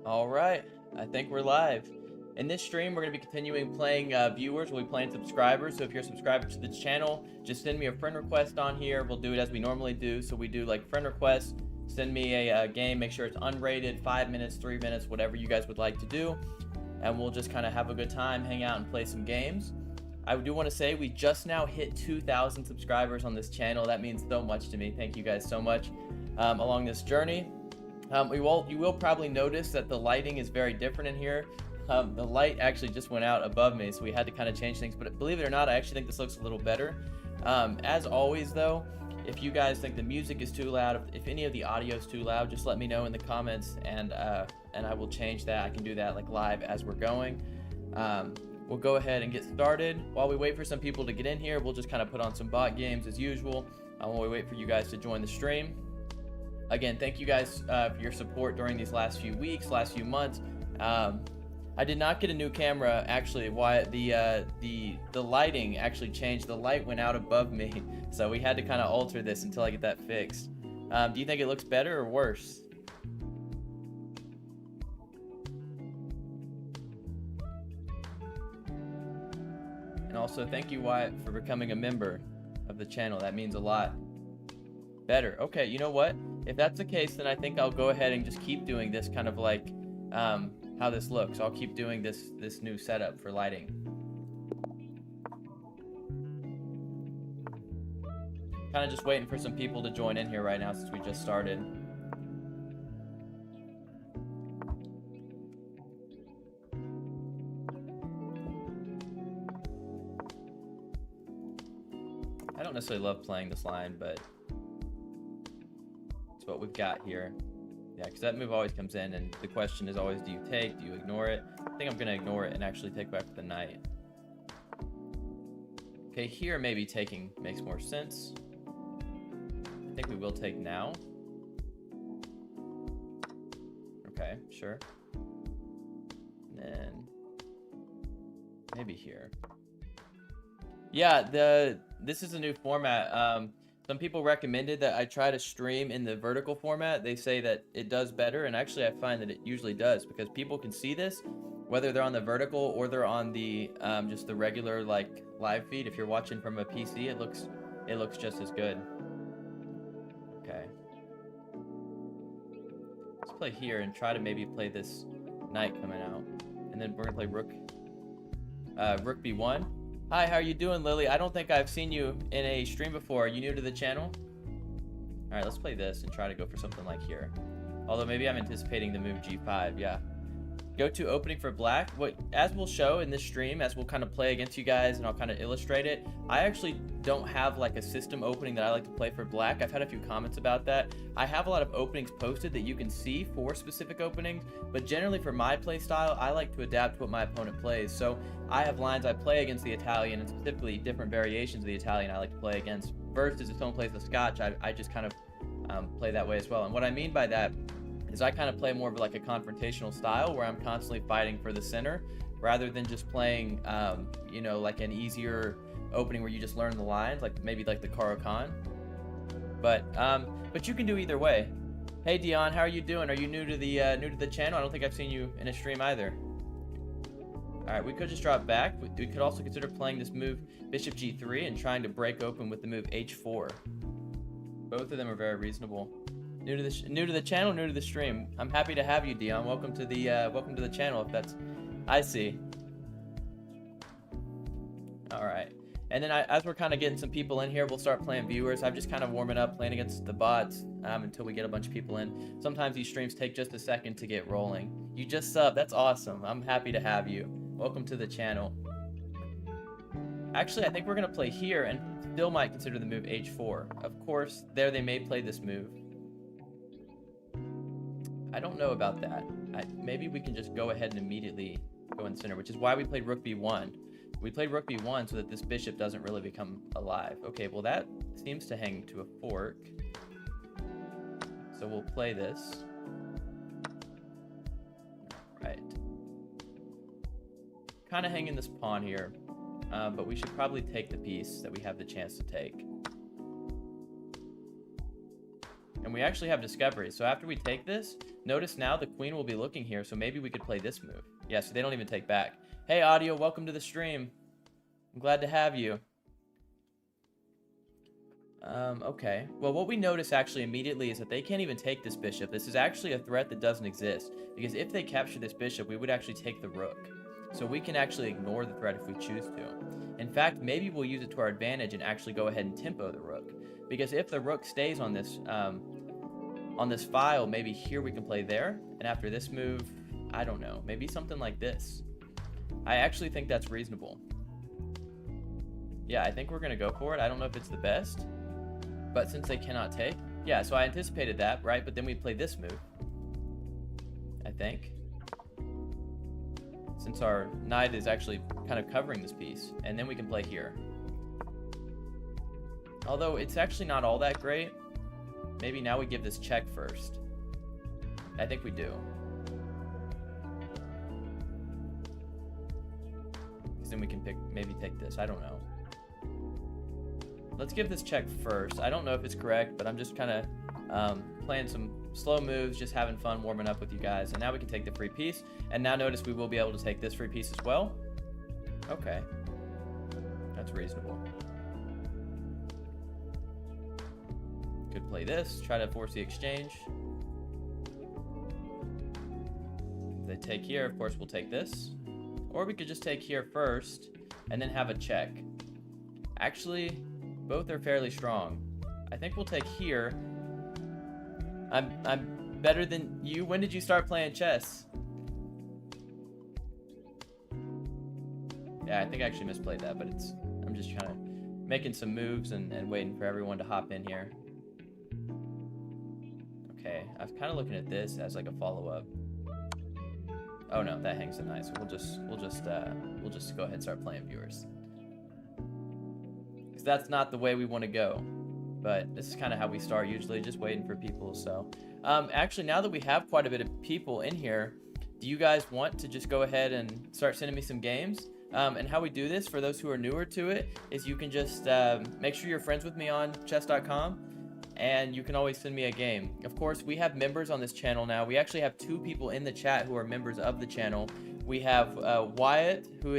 All right, I think we're live. In this stream, we're going to be continuing playing viewers. We'll be playing subscribers. So if you're a subscriber to the channel, just send me a friend request on here. We'll do it as we normally do. So we do like friend requests. Send me a game. Make sure it's unrated, 5 minutes, 3 minutes, whatever you guys would like to do. And we'll just kind of have a good time, hang out, and play some games. I do want to say we just now hit 2,000 subscribers on this channel. That means so much to me. Thank you guys so much along this journey. You will probably notice that the lighting is very different in here. The light actually just went out above me, so we had to kind of change things. But believe it or not, I actually think this looks a little better. As always, though, if you guys think the music is too loud, if any of the audio is too loud, just let me know in the comments, and I will change that. I can do that like live as we're going. We'll go ahead and get started. While we wait for some people to get in here, we'll just kind of put on some bot games as usual while we wait for you guys to join the stream. Again, thank you guys for your support during these last few weeks, last few months. I did not get a new camera, actually. Why the lighting actually changed. The light went out above me, so we had to kind of alter this until I get that fixed. Do you think it looks better or worse? And also, thank you, Wyatt, for becoming a member of the channel. That means a lot. Better. Okay, you know what? If that's the case, then I think I'll go ahead and just keep doing this kind of like how this looks. I'll keep doing this new setup for lighting. Kind of just waiting for some people to join in here right now since we just started. I don't necessarily love playing this line, but it's what we've got here. Yeah, because that move always comes in, and the question is always, do you take, do you ignore it? I think I'm going to ignore it and actually take back the knight. Okay, here maybe taking makes more sense. I think we will take now. Okay, sure. And then maybe here. Yeah, this is a new format. Some people recommended that I try to stream in the vertical format. They say that it does better, and actually I find that it usually does, because people can see this, whether they're on the vertical or they're on the just the regular like live feed. If you're watching from a PC, it looks just as good. Okay. Let's play here and try to maybe play this knight coming out, and then we're gonna play rook b1. Hi, how are you doing, Lily? I don't think I've seen you in a stream before. Are you new to the channel? All right, let's play this and try to go for something like here. Although maybe I'm anticipating the move g5, yeah. Go to opening for black. As we'll show in this stream, as we'll kind of play against you guys and I'll kind of illustrate it, I actually don't have like a system opening that I like to play for black. I've had a few comments about that. I have a lot of openings posted that you can see for specific openings, but generally for my play style, I like to adapt to what my opponent plays. So I have lines I play against the Italian, and specifically different variations of the Italian I like to play against. Versus if someone plays the Scotch, I just kind of play that way as well. And what I mean by that is I kind of play more of like a confrontational style where I'm constantly fighting for the center rather than just playing, you know, like an easier opening where you just learn the lines, like maybe like the Caro-Kann. But you can do either way. Hey Dion, how are you doing? Are you new to the channel? I don't think I've seen you in a stream either. All right, we could just drop back. We could also consider playing this move bishop g3 and trying to break open with the move h4. Both of them are very reasonable. New to the channel, new to the stream. I'm happy to have you, Dion. Welcome to the channel. If that's, I see. All right, and then as we're kind of getting some people in here, we'll start playing viewers. I'm just kind of warming up, playing against the bots until we get a bunch of people in. Sometimes these streams take just a second to get rolling. You just subbed. That's awesome. I'm happy to have you. Welcome to the channel. Actually, I think we're gonna play here and still might consider the move h4. Of course, there they may play this move. I don't know about that. Maybe we can just go ahead and immediately go in center, which is why we played rook b1. We played rook b1 so that this bishop doesn't really become alive. Okay, well that seems to hang to a fork. So we'll play this. Right. Kind of hanging this pawn here, but we should probably take the piece that we have the chance to take. And we actually have discovery. So after we take this, notice now the queen will be looking here. So maybe we could play this move. Yeah, so they don't even take back. Hey, Audio, welcome to the stream. I'm glad to have you. Okay. Well, what we notice actually immediately is that they can't even take this bishop. This is actually a threat that doesn't exist. Because if they capture this bishop, we would actually take the rook. So we can actually ignore the threat if we choose to. In fact, maybe we'll use it to our advantage and actually go ahead and tempo the rook. Because if the rook stays on this file, maybe here we can play there. And after this move, I don't know. Maybe something like this. I actually think that's reasonable. Yeah, I think we're going to go for it. I don't know if it's the best. But since they cannot take, yeah, so I anticipated that, right? But then we play this move, I think. Since our knight is actually kind of covering this piece. And then we can play here. Although it's actually not all that great. Maybe now we give this check first. I think we do. Because then we can maybe take this. I don't know. Let's give this check first. I don't know if it's correct, but I'm just kind of playing some slow moves, just having fun warming up with you guys. And now we can take the free piece. And now notice we will be able to take this free piece as well. Okay. That's reasonable. Could play this, try to force the exchange. If they take here, of course we'll take this. Or we could just take here first and then have a check. Actually, both are fairly strong. I think we'll take here. I'm better than you. When did you start playing chess? Yeah, I think I actually misplayed that, but I'm just trying to making some moves and waiting for everyone to hop in here. Okay, I was kind of looking at this as like a follow-up. Oh no, that hangs the knight, so we'll just go ahead and start playing, viewers. Because that's not the way we want to go. But this is kind of how we start usually, just waiting for people. So actually, now that we have quite a bit of people in here, do you guys want to just go ahead and start sending me some games? And how we do this, for those who are newer to it, is you can just make sure you're friends with me on chess.com, and you can always send me a game. Of course, we have members on this channel now. We actually have 2 people in the chat who are members of the channel. We have Wyatt, who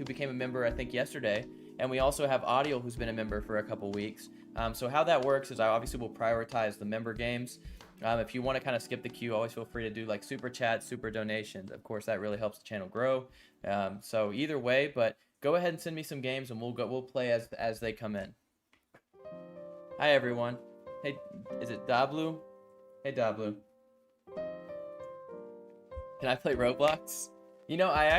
became a member, I think, yesterday. And we also have Audio, who's been a member for a couple weeks. So how that works is I obviously will prioritize the member games. If you want to kind of skip the queue, always feel free to do like super chats, super donations. Of course, that really helps the channel grow. So either way, but go ahead and send me some games, and we'll play as they come in. Hi everyone. Hey, is it Dablu? Hey Dablu. Can I play Roblox? You know, I've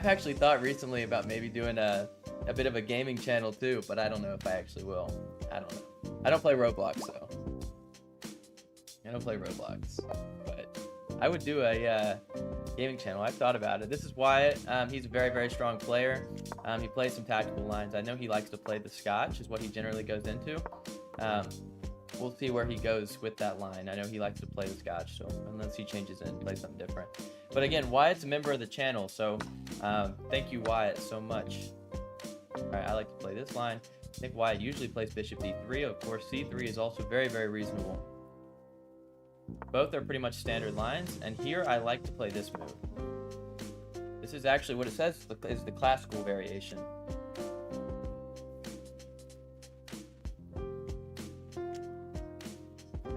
actually thought recently about maybe doing a bit of a gaming channel too, but I don't know if I actually will. I don't know. I don't play Roblox though. I don't play Roblox, but I would do a gaming channel. I've thought about it. This is Wyatt. He's a very, very strong player. He plays some tactical lines. I know he likes to play the Scotch, is what he generally goes into. We'll see where he goes with that line. I know he likes to play the Scotch, so unless he changes it and plays something different. But again, Wyatt's a member of the channel, so thank you, Wyatt, so much. All right, I like to play this line. I think Wyatt usually plays bishop d3. Of course, c3 is also very, very reasonable. Both are pretty much standard lines, and here I like to play this move. This is actually what it says is the classical variation.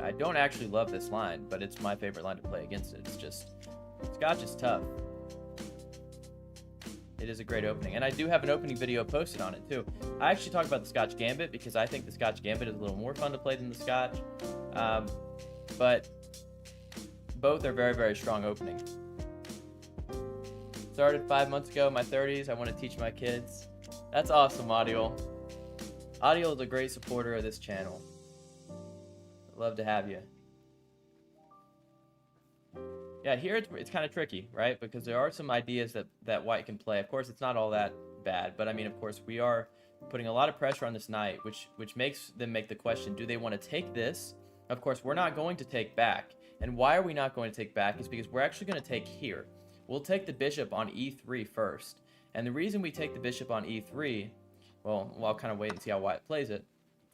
I don't actually love this line, but it's my favorite line to play against it. It's just, Scotch is tough. It is a great opening, and I do have an opening video posted on it too. I actually talk about the Scotch Gambit because I think the Scotch Gambit is a little more fun to play than the Scotch. But both are very, very strong opening. Started 5 months ago, my 30s. I want to teach my kids. That's awesome, Audio. Audio is a great supporter of this channel. Love to have you. Yeah, here it's kind of tricky, right? Because there are some ideas that White can play. Of course, it's not all that bad, but I mean, of course, we are putting a lot of pressure on this knight, which makes them make the question, do they want to take this? Of course, we're not going to take back. And why are we not going to take back is because we're actually going to take here. We'll take the bishop on e3 first. And the reason we take the bishop on e3, well, I'll kind of wait and see how White plays it.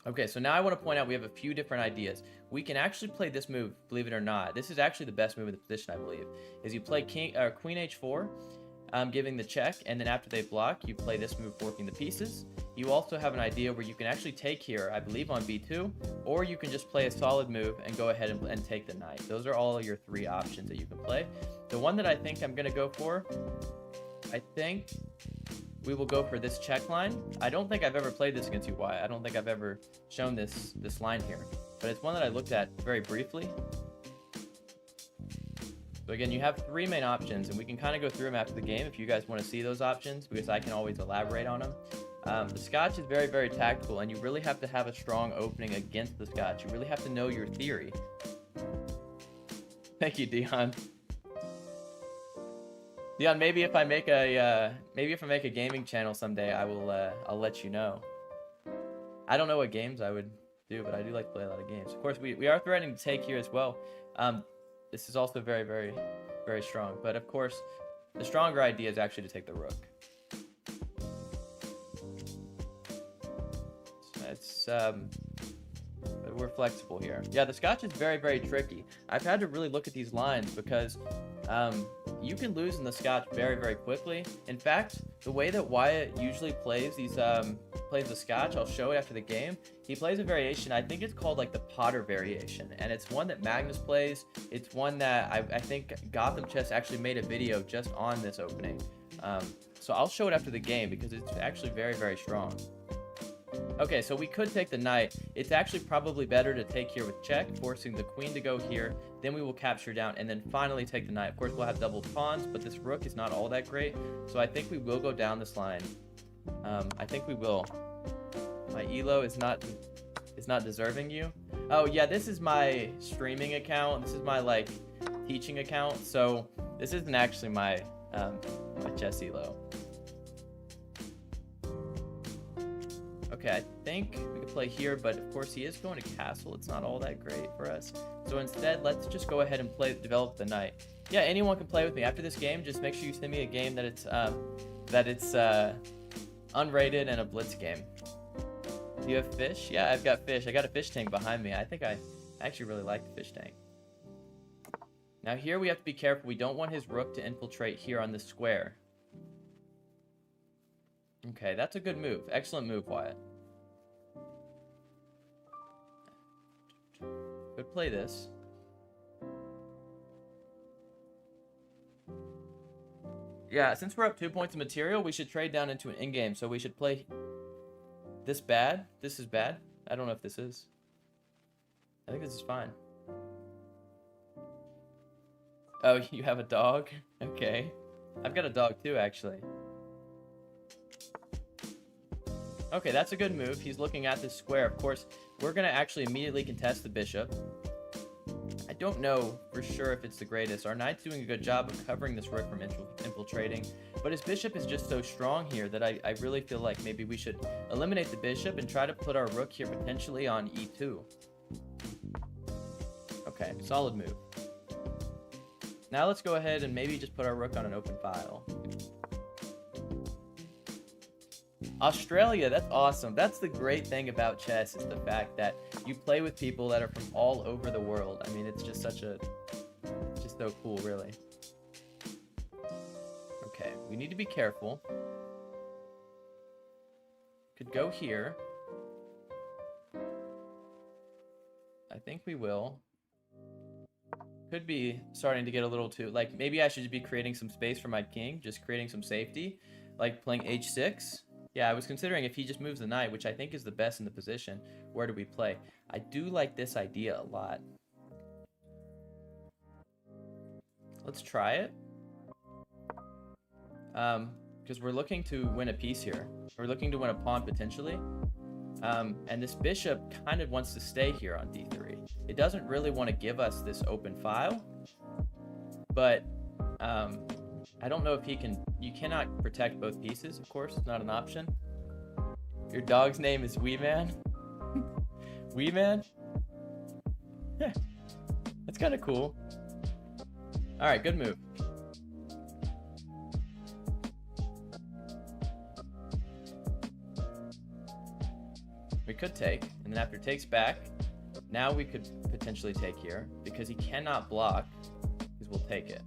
Okay, so now I want to point out we have a few different ideas. We can actually play this move, believe it or not. This is actually the best move in the position, I believe. Is you play Queen H4, giving the check, and then after they block, you play this move, forking the pieces. You also have an idea where you can actually take here, I believe, on B2, or you can just play a solid move and go ahead and take the knight. Those are all your three options that you can play. The one that I think I'm going to go for, I think we will go for this check line. I don't think I've ever played this against you, Wyatt. I don't think I've ever shown this line here, but it's one that I looked at very briefly. So again, you have three main options, and we can kind of go through them after the game if you guys want to see those options, because I can always elaborate on them. The Scotch is very, very tactical, and you really have to have a strong opening against the Scotch. You really have to know your theory. Thank you, Dion. Dion, maybe if I make a gaming channel someday, I'll let you know. I don't know what games I would do, but I do like to play a lot of games. Of course, we are threatening to take here as well. This is also very, very, very strong. But of course, the stronger idea is actually to take the rook. It's but we're flexible here. Yeah, the Scotch is very, very tricky. I've had to really look at these lines because you can lose in the Scotch very, very quickly. In fact, the way that Wyatt usually plays plays the Scotch, I'll show it after the game. He plays a variation, I think it's called like the Potter variation, and it's one that Magnus plays. It's one that I think Gotham Chess actually made a video just on this opening. So I'll show it after the game because it's actually very, very strong. Okay, so we could take the knight. It's actually probably better to take here with check, forcing the queen to go here. Then we will capture down, and then finally take the knight. Of course, we'll have double pawns, but this rook is not all that great. So I think we will go down this line. I think we will. My elo is not deserving you. Oh yeah, this is my streaming account. This is my like teaching account. So this isn't actually my my chess elo. Okay, I think we could play here, but of course he is going to castle. It's not all that great for us. So instead, let's just go ahead and develop the knight. Yeah, anyone can play with me. After this game, just make sure you send me a game that it's unrated and a blitz game. Do you have fish? Yeah, I've got fish. I got a fish tank behind me. I think I actually really like the fish tank. Now here we have to be careful. We don't want his rook to infiltrate here on this square. Okay, that's a good move. Excellent move, Wyatt. Could play this. Yeah, since we're up 2 points of material, we should trade down into an in-game. So we should play this bad. This is bad. I don't know if this is. I think this is fine. Oh, you have a dog? Okay. I've got a dog too, actually. Okay, that's a good move. He's looking at this square. Of course, we're going to actually immediately contest the bishop. I don't know for sure if it's the greatest. Our knight's doing a good job of covering this rook from infiltrating, but his bishop is just so strong here that I really feel like maybe we should eliminate the bishop and try to put our rook here potentially on e2. Okay, solid move. Now let's go ahead and maybe just put our rook on an open file. Australia, that's awesome. That's the great thing about chess, is the fact that you play with people that are from all over the world. I mean, it's just just so cool, really. Okay, we need to be careful. Could go here. I think we will. Could be starting to get a little too, like, maybe I should be creating some space for my king, just creating some safety, like playing h6. Yeah, I was considering if he just moves the knight, which I think is the best in the position, where do we play? I do like this idea a lot. Let's try it. Because we're looking to win a piece here. We're looking to win a pawn potentially. And this bishop kind of wants to stay here on d3. It doesn't really want to give us this open file. But I don't know if he can. You cannot protect both pieces, of course. It's not an option. Your dog's name is Wee Man? Wee Man? Yeah. That's kind of cool. Alright, good move. We could take, and then after takes back, now we could potentially take here because he cannot block, because we'll take it.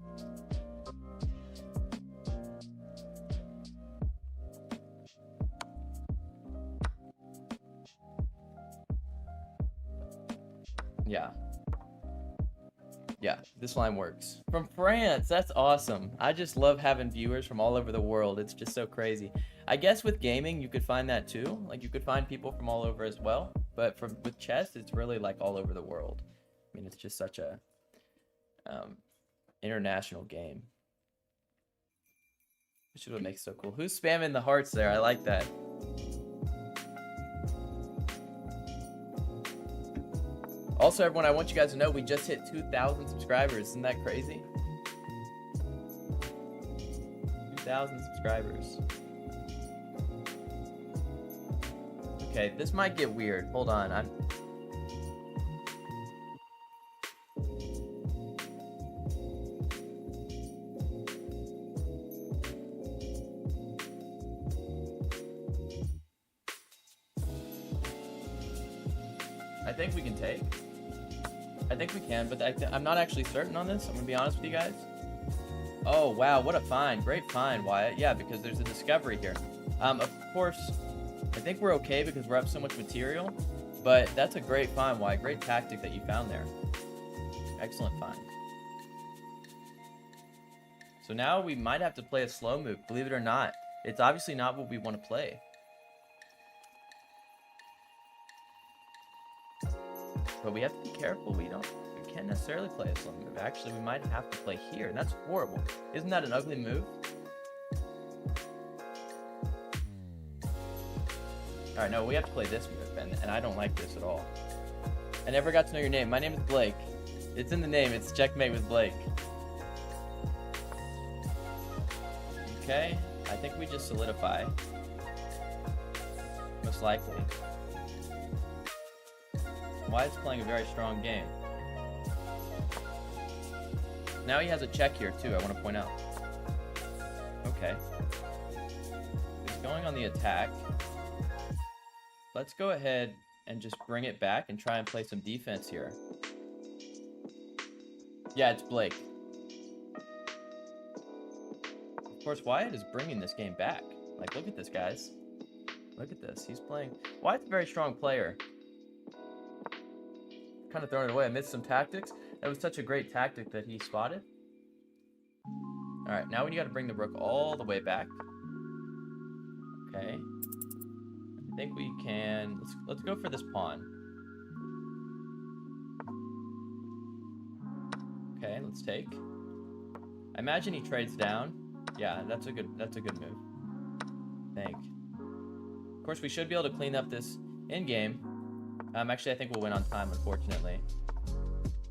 Yeah, this line works. From France, that's awesome. I just love having viewers from all over the world. It's just so crazy. I guess with gaming, you could find that too. Like, you could find people from all over as well. But with chess, it's really like all over the world. I mean, it's just such a international game. Which is what makes it so cool. Who's spamming the hearts there? I like that. Also, everyone, I want you guys to know we just hit 2,000 subscribers. Isn't that crazy? 2,000 subscribers. Okay, this might get weird. Hold on. I think we can take. I think we can, but I'm not actually certain on this. I'm gonna be honest with you guys. Oh wow, what a find! Great find, Wyatt. Yeah, because there's a discovery here. Of course, I think we're okay because we're up so much material, but that's a great find, Wyatt. Great tactic that you found there. Excellent find. So now we might have to play a slow move. Believe it or not, it's obviously not what we want to play. But we have to be careful. We can't necessarily play a slow move. Actually, we might have to play here, and that's horrible. Isn't that an ugly move? Alright, no, we have to play this move, and I don't like this at all. I never got to know your name. My name is Blake. It's in the name. It's Checkmate with Blake. Okay, I think we just solidify. Most likely. Wyatt's playing a very strong game. Now he has a check here too, I want to point out. Okay. He's going on the attack. Let's go ahead and just bring it back and try and play some defense here. Yeah, it's Blake. Of course, Wyatt is bringing this game back. Like, look at this, guys. Look at this. He's playing... Wyatt's a very strong player. Kind of throwing it away. I missed some tactics. That was such a great tactic that he spotted. Alright, now we got to bring the rook all the way back. Okay. I think we can... Let's go for this pawn. Okay, let's take. I imagine he trades down. Yeah, that's a good move. I think. Of course, we should be able to clean up this in-game. Actually, I think we'll win on time, unfortunately.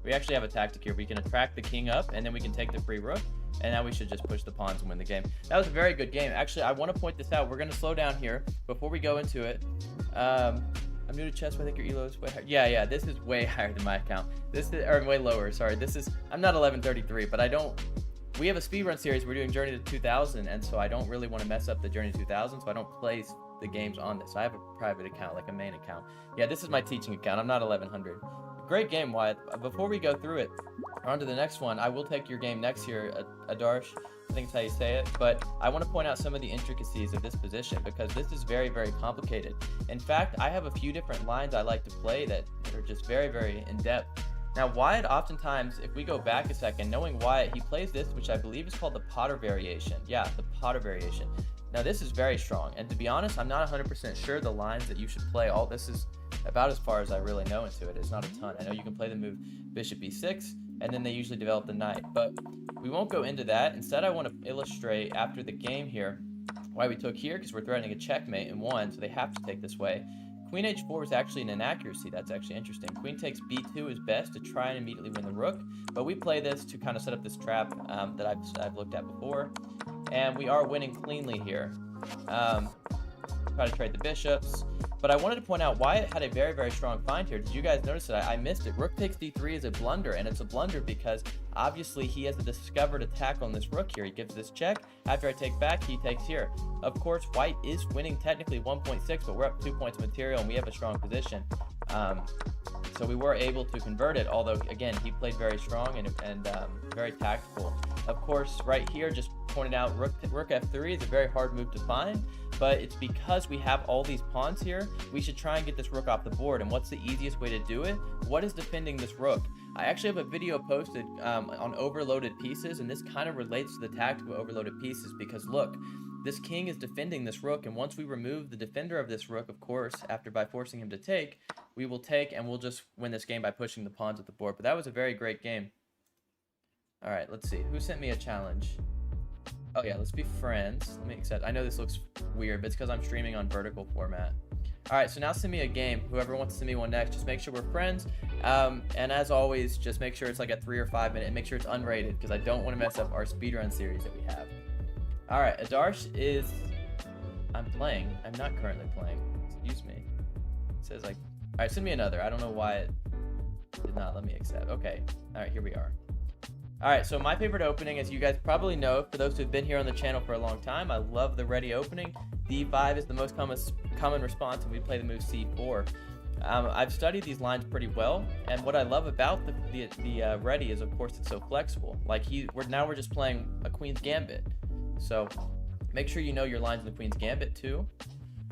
We actually have a tactic here. We can attract the king up, and then we can take the free rook. And now we should just push the pawns and win the game. That was a very good game. Actually, I want to point this out. We're going to slow down here before we go into it. I'm new to chess, but I think your elo is way higher. Yeah, this is way higher than my account. This is, or way lower, sorry. This is, I'm not 1133, but I don't, we have a speedrun series. We're doing Journey to 2000, and so I don't really want to mess up the Journey to 2000, so I don't place the games on this. I have a private account, like a main account. Yeah, this is my teaching account. I'm not 1100. Great game, Wyatt. Before we go through it, on to the next one, I will take your game next here, Adarsh. I think that's how you say it. But I want to point out some of the intricacies of this position because this is very, very complicated. In fact, I have a few different lines I like to play that are just very, very in-depth. Now, Wyatt, oftentimes, if we go back a second, knowing Wyatt, he plays this, which I believe is called the Potter variation. Yeah, the Potter variation. Now, this is very strong. And to be honest, I'm not 100% sure the lines that you should play. All this is about as far as I really know into it. It's not a ton. I know you can play the move Bishop B6, and then they usually develop the knight. But we won't go into that. Instead, I want to illustrate after the game here why we took here, because we're threatening a checkmate in one, so they have to take this way. Queen h4 is actually an inaccuracy. That's actually interesting. Queen takes b2 is best to try and immediately win the rook, but we play this to kind of set up this trap that I've looked at before, and we are winning cleanly here. try to trade the bishops. But I wanted to point out Wyatt had a very, very strong find here. Did you guys notice that? I missed it. Rook takes d3 is a blunder, and it's a blunder because obviously he has a discovered attack on this rook here. He gives this check. After I take back, he takes here. Of course, White is winning technically 1.6, but we're up 2 points of material, and we have a strong position. So we were able to convert it, although, again, he played very strong and very tactical. Of course, right here, just pointed out, rook f3 is a very hard move to find, but it's because we have all these pawns here, we should try and get this rook off the board. And what's the easiest way to do it? What is defending this rook? I actually have a video posted on overloaded pieces, and this kind of relates to the tactical overloaded pieces because, look, this king is defending this rook, and once we remove the defender of this rook, of course, by forcing him to take, we will take, and we'll just win this game by pushing the pawns at the board. But that was a very great game. All right, let's see. Who sent me a challenge? Oh, yeah, let's be friends. Let me accept. I know this looks weird, but it's because I'm streaming on vertical format. All right, so now send me a game. Whoever wants to send me one next, just make sure we're friends. And as always, just make sure it's like a 3 or 5 minute, and make sure it's unrated because I don't want to mess up our speedrun series that we have. All right, Adarsh is... I'm playing. I'm not currently playing. Excuse me. It says like... All right, send me another. I don't know why it did not let me accept. Okay. All right, here we are. All right, so my favorite opening, as you guys probably know, for those who've been here on the channel for a long time, I love the ready opening. D5 is the most common response, and we play the move C4. I've studied these lines pretty well, and what I love about the ready is, of course, it's so flexible. Like we're just playing a Queen's Gambit, so make sure you know your lines in the Queen's Gambit too.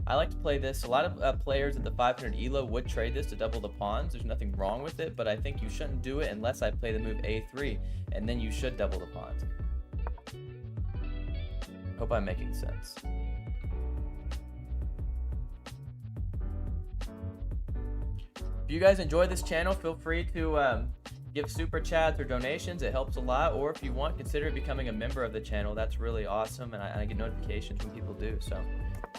I like to play this. A lot of players at the 500 ELO would trade this to double the pawns. There's nothing wrong with it, but I think you shouldn't do it unless I play the move A3, and then you should double the pawns. Hope I'm making sense. If you guys enjoy this channel, feel free to give super chats or donations. It helps a lot. Or if you want, consider becoming a member of the channel. That's really awesome, and I get notifications when people do. So,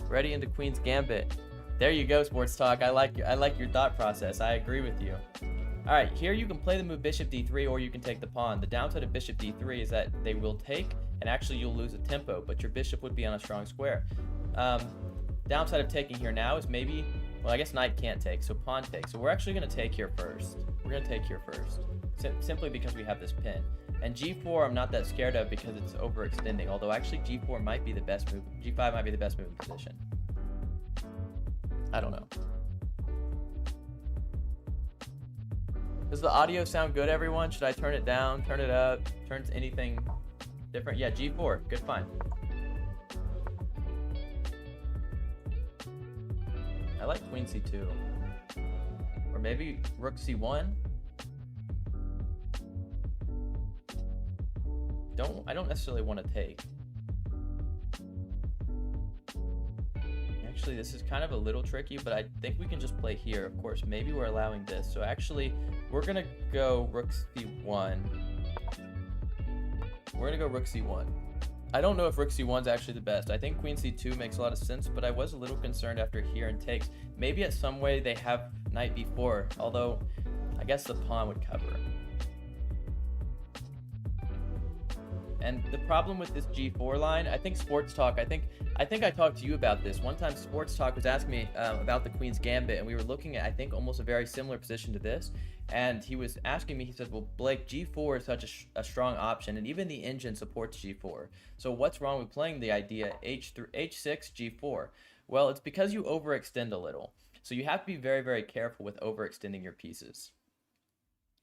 ready into Queen's Gambit. There you go, Sports Talk. I like your thought process. I agree with you. All right, here you can play the move Bishop D3, or you can take the pawn. The downside of Bishop D3 is that they will take, and actually you'll lose a tempo, but your bishop would be on a strong square. Downside of taking here now is maybe, well, I guess knight can't take, so pawn takes. So we're actually going to take here first. We're going to take here first, simply because we have this pin. And G4 I'm not that scared of because it's overextending, although actually G4 might be the best move. G5 might be the best move in position. I don't know. Does the audio sound good, everyone? Should I turn it down, turn it up, turn to anything different? Yeah, G4, good find. I like Queen C2. Or maybe Rook C1. I don't necessarily want to take. Actually, this is kind of a little tricky, but I think we can just play here. Of course, maybe we're allowing this. So actually, we're going to go Rook C1. We're going to go Rook C1. I don't know if Rook C1 is actually the best. I think Queen C2 makes a lot of sense, but I was a little concerned after here and takes. Maybe at some way they have Knight B4, although I guess the pawn would cover. And the problem with this G4 line, I think Sports Talk, I think I talked to you about this. One time Sports Talk was asking me about the Queen's Gambit, and we were looking at, I think, almost a very similar position to this. And he was asking me, he said, well, Blake, G4 is such a strong option, and even the engine supports G4. So what's wrong with playing the idea H6, G4? Well, it's because you overextend a little. So you have to be very, very careful with overextending your pieces.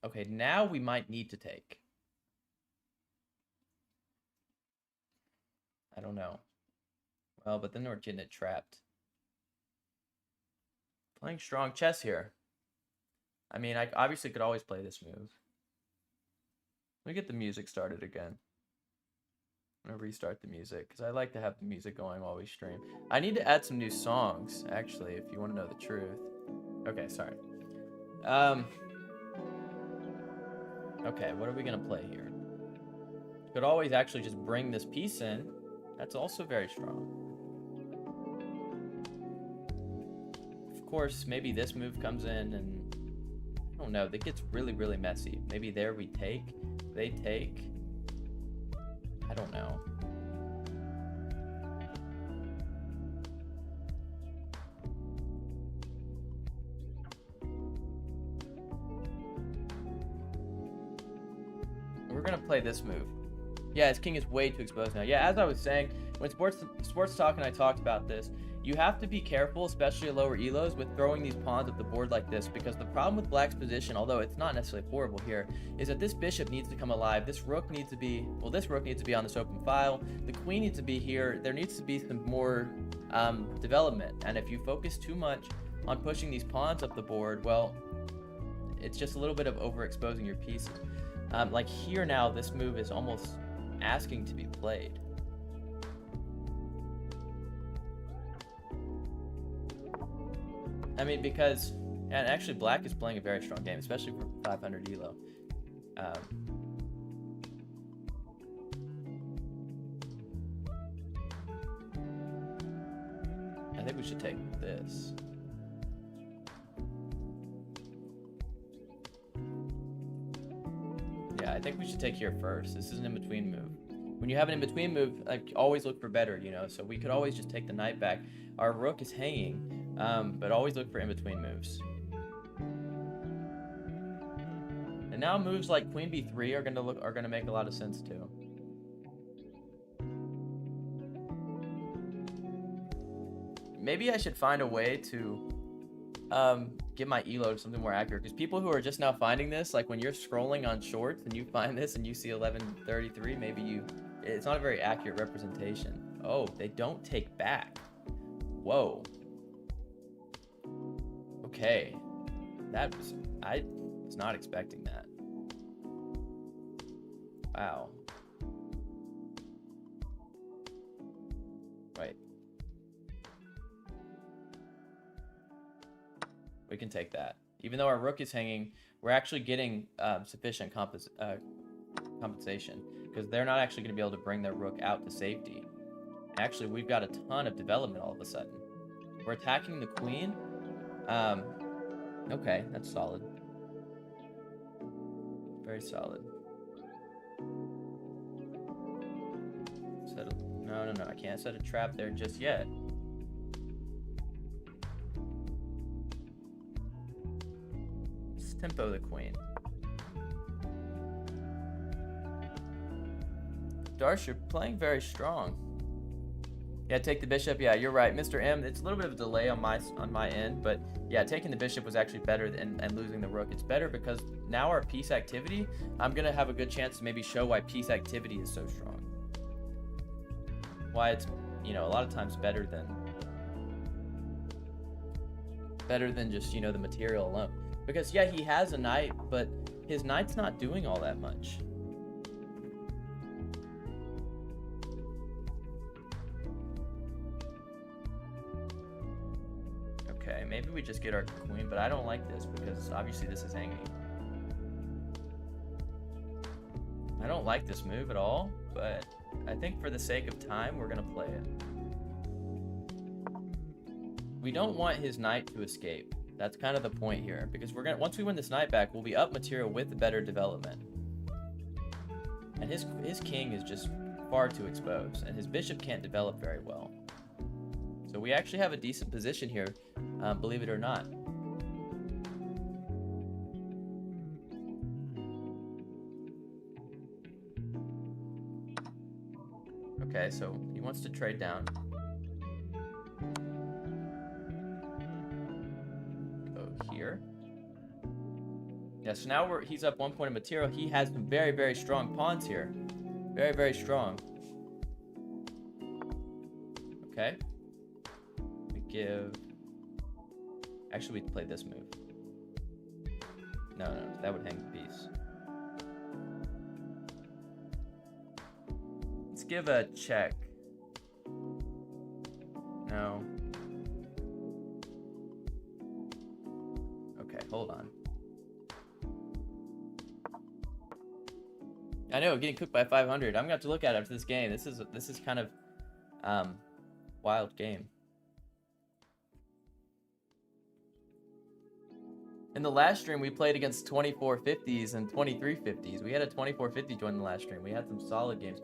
Okay, now we might need to take. I don't know. Well, but then we're getting it trapped. Playing strong chess here. I mean, I obviously could always play this move. Let me get the music started again. I'm going to restart the music, because I like to have the music going while we stream. I need to add some new songs, actually, if you want to know the truth. Okay, sorry. Okay, what are we going to play here? Could always actually just bring this piece in. That's also very strong. Of course, maybe this move comes in and I don't know, that gets really, really messy. Maybe there we take, they take. I don't know. play this move. Yeah, his king is way too exposed now. Yeah, as I was saying, when sports talk and I talked about this, you have to be careful, especially at lower elos, with throwing these pawns up the board like this, because the problem with black's position, although it's not necessarily horrible here, is that this bishop needs to come alive. This rook needs to be, well, this rook needs to be on this open file. The queen needs to be here. There needs to be some more development. And if you focus too much on pushing these pawns up the board, well, it's just a little bit of overexposing your pieces. Like here now, this move is almost asking to be played. I mean, because, and actually black is playing a very strong game, especially for 500 elo. I think we should take this. Yeah, I think we should take here first. This is an in-between move. When you have an in-between move, like, always look for better, you know, so we could always just take the knight back. Our rook is hanging, but always look for in-between moves. And now moves like queen b3 are gonna make a lot of sense too. Maybe I should find a way to get my elo to something more accurate, because people who are just now finding this, like when you're scrolling on shorts and you find this and you see 1133, maybe it's not a very accurate representation. Oh, they don't take back. Whoa. Okay. I was not expecting that. Wow. Right. We can take that. Even though our rook is hanging, we're actually getting sufficient compensation, because they're not actually going to be able to bring their rook out to safety. Actually, we've got a ton of development all of a sudden. We're attacking the queen. Okay, that's solid. Very solid. No, I can't set a trap there just yet. Let's tempo the queen. Darsh, you're playing very strong. Yeah, take the bishop. Yeah, you're right, Mr. M. It's a little bit of a delay on my end, but yeah, taking the bishop was actually better than losing the rook. It's better because now our piece activity, I'm gonna have a good chance to maybe show why piece activity is so strong. Why it's, you know, a lot of times better than just, you know, the material alone. Because yeah, he has a knight, but his knight's not doing all that much. Okay, maybe we just get our queen, but I don't like this because obviously this is hanging. I don't like this move at all, but I think for the sake of time, we're gonna play it. We don't want his knight to escape. That's kind of the point here, because once we win this knight back, we'll be up material with the better development. And his king is just far too exposed, and his bishop can't develop very well. So we actually have a decent position here, believe it or not. Okay, so he wants to trade down. Go here. Yeah, so now he's up 1 point of material. He has some very, very strong pawns here. Very, very strong. Okay. Actually, we play this move. No, that would hang the piece. Let's give a check. No. Okay, hold on. I know, getting cooked by 500. I'm gonna have to look at it after this game. This is kind of wild game. In the last stream, we played against 2450s and 2350s. We had a 2450 join the last stream. We had some solid games.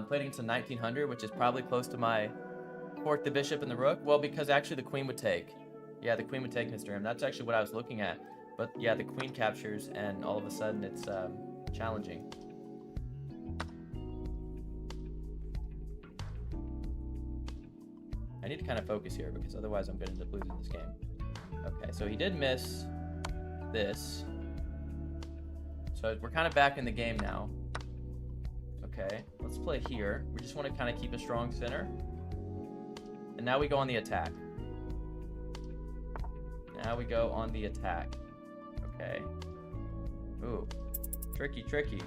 Played against a 1900, which is probably close to my fork the bishop and the rook. Well, because actually the queen would take. Yeah, the queen would take, Mr. M. That's actually what I was looking at. But yeah, the queen captures, and all of a sudden it's challenging. I need to kind of focus here because otherwise I'm going to end up losing this game. Okay, so he did miss this. So we're kind of back in the game now. Okay, let's play here. We just want to kind of keep a strong center. And now we go on the attack. Now we go on the attack. Okay. Ooh. Tricky, tricky.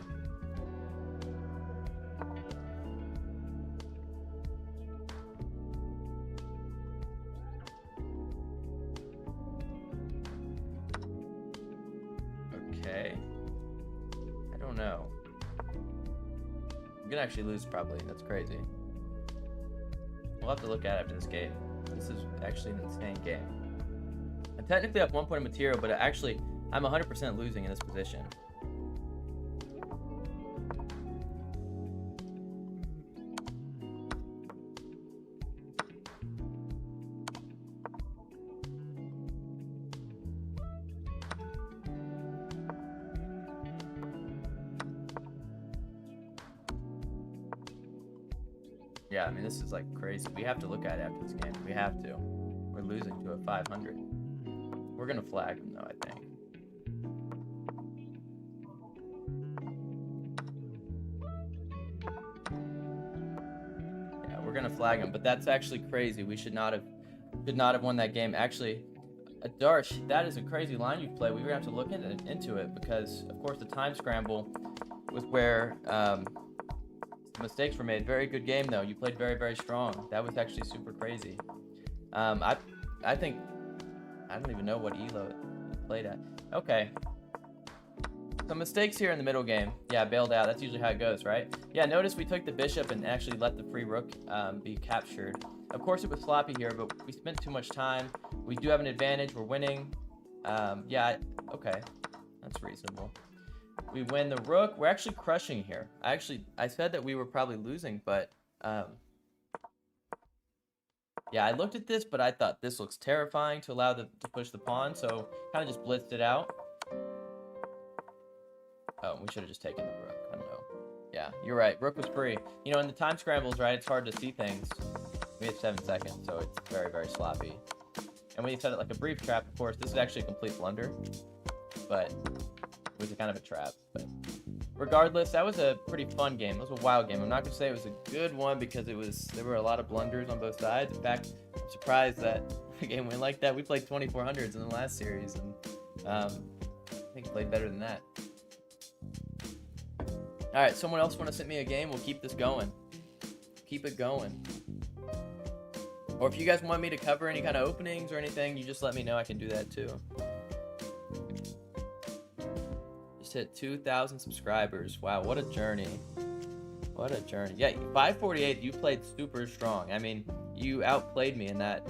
Okay. I don't know. I'm gonna actually lose probably. That's crazy. We'll have to look at it after this game. This is actually an insane game. I'm technically up 1 point of material, but actually I'm 100% losing in this position. Yeah, I mean, this is like crazy. We have to look at it after this game. We have to. We're losing to a 500. We're gonna flag him though, I think. Yeah, we're gonna flag him, but that's actually crazy. We should not have won that game. Actually, Darsh, that is a crazy line you've played. We're gonna have to look into it because, of course, the time scramble was where mistakes were made. Very good game though. You played very, very strong. That was actually super crazy. I think I don't even know what elo it played at. Okay. Some mistakes here in the middle game. Yeah, bailed out. That's usually how it goes, right? Yeah, notice we took the bishop and actually let the free rook be captured. Of course, it was sloppy here, but we spent too much time. We do have an advantage. We're winning. Yeah, okay. That's reasonable. We win the rook. We're actually crushing here. I said that we were probably losing, but yeah, I looked at this, but I thought this looks terrifying to allow to push the pawn, so kind of just blitzed it out. Oh, we should have just taken the rook. I don't know. Yeah, you're right. Rook was free. You know, in the time scrambles, right, it's hard to see things. We had 7 seconds, so it's very, very sloppy. And when you set it like a brief trap, of course, this is actually a complete blunder. But it was a kind of a trap. But regardless, that was a pretty fun game. It was a wild game. I'm not going to say it was a good one because there were a lot of blunders on both sides. In fact, I'm surprised that a game went like that. We played 2400s in the last series, and I think we played better than that. All right, someone else want to send me a game? We'll keep this going. Keep it going. Or if you guys want me to cover any kind of openings or anything, you just let me know. I can do that too. Just hit 2,000 subscribers. Wow, what a journey. What a journey. Yeah, 548, you played super strong. I mean, you outplayed me in that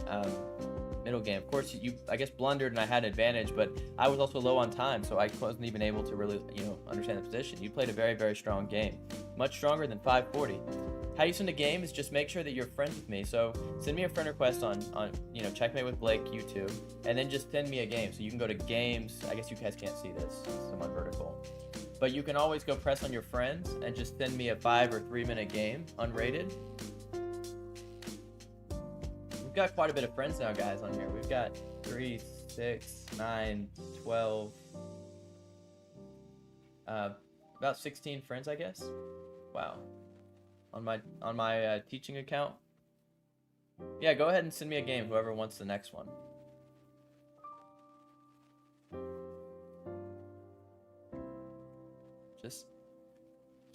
middle game. Of course, you I guess blundered and I had an advantage, but I was also low on time, so I wasn't even able to really, understand the position. You played a very, very strong game. Much stronger than 540. How you send a game is just make sure that you're friends with me. So send me a friend request on Checkmate with Blake YouTube, and then just send me a game. So you can go to games. I guess you guys can't see this. It's on vertical. But you can always go press on your friends and just send me a 5 or 3 minute game, unrated. We've got quite a bit of friends now, guys, on here. We've got 3, 6, 9, 12, about 16 friends, I guess. Wow. On my teaching account. Yeah, go ahead and send me a game, whoever wants the next one.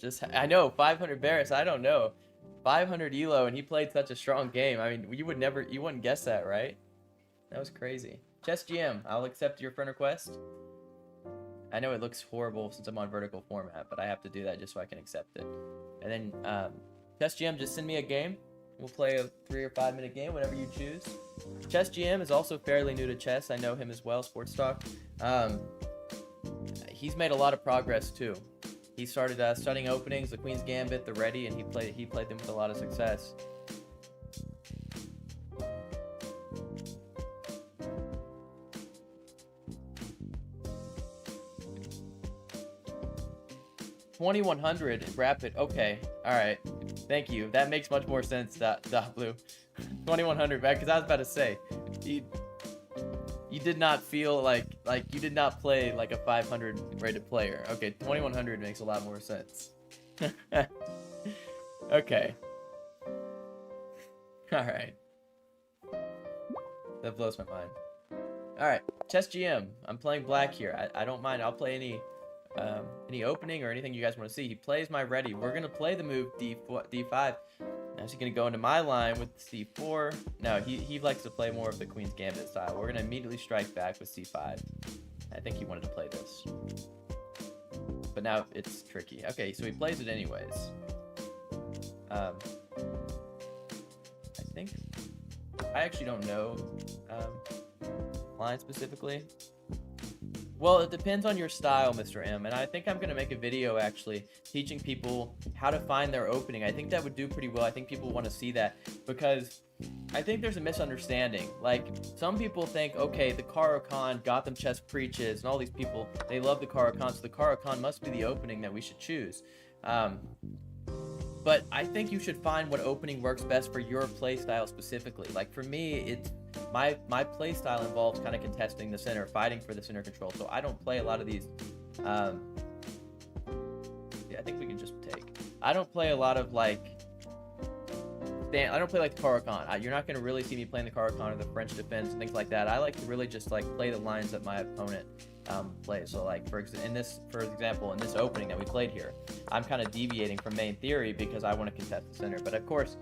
Just I know 500 Barris. I don't know. 500 elo, and he played such a strong game. I mean, you wouldn't guess that, right? That was crazy. Chess GM, I'll accept your friend request. I know it looks horrible since I'm on vertical format, but I have to do that just so I can accept it. And then Chess GM, just send me a game. We'll play a 3 or 5 minute game, whatever you choose. Chess GM is also fairly new to chess. I know him as well, Sports Talk. He's made a lot of progress too. He started studying openings, the Queen's Gambit, the Ready, and he played them with a lot of success. 2100 rapid. Okay, all right. Thank you. That makes much more sense. Dot blue. 2100 back, because I was about to say, you did not feel like you did not play like a 500 rated player. Okay, 2100 makes a lot more sense. Okay. All right. That blows my mind. All right, chess GM. I'm playing black here. I don't mind. I'll play any opening or anything you guys want to see. He plays my ready. We're gonna play the move D5. Now he's gonna go into my line with C4. No, he likes to play more of the Queen's Gambit style. We're gonna immediately strike back with C5. I think he wanted to play this, but now it's tricky. Okay, so he plays it anyways. I think I actually don't know line specifically. Well, it depends on your style, Mr. M, and I think I'm going to make a video actually teaching people how to find their opening. I think that would do pretty well. I think people want to see that because I think there's a misunderstanding. Like, some people think, okay, the Caro-Kann, Gotham Chess Preaches, and all these people, they love the Caro-Kann, so the Caro-Kann must be the opening that we should choose. But I think you should find what opening works best for your play style specifically. Like, for me, it's my play style involves kind of contesting the center, fighting for the center control. So I don't play a lot of these. Yeah, I think we can just take. I don't play a lot of like. I don't play like the Caro-Kann. You're not going to really see me playing the Caro-Kann or the French defense and things like that. I like to really just like play the lines that my opponent plays. So like for example, in this opening that we played here, I'm kind of deviating from main theory because I want to contest the center. But of course,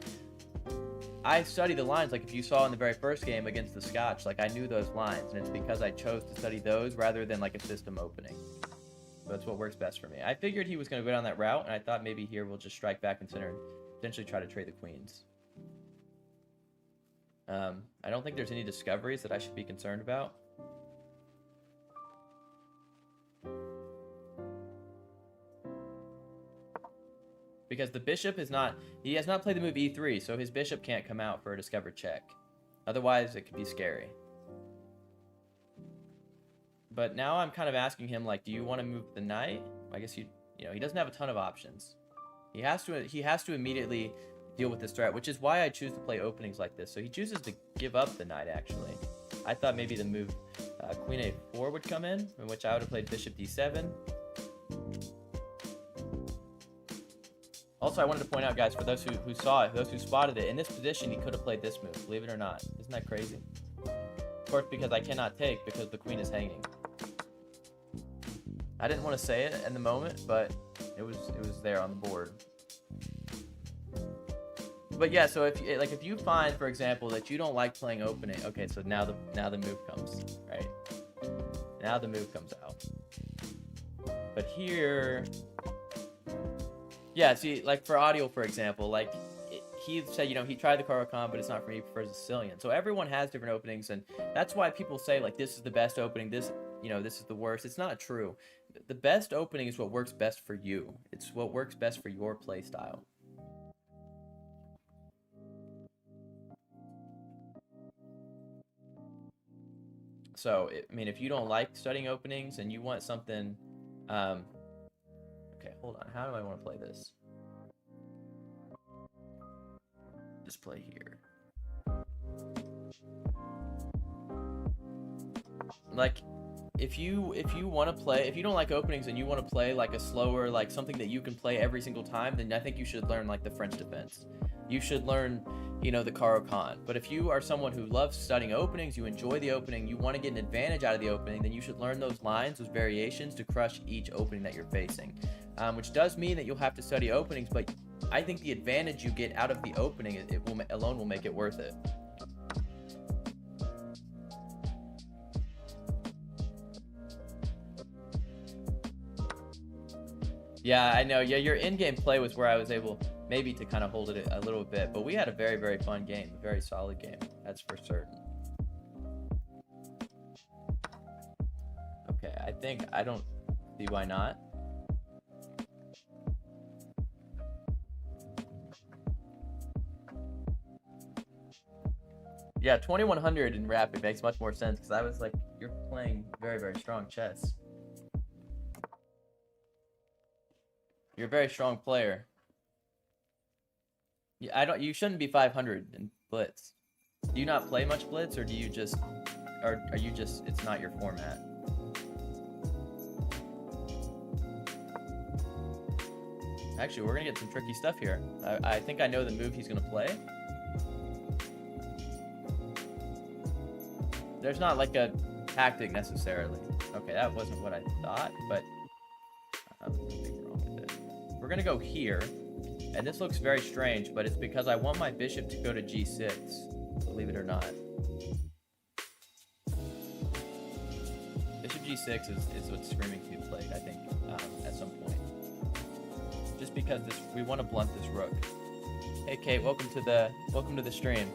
I study the lines. Like if you saw in the very first game against the Scotch, like I knew those lines, and it's because I chose to study those rather than like a system opening. So that's what works best for me. I figured he was going to go down that route, and I thought maybe here we'll just strike back in center and potentially try to trade the queens. I don't think there's any discoveries that I should be concerned about. Because the bishop is not, he has not played the move e3, so his bishop can't come out for a discovered check. Otherwise, it could be scary. But now I'm kind of asking him, like, do you want to move the knight? I guess you know, he doesn't have a ton of options. He has to immediately deal with this threat, which is why I choose to play openings like this. So he chooses to give up the knight, actually. I thought maybe the move queen a4 would come in which I would have played bishop d7. Also, I wanted to point out, guys, for those who saw it, those who spotted it, in this position, he could have played this move, believe it or not. Isn't that crazy? Of course, because I cannot take, because the queen is hanging. I didn't want to say it in the moment, but it was there on the board. But yeah, so if you find, for example, that you don't like playing opening, okay, so now the move comes, right? Now the move comes out. But here, yeah, see, like for audio, for example, like he said, you know, he tried the Caro-Kann, but it's not for me, he prefers the Sicilian. So everyone has different openings, and that's why people say, like, this is the best opening, this, you know, this is the worst. It's not true. The best opening is what works best for you. It's what works best for your play style. So, I mean, if you don't like studying openings and you want something, okay, hold on. How do I want to play this? Just play here. Like, if you want to play, if you don't like openings and you want to play like a slower, like something that you can play every single time, then I think you should learn like the French defense. You should learn, you know, the Caro-Kann. But if you are someone who loves studying openings, you enjoy the opening, you want to get an advantage out of the opening, then you should learn those lines, those variations to crush each opening that you're facing. Which does mean that you'll have to study openings, but I think the advantage you get out of the opening alone will make it worth it. Yeah, I know. Yeah, your in-game play was where I was able maybe to kind of hold it a little bit, but we had a very, very fun game, a very solid game. That's for certain. Okay, I don't see why not. Yeah, 2100 in rapid makes much more sense because I was like, you're playing very, very strong chess. You're a very strong player. You shouldn't be 500 in Blitz. Do you not play much Blitz, or do you just, or are you just, it's not your format? Actually, we're gonna get some tricky stuff here. I think I know the move he's gonna play. There's not like a tactic necessarily. Okay, that wasn't what I thought, but nothing wrong with it. We're gonna go here, and this looks very strange, but it's because I want my bishop to go to g6, believe it or not. Bishop g6 is what's screaming to be played, I think, at some point. Just because we want to blunt this rook. Hey Kate, welcome to the stream.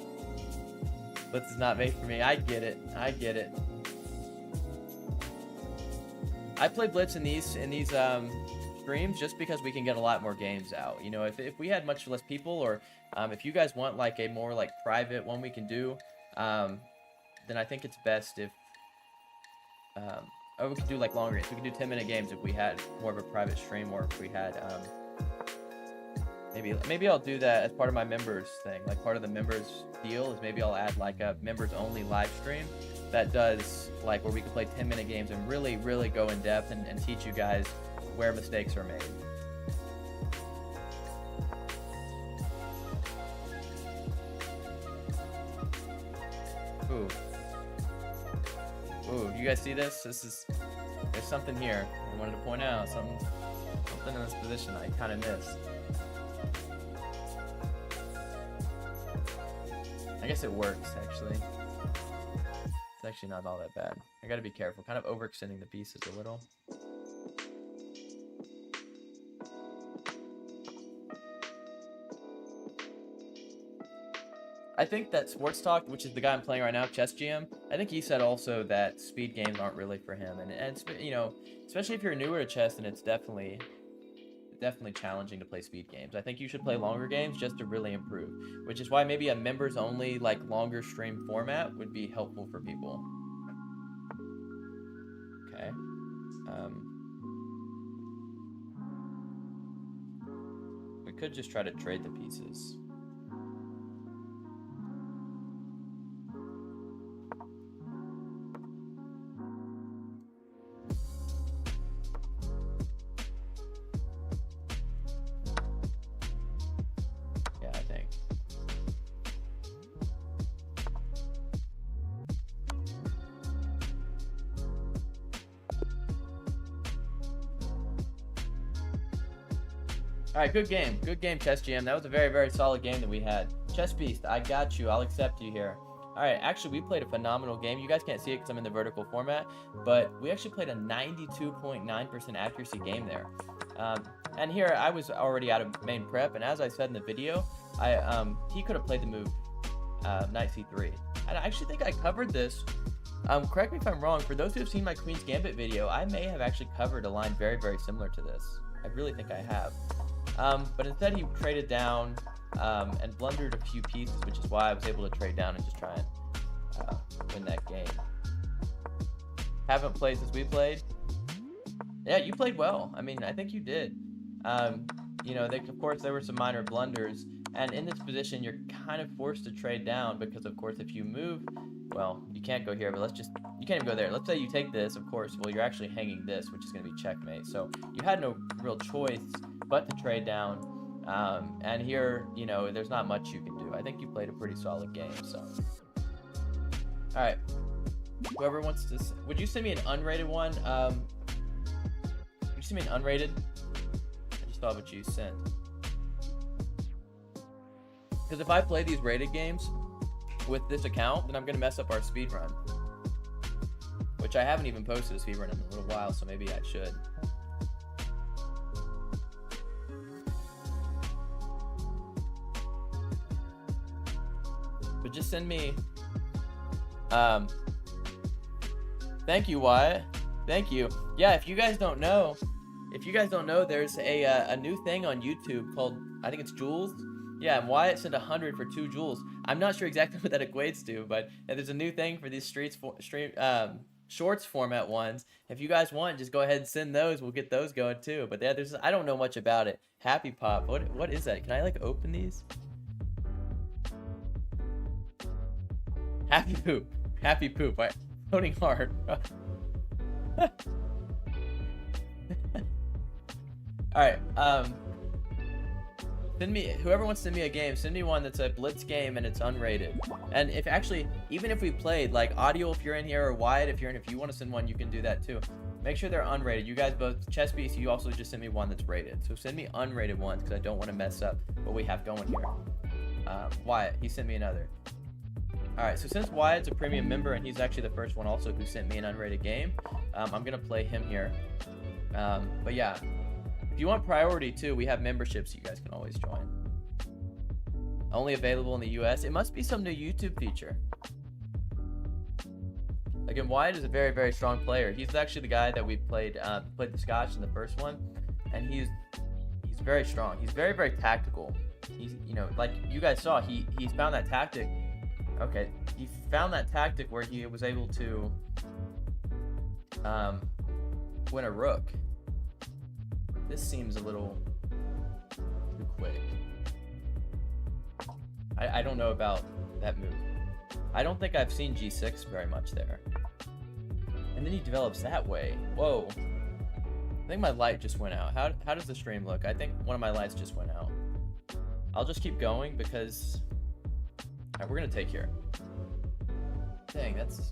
Blitz is not made for me. I get it. I get it. I play Blitz in these streams just because we can get a lot more games out. You know, if we had much less people, or if you guys want like a more like private one we can do, then I think it's best if or we could do like longer games. We could do 10-minute games if we had more of a private stream, or if we had maybe I'll do that as part of my members thing. Like part of the members deal is maybe I'll add like a members only live stream that does like where we can play 10-minute games and really go in depth and teach you guys where mistakes are made. Ooh. Ooh, you guys see this? There's something here. I wanted to point out something in this position I kind of missed. I guess it works, actually. It's actually not all that bad. I gotta be careful. Kind of overextending the pieces a little. I think that Sports Talk, which is the guy I'm playing right now, Chess GM, I think he said also that speed games aren't really for him. And you know, especially if you're newer to chess, then it's definitely challenging to play speed games. I think you should play longer games just to really improve, which is why maybe a members only like longer stream format would be helpful for people. Okay. We could just try to trade the pieces. All right, good game, Chess GM. That was a very solid game that we had. Chess Beast, I got you. I'll accept you here. All right, actually, we played a phenomenal game. You guys can't see it because I'm in the vertical format, but we actually played a 92.9% accuracy game there. And here, I was already out of main prep, and as I said in the video, he could have played the move knight c3. And I actually think I covered this. Correct me if I'm wrong. For those who have seen my Queen's Gambit video, I may have actually covered a line very similar to this. I really think I have. But instead he traded down and blundered a few pieces, which is why I was able to trade down and just try and win that game. Haven't played since we played. Yeah, you played well. I mean, I think you did. You know, of course there were some minor blunders, and in this position you're kind of forced to trade down because, of course, if you move, well, you can't go here, but you can't even go there. Let's say you take this, of course, well, you're actually hanging this, which is going to be checkmate. So you had no real choice but to trade down. And here, you know, there's not much you can do. I think you played a pretty solid game, so. All right. Whoever wants to, would you send me an unrated one? Would you send me an unrated? I just thought what you sent. Because if I play these rated games with this account, then I'm going to mess up our speed run. Which I haven't even posted a speed run in a little while, so maybe I should. But just send me... Thank you, Wyatt. Thank you. Yeah, if you guys don't know, there's a new thing on YouTube called, I think it's Joules. Yeah, and Wyatt sent 100 for 2 joules. I'm not sure exactly what that equates to, but there's a new thing for these shorts format ones. If you guys want, just go ahead and send those. We'll get those going too. But yeah, I don't know much about it. Happy Pop. What is that? Can I like open these? Happy Poop. Happy Poop. Voting hard. Alright, send me, whoever wants to send me a game, send me one that's a Blitz game and it's unrated. And if actually, even if we played, like Audio if you're in here, or Wyatt if you're in, if you want to send one, you can do that too. Make sure they're unrated. You guys both, Chess Beast, you also just send me one that's rated. So send me unrated ones, because I don't want to mess up what we have going here. Wyatt, he sent me another. Alright, so since Wyatt's a premium member, and he's actually the first one also who sent me an unrated game, I'm going to play him here. But yeah. If you want priority too, we have memberships you guys can always join. Only available in the US. It must be some new YouTube feature. Again, Wyatt is a very, very strong player. He's actually the guy that we played the Scotch in the first one, and he's very strong. He's very, very tactical. He's, you know, like you guys saw, he's found that tactic. Okay, he found that tactic where he was able to win a rook. This seems a little too quick. I don't know about that move. I don't think I've seen G6 very much there. And then he develops that way. Whoa. I think my light just went out. How does the stream look? I think one of my lights just went out. I'll just keep going because... Alright, we're going to take here. Dang, that's...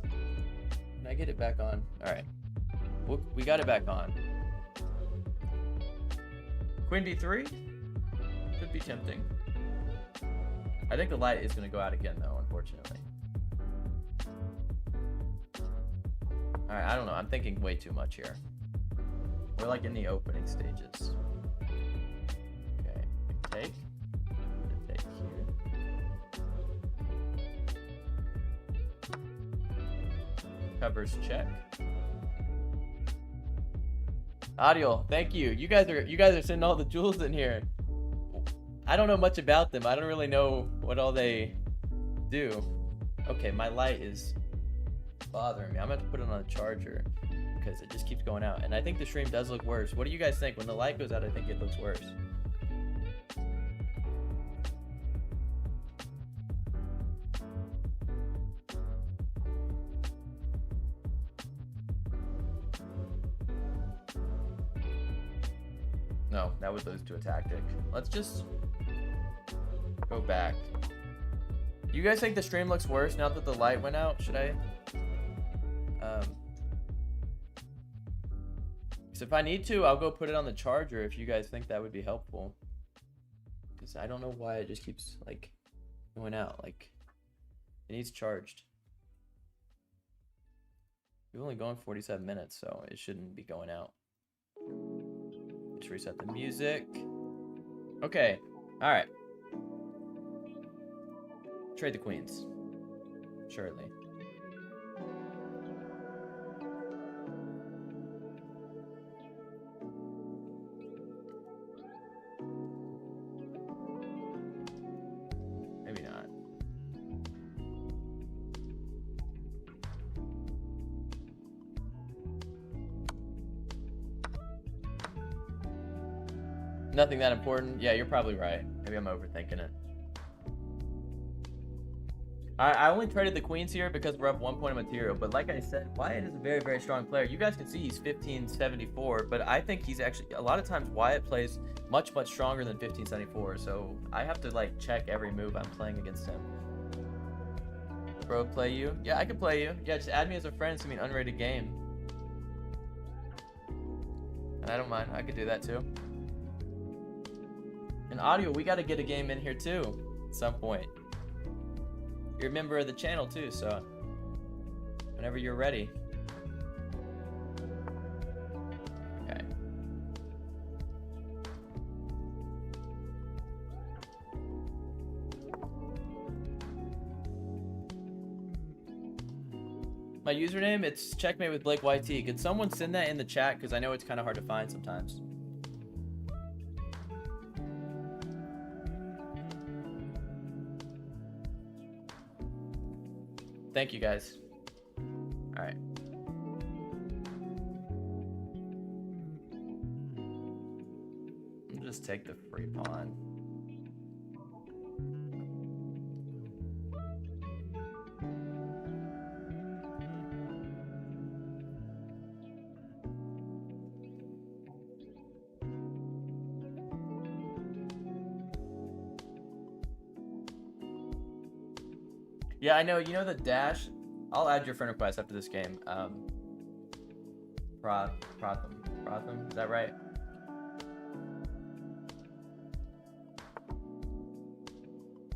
Can I get it back on? Alright. We got it back on. Queen b3 could be tempting. I think the light is going to go out again, though, unfortunately. Alright, I don't know. I'm thinking way too much here. We're like in the opening stages. Okay, take. Take here. Covers check. Audio, thank you. You guys are sending all the jewels in here. I don't know much about them. I don't really know what all they do. Okay, my light is bothering me. I'm gonna have to put it on a charger because it just keeps going out. And I think the stream does look worse. What do you guys think? When the light goes out, I think it looks worse. No, that would lose to a tactic. Let's just go back. You guys think the stream looks worse now that the light went out? Should I? So if I need to, I'll go put it on the charger if you guys think that would be helpful. Because I don't know why it just keeps like going out. Like it needs charged. We've only gone 47 minutes, so it shouldn't be going out. Just reset the music. Okay. All right. Trade the queens. Surely. Maybe not. Nothing that important. Yeah, you're probably right. Maybe I'm overthinking it. I only traded the queens here because we're up 1 point of material, but like I said, Wyatt is a very, very strong player. You guys can see he's 1574, but I think he's actually, a lot of times Wyatt plays much, much stronger than 1574, so I have to like check every move I'm playing against him. Bro, play you? Yeah, I can play you. Yeah, just add me as a friend, send me an unrated game. And I don't mind, I could do that too. And Audio, we gotta get a game in here too, at some point. You're a member of the channel too, so whenever you're ready. Okay. My username, it's Checkmate with Blake YT. Could someone send that in the chat? Because I know it's kind of hard to find sometimes. Thank you guys. All right. take the free pawn. Yeah, I know. You know the dash. I'll add your friend request after this game. Protham, is that right?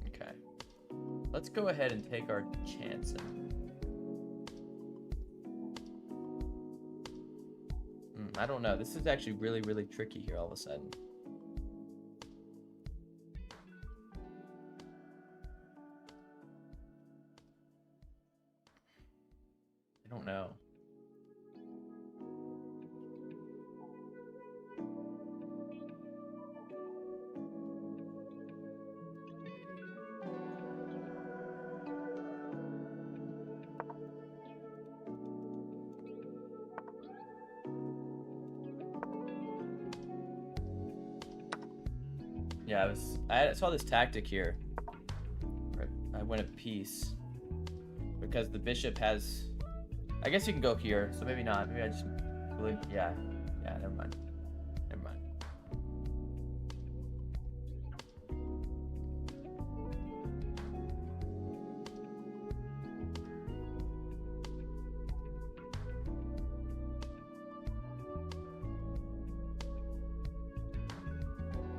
Okay. Let's go ahead and take our chance. I don't know. This is actually really, really tricky here all of a sudden. I don't know. Yeah, I saw this tactic here. I went a piece because the bishop has. I guess you can go here, so maybe not. Maybe I just really, yeah, never mind. Never mind.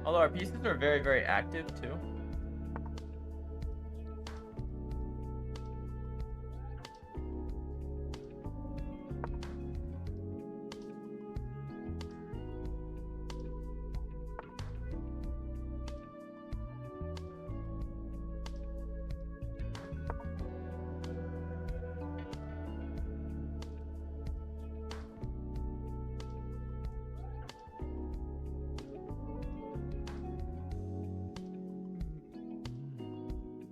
Although our pieces are very, very active too.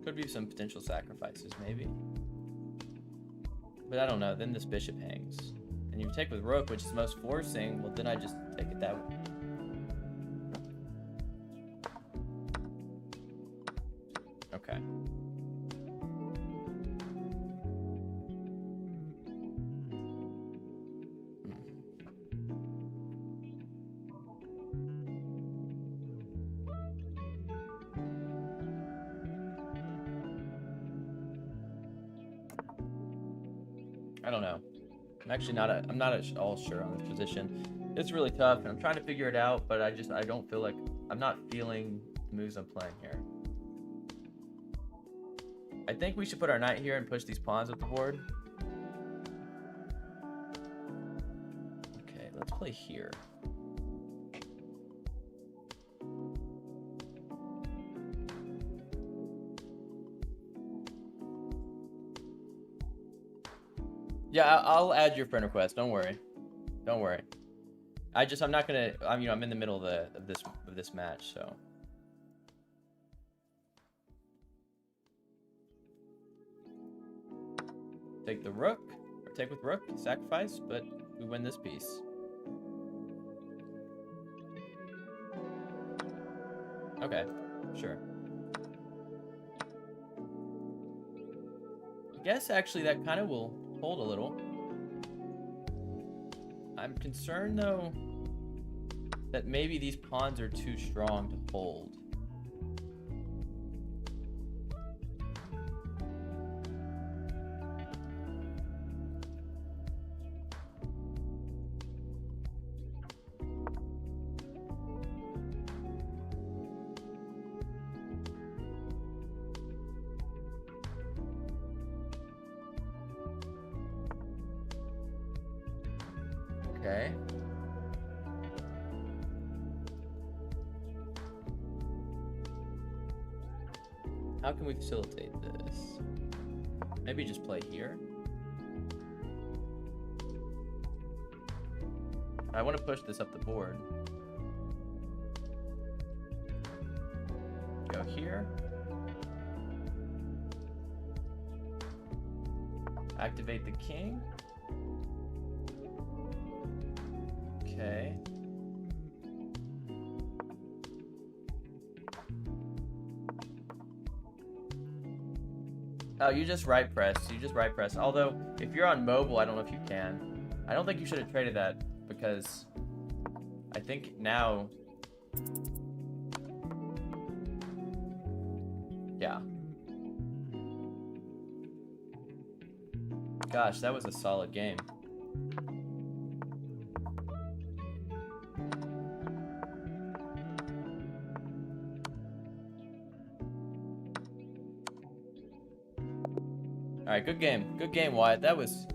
Could be some potential sacrifices, maybe. But I don't know. Then this bishop hangs. And you take with rook, which is most forcing. Well, then I just take it that way. Okay. I don't know. I'm not at all sure on this position. It's really tough, and I'm trying to figure it out, but I don't feel like I'm not feeling the moves I'm playing here. I think we should put our knight here and push these pawns up the board. Okay, let's play here. Yeah, I'll add your friend request. Don't worry. Don't worry. I'm not gonna. I'm in the middle of this match, so. Take the rook, or take with rook, sacrifice, but we win this piece. Okay, sure. I guess actually that kind of will hold a little. I'm concerned though that maybe these pawns are too strong to hold. Okay. How can we facilitate this? Maybe just play here. I want to push this up the board. Go here. Activate the king. Okay. Oh, you just right press. You just right press. Although, if you're on mobile, I don't know if you can. I don't think you should have traded that because I think now... Yeah. Gosh, that was a solid game. Alright, good game. Good game, Wyatt. That was...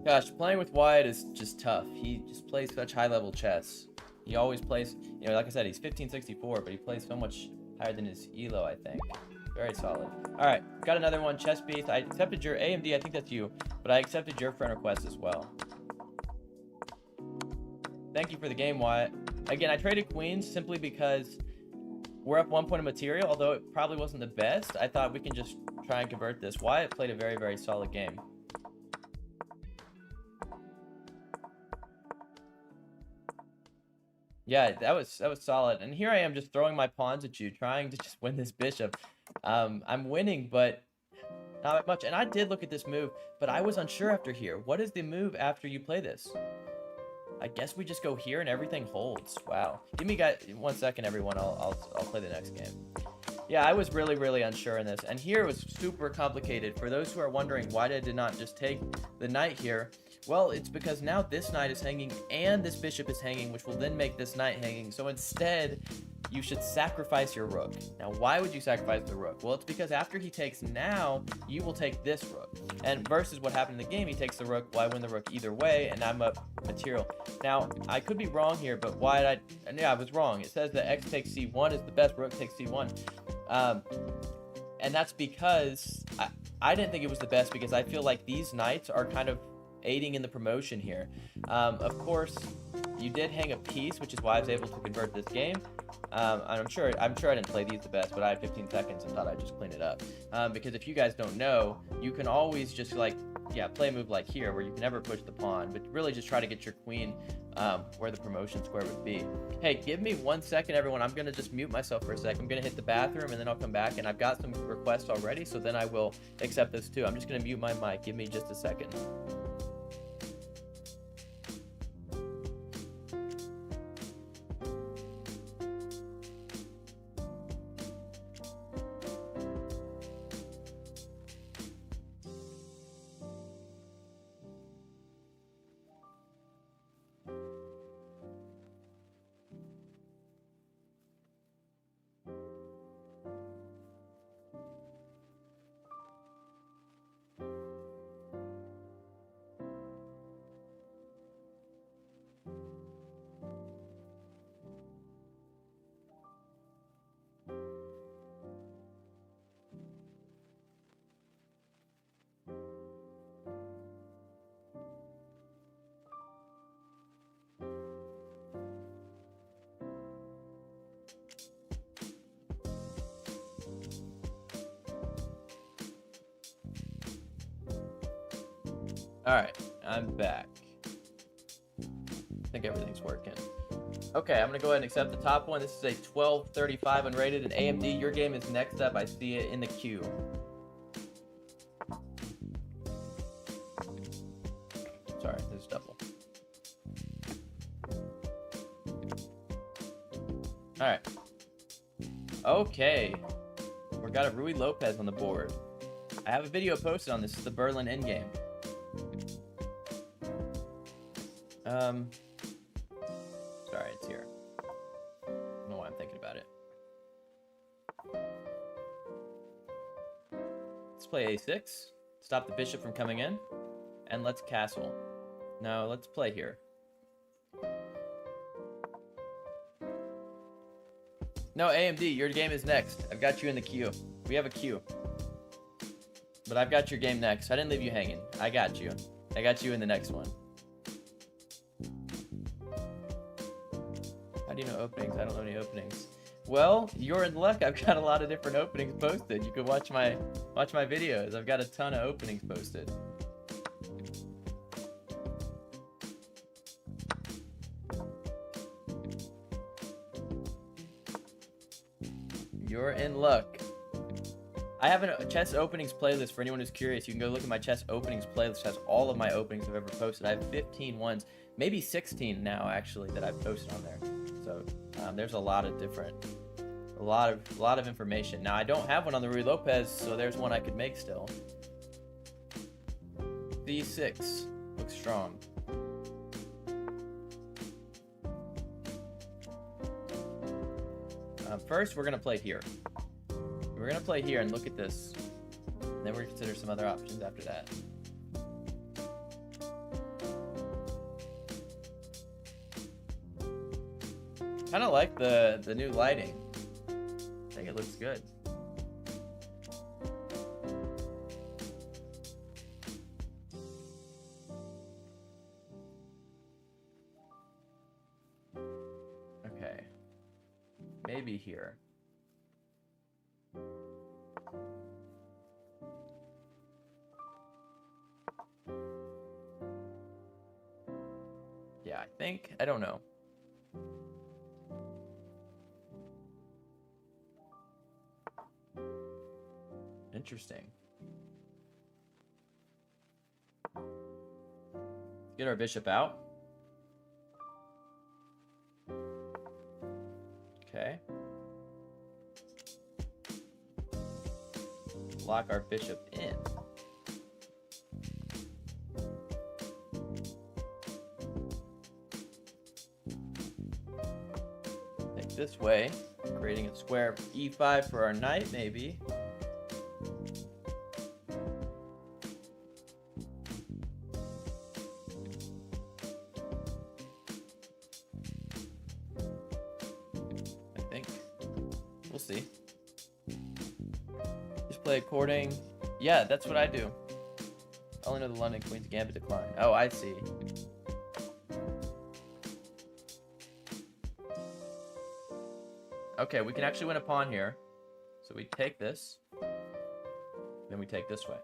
Gosh, playing with Wyatt is just tough. He just plays such high-level chess. He always plays... You know, like I said, he's 1564, but he plays so much higher than his ELO, I think. Very solid. Alright, got another one, Chess Beast. I accepted your... AMD, I think that's you. But I accepted your friend request as well. Thank you for the game, Wyatt. Again, I traded queens simply because we're up 1 point of material, although it probably wasn't the best. I thought we can just try and convert this. Wyatt played a very, very solid game. Yeah, that was solid. And here I am just throwing my pawns at you, trying to just win this bishop. I'm winning, but not that much. And I did look at this move, but I was unsure after here. What is the move after you play this? I guess we just go here and everything holds. Wow. Give me 1 second, everyone. I'll play the next game. Yeah, I was really, really unsure in this. And here was super complicated. For those who are wondering why I did not just take the knight here, well, it's because now this knight is hanging and this bishop is hanging, which will then make this knight hanging. So instead, you should sacrifice your rook. Now, why would you sacrifice the rook? Well, it's because after he takes now, you will take this rook. And versus what happened in the game, he takes the rook, well, I win the rook either way, and I'm up material. Now, I could be wrong here, but why did yeah, I was wrong. It says that x takes c1 is the best, rook takes c1. And that's because I didn't think it was the best because I feel like these knights are kind of aiding in the promotion here. Of course, you did hang a piece, which is why I was able to convert this game. I'm sure I didn't play these the best, but I had 15 seconds and thought I'd just clean it up. Because if you guys don't know, you can always just play a move like here where you can never push the pawn, but really just try to get your queen where the promotion square would be. Hey, give me 1 second, everyone. I'm gonna just mute myself for a sec. I'm gonna hit the bathroom and then I'll come back, and I've got some requests already, so then I will accept those too. I'm just gonna mute my mic. Give me just a second. Alright, I'm back. I think everything's working. Okay, I'm gonna go ahead and accept the top one. This is a 1235 unrated, and AMD, your game is next up. I see it in the queue. Sorry, this is double. Alright. Okay. We got a Rui Lopez on the board. I have a video posted on this. This is the Berlin endgame. Sorry, it's here. I don't know why I'm thinking about it. Let's play a6. Stop the bishop from coming in. And let's castle. No, let's play here. No, AMD, your game is next. I've got you in the queue. We have a queue. But I've got your game next. I didn't leave you hanging. I got you. I got you in the next one. How do you know openings? I don't know any openings. Well, you're in luck. I've got a lot of different openings posted. You can watch my videos. I've got a ton of openings posted. You're in luck. I have a chess openings playlist for anyone who's curious. You can go look at my chess openings playlist. It has all of my openings I've ever posted. I have 15 ones, maybe 16 now actually that I've posted on there. So there's a lot of different, a lot of information. Now I don't have one on the Ruy Lopez, so there's one I could make still. D6 looks strong. First, we're gonna play here. We're gonna play here and look at this. And then we're gonna consider some other options after that. Kind of like the new lighting. I think it looks good. Okay. Maybe here. Yeah, I don't know. Interesting. Get our bishop out. Okay. Lock our bishop in. Take this way, creating a square e5 for our knight, maybe. We'll see. Just play according. Yeah, that's what I do. I only know the London Queen's Gambit decline. Oh, I see. Okay, we can actually win a pawn here. So we take this. Then we take this way.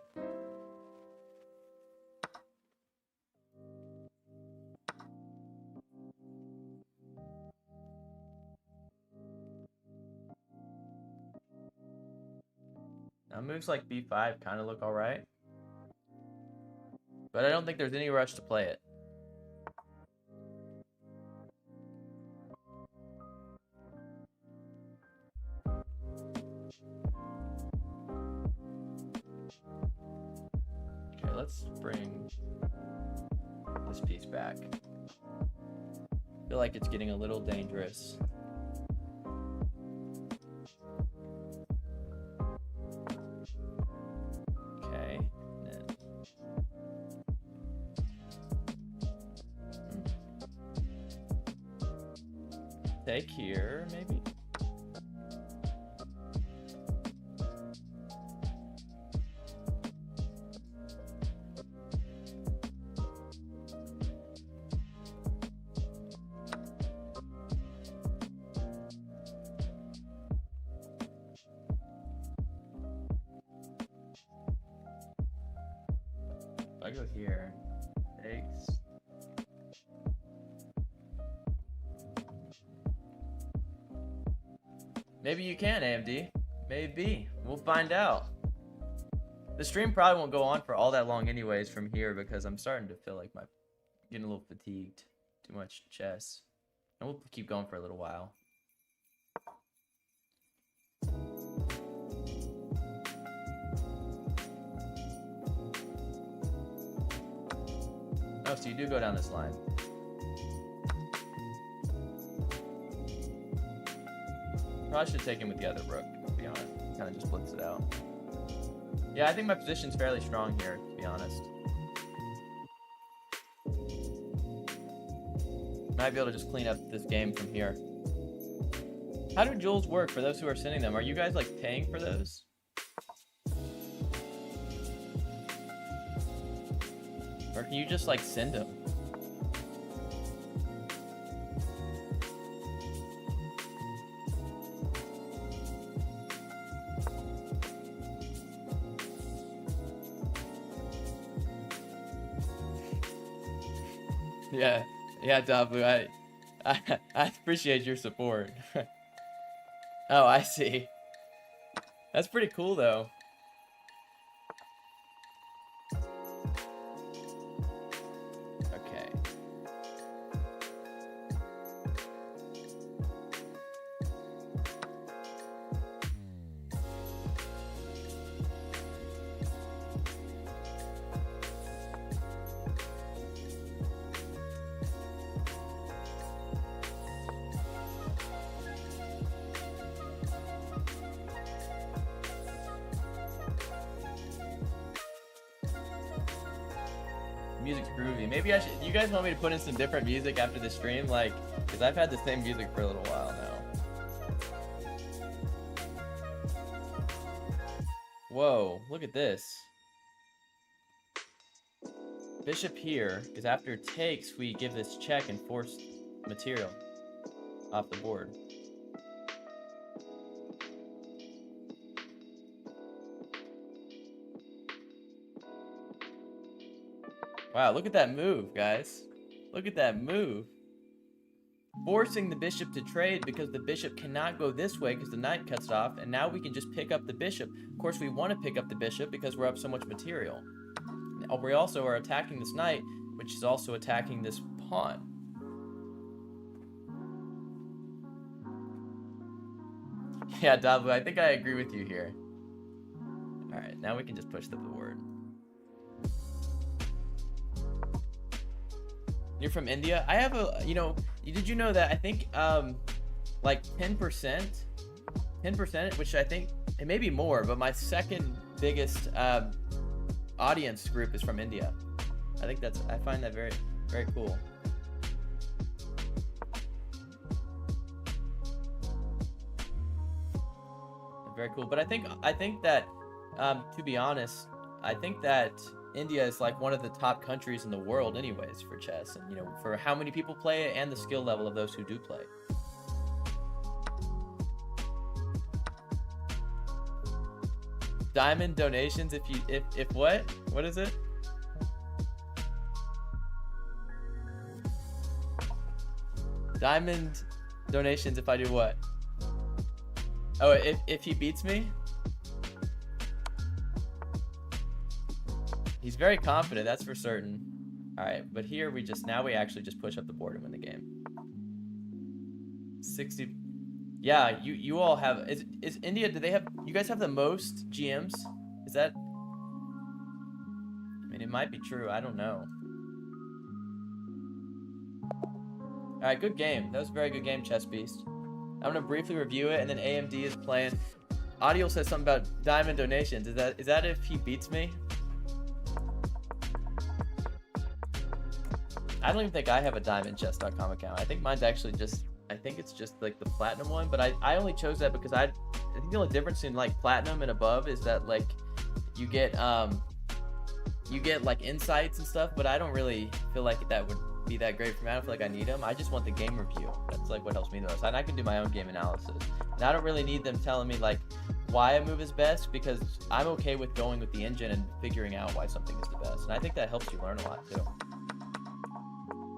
Now moves like b5 kind of look alright. But I don't think there's any rush to play it. Okay, let's bring this piece back. I feel like it's getting a little dangerous. Take here, maybe? I go here. Takes. Maybe you can, AMD. Maybe. We'll find out. The stream probably won't go on for all that long anyways from here because I'm starting to feel like I'm getting a little fatigued. Too much chess. And we'll keep going for a little while. Oh, so you do go down this line. Probably should take him with the other rook, to be honest. Kind of just splits it out. Yeah, I think my position's fairly strong here, to be honest. Might be able to just clean up this game from here. How do jewels work for those who are sending them? Are you guys like paying for those? Or can you just like send them? Yeah, Dabu, I appreciate your support. Oh, I see. That's pretty cool, though. music's groovy. Maybe I should. You guys want me to put in some different music after the stream, like, because I've had the same music for a little while now. Whoa! Look at this. Bishop here, because after takes, we give this check and force material off the board. Wow, look at that move, guys. Look at that move. Forcing the bishop to trade because the bishop cannot go this way because the knight cuts off, and now we can just pick up the bishop. Of course, we want to pick up the bishop because we're up so much material. We also are attacking this knight, which is also attacking this pawn. Yeah, Dabu, I think I agree with you here. Alright, now we can just push the board. You're from India? I have a, you know, did you know that I think, like 10%, which I think, it may be more, but my second biggest, audience group is from India. I find that very, very cool. Very cool. But I think that, to be honest, I think that India is like one of the top countries in the world anyways for chess, and you know, for how many people play it and the skill level of those who do play. Diamond donations if what? What is it? Diamond donations if I do what? Oh, if he beats me? He's very confident, that's for certain. Alright, but here now we actually just push up the board and win the game. 60. Yeah, you all have, is India, you guys have the most GMs? Is that, I mean, it might be true, I don't know. Alright, good game. That was a very good game, Chess Beast. I'm gonna briefly review it, and then AMD is playing. Audio says something about diamond donations. Is that if he beats me? I don't even think I have a diamondchess.com account. I think mine's actually just, I think it's just like the platinum one, but I only chose that because I think the only difference in like platinum and above is that like you get like insights and stuff, but I don't really feel like that would be that great for me. I don't feel like I need them. I just want the game review. That's like what helps me the most. And I can do my own game analysis. And I don't really need them telling me like why a move is best, because I'm okay with going with the engine and figuring out why something is the best. And I think that helps you learn a lot too.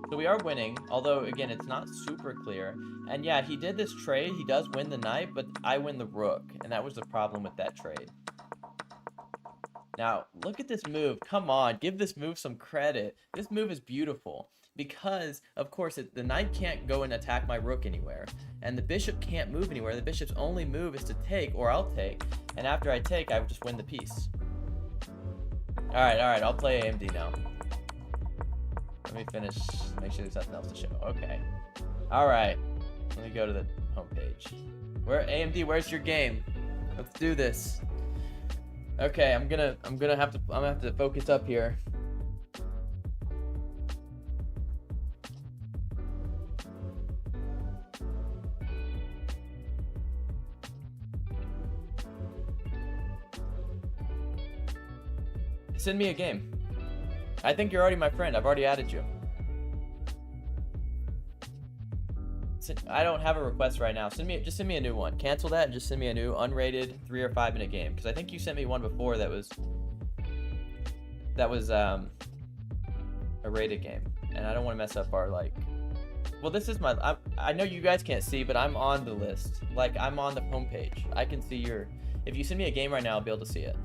So we are winning, although again, it's not super clear. And yeah, he did this trade. He does win the knight, but I win the rook. And that was the problem with that trade. Now, look at this move. Come on, give this move some credit. This move is beautiful because, of course, the knight can't go and attack my rook anywhere. And the bishop can't move anywhere. The bishop's only move is to take, or I'll take. And after I take, I would just win the piece. All right, I'll play AMD now. Let me finish, make sure there's nothing else to show. Okay. All right. Let me go to the homepage. AMD, where's your game? Let's do this. Okay, I'm gonna have to focus up here. Send me a game. I think you're already my friend. I've already added you. I don't have a request right now. Just send me a new one. Cancel that and just send me a new unrated 3 or 5 minute game. Because I think you sent me one before that was a rated game. And I don't want to mess up our like. Well, this is my. I know you guys can't see, but I'm on the list. Like I'm on the homepage. I can see your. If you send me a game right now, I'll be able to see it.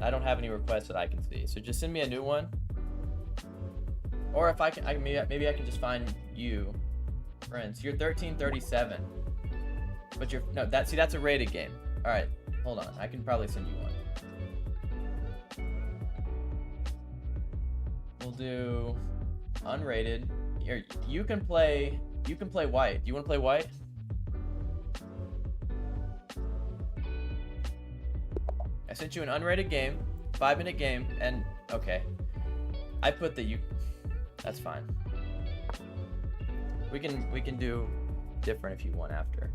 I don't have any requests that I can see, so just send me a new one. Or if I can, maybe I can just find you, friends. You're 1337, but that's a rated game. All right, hold on. I can probably send you one. We'll do unrated. Here, you can play white. Do you want to play white? I sent you an unrated game, 5 minute game, and Okay. I put the That's fine. We can do different if you want after.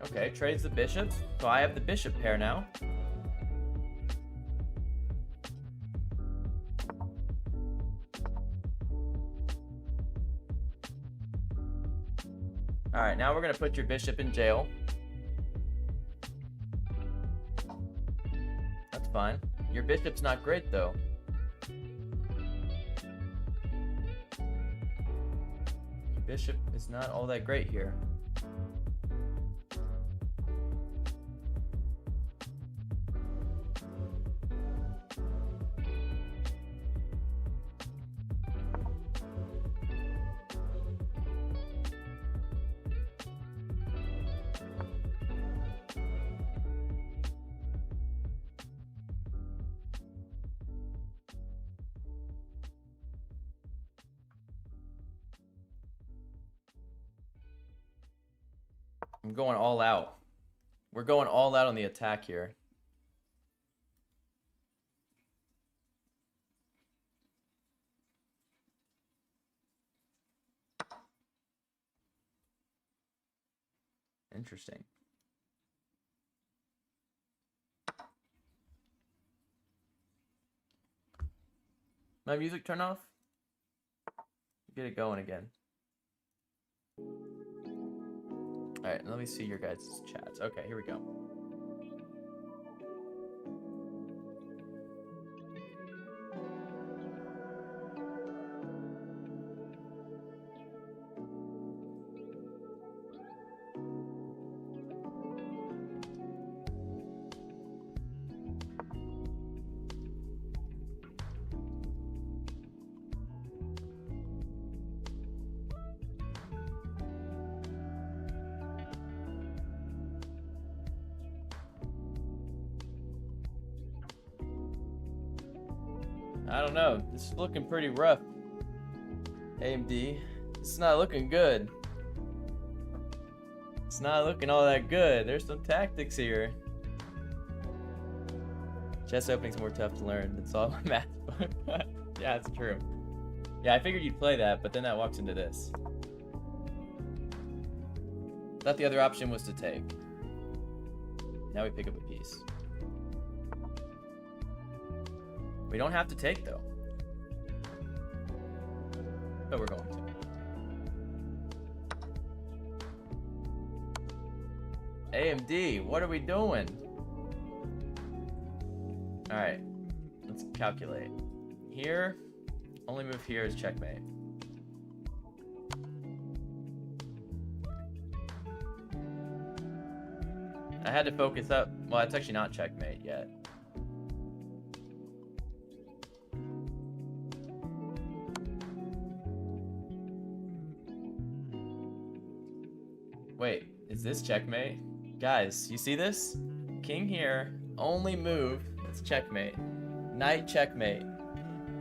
Okay, trades the bishops. So I have the bishop pair now. Alright, now we're going to put your bishop in jail. That's fine. Your bishop's not great, though. Your bishop is not all that great here. I'm going all out. We're going all out on the attack here. Interesting. My music turn off? Get it going again. Alright, let me see your guys' chats. Okay, here we go. I don't know. This is looking pretty rough. AMD. It's not looking good. It's not looking all that good. There's some tactics here. Chess opening's more tough to learn than solve a math book. Yeah, it's true. Yeah, I figured you'd play that, but then that walks into this. Thought the other option was to take. Now we pick up a piece. We don't have to take, though. But we're going to. AMD, what are we doing? Alright. Let's calculate. Here, only move here is checkmate. I had to focus up. Well, it's actually not checkmate yet. Wait, is this checkmate? Guys, you see this? King here, only move, it's checkmate. Knight checkmate.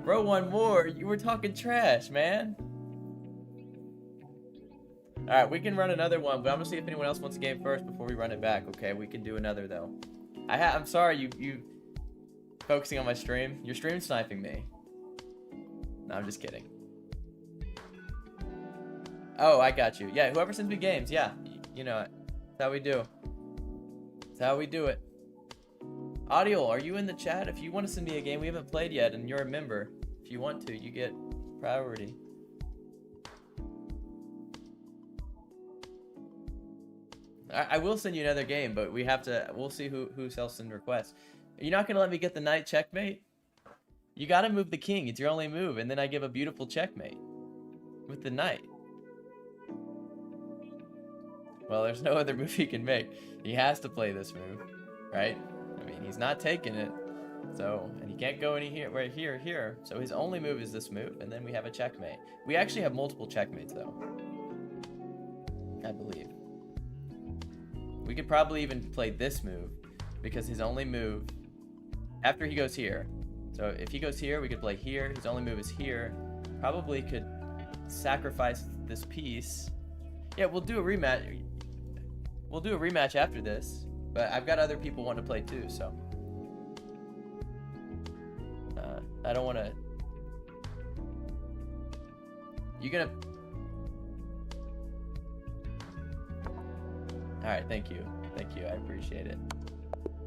Bro, one more, you were talking trash, man. Alright, we can run another one, but I'm gonna see if anyone else wants a game first before we run it back, okay? We can do another, though. I'm sorry, you focusing on my stream. You're stream sniping me. No, I'm just kidding. Oh, I got you. Yeah, whoever sends me games, yeah. You know it. That's how we do. That's how we do it. Audio, are you in the chat? If you want to send me a game we haven't played yet and you're a member, if you want to, you get priority. I will send you another game, but we'll see who else send requests. You're not going to let me get the knight checkmate? You got to move the king. It's your only move. And then I give a beautiful checkmate with the knight. Well, there's no other move he can make. He has to play this move, right? I mean, he's not taking it. So, and he can't go any here. So his only move is this move, and then we have a checkmate. We actually have multiple checkmates, though. I believe. We could probably even play this move, because his only move, after he goes here, So if he goes here, we could play here. His only move is here. Probably could sacrifice this piece. Yeah, we'll do a rematch. We'll do a rematch after this. But I've got other people wanting to play too, so. I don't want to. You gonna. Alright, thank you. Thank you. I appreciate it.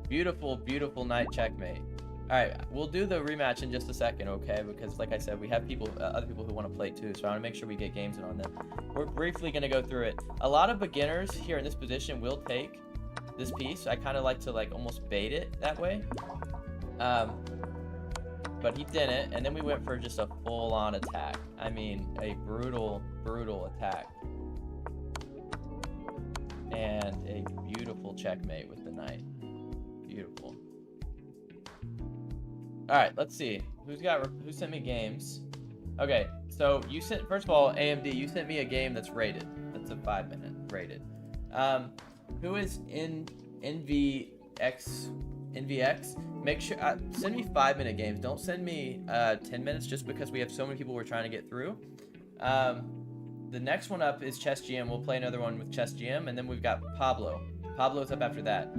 Beautiful, beautiful night, Checkmate. Alright, we'll do the rematch in just a second, okay? Because, like I said, we have people, other people who want to play too, so I want to make sure we get games in on them. We're briefly going to go through it. A lot of beginners here in this position will take this piece. I kind of like to, like, almost bait it that way. But he didn't, and then we went for just a full-on attack. I mean, a brutal, brutal attack. And a beautiful checkmate with the knight. Beautiful. All right, let's see. Who sent me games? Okay, so you sent, first of all, AMD, you sent me a game that's rated. That's a 5-minute rated. Who is in NVX? Make sure, send me 5-minute games. Don't send me 10 minutes just because we have so many people we're trying to get through. The next one up is Chess GM. We'll play another one with Chess GM, and then we've got Pablo. Pablo's up after that.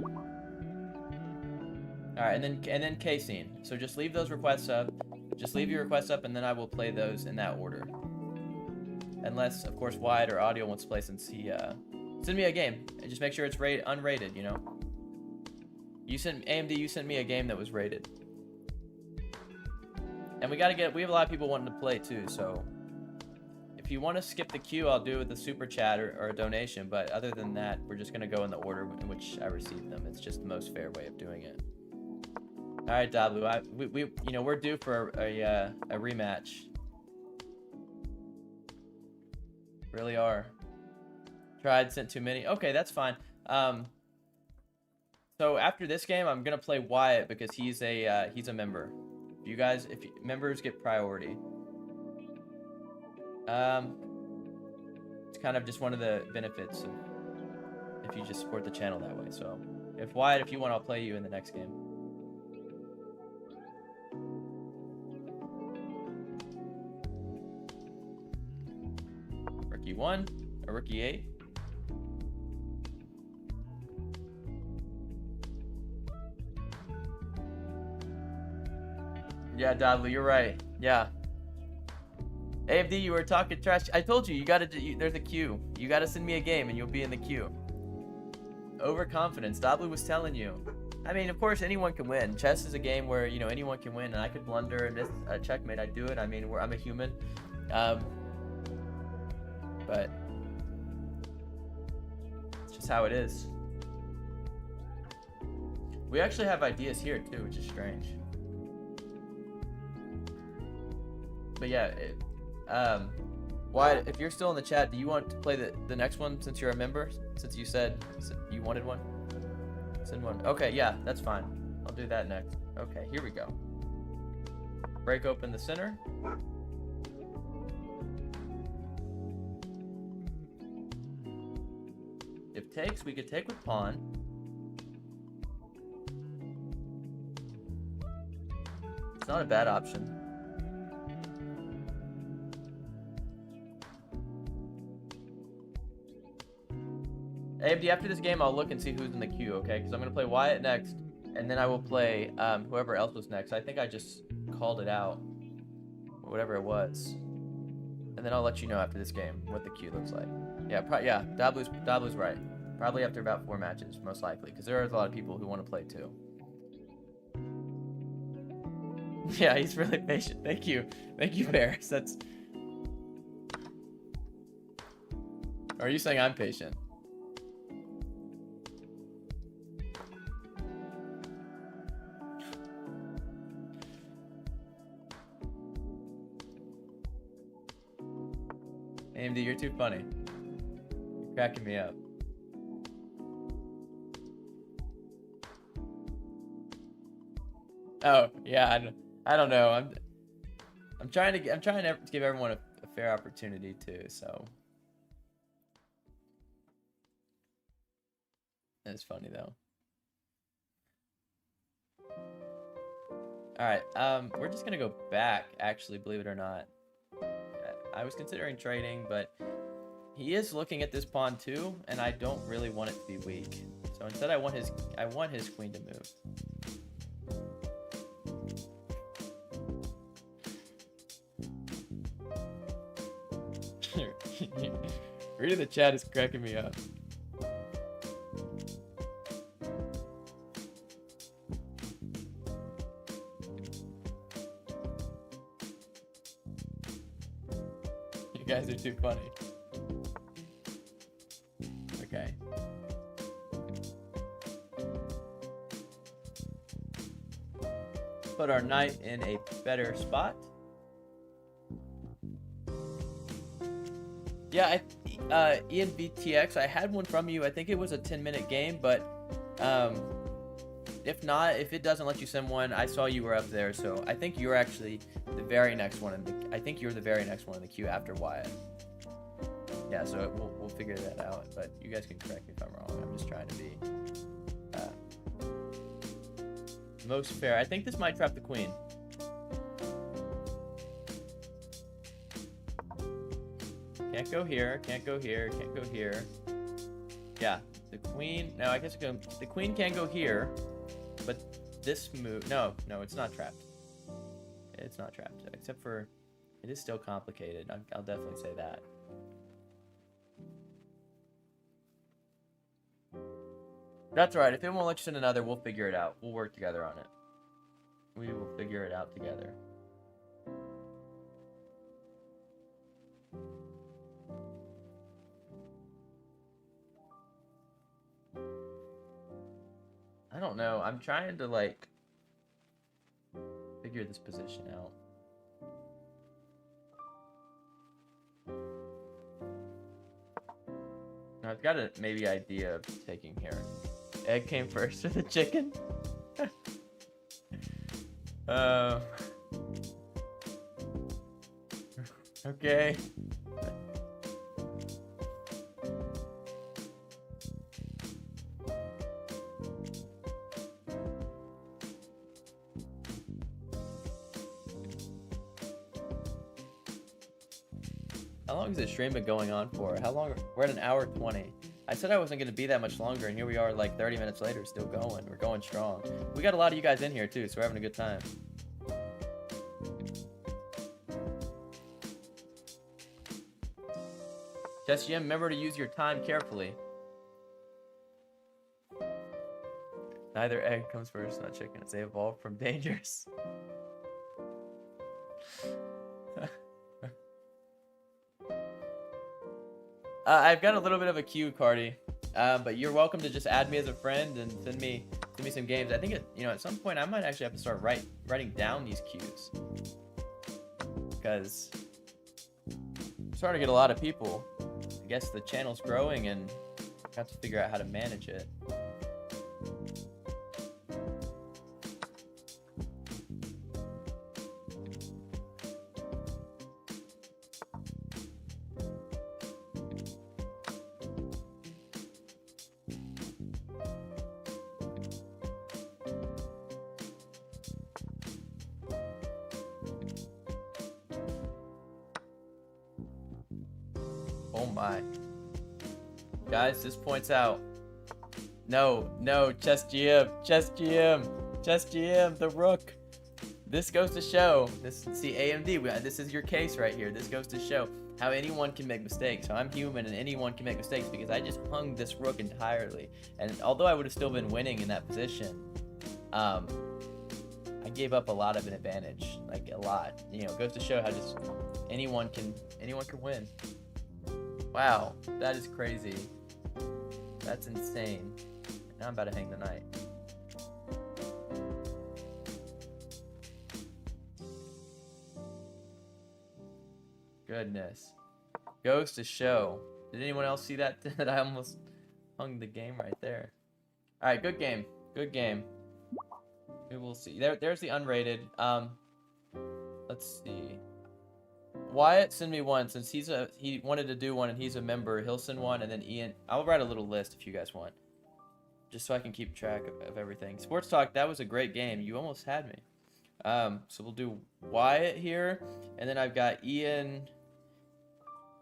All right, and then Casein. So just leave those requests up. Just leave your requests up, and then I will play those in that order. Unless, of course, Wyatt or Audio wants to play, since he send me a game and just make sure it's unrated. You know. You sent AMD. You sent me a game that was rated. And we have a lot of people wanting to play too. So if you want to skip the queue, I'll do it with a super chat or a donation. But other than that, we're just gonna go in the order in which I received them. It's just the most fair way of doing it. All right, Dablu, we're due for a rematch. Really are. Tried, sent too many. Okay, that's fine. So after this game, I'm gonna play Wyatt because he's a member. If members get priority. It's kind of just one of the benefits of if you just support the channel that way. So if Wyatt, if you want, I'll play you in the next game. Rookie 1 or Rookie 8. Yeah, Dodley, you're right. Yeah. AFD, you were talking trash. I told you, there's a queue. You gotta send me a game and you'll be in the queue. Overconfidence. Dodley was telling you. I mean, of course, anyone can win. Chess is a game where, anyone can win, and I could blunder, and this checkmate, I do it. I mean, I'm a human. But it's just how it is. We actually have ideas here, too, which is strange. But yeah, Wyatt, if you're still in the chat, do you want to play the next one since you're a member? Since you said you wanted one? Send one. Okay, yeah, that's fine. I'll do that next. Okay, here we go. Break open the center. If takes, we could take with pawn. It's not a bad option. AMD, after this game, I'll look and see who's in the queue, okay? Because I'm going to play Wyatt next, and then I will play whoever else was next. I think I just called it out, or whatever it was. And then I'll let you know after this game what the queue looks like. Yeah, Dablu's right. Probably after about 4 matches, most likely, because there are a lot of people who want to play too. Yeah, he's really patient. Thank you. Thank you, Paris. That's... Or are you saying I'm patient? AMD, you're too funny. You're cracking me up. Oh, yeah, I don't know. I'm trying to give everyone a fair opportunity too, so. That's funny though. All right. We're just gonna go back. Actually, believe it or not, I was considering trading, but he is looking at this pawn too, and I don't really want it to be weak. So instead, I want his queen to move. Reading the chat is cracking me up. You guys are too funny. Okay. Put our knight in a better spot. Yeah, Ian VTX, I had one from you. I think it was a 10-minute game, but if not, if it doesn't let you send one, I saw you were up there, so I think you're actually the very next one in the. I think you're the very next one in the queue after Wyatt. Yeah, so we'll figure that out. But you guys can correct me if I'm wrong. I'm just trying to be most fair. I think this might trap the queen. Can't go here, can't go here, can't go here. Yeah, the queen, no, I guess the queen can go here, but this move, no, it's not trapped. It's not trapped, except for, it is still complicated. I'll definitely say that. That's right, if it won't let you send another, we'll figure it out. We'll work together on it. We will figure it out together. I don't know. I'm trying to, like, figure this position out. Now, I've got a maybe idea of taking here. Egg came first or the chicken? Okay. How long has this stream been going on for? How long? We're at an hour 20. I said I wasn't going to be that much longer, and here we are like 30 minutes later, still going. We're going strong. We got a lot of you guys in here, too, so we're having a good time. Chess GM, remember to use your time carefully. Neither egg comes first, not chickens. They evolved from dangers. I've got a little bit of a queue, Cardi, but you're welcome to just add me as a friend and send me some games. I think at some point I might actually have to start writing down these queues, because I'm starting to get a lot of people. I guess the channel's growing and I have to figure out how to manage it. Oh my. Guys, this points out. No, Chess GM, the rook. This goes to show, see AMD, this is your case right here. This goes to show how anyone can make mistakes. So I'm human and anyone can make mistakes because I just hung this rook entirely. And although I would have still been winning in that position, I gave up a lot of an advantage, like a lot. You know, it goes to show how just anyone can win. Wow, that is crazy. That's insane. Now I'm about to hang the knight. Goodness. Goes to show. Did anyone else see that? That I almost hung the game right there. Alright, good game. Good game. We will see. There's the unrated. Let's see. Wyatt, send me one, since he wanted to do one and he's a member. He'll send one, and then Ian. I'll write a little list if you guys want, just so I can keep track of everything. Sports Talk, that was a great game. You almost had me. So we'll do Wyatt here, and then I've got Ian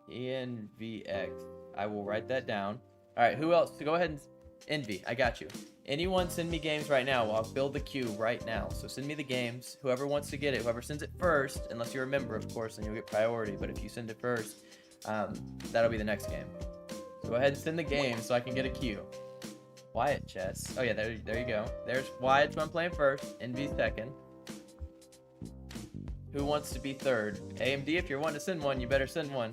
VX. I will write that down. All right, who else? So go ahead and Envy. I got you. Anyone send me games right now. I'll build the queue right now. So send me the games. Whoever wants to get it, whoever sends it first, unless you're a member, of course, then you'll get priority. But if you send it first, that'll be the next game. So go ahead and send the game so I can get a queue. Wyatt chess. Oh yeah, there you go. There's Wyatt's one playing first. Envy second. Who wants to be third? AMD, if you're wanting to send one, you better send one.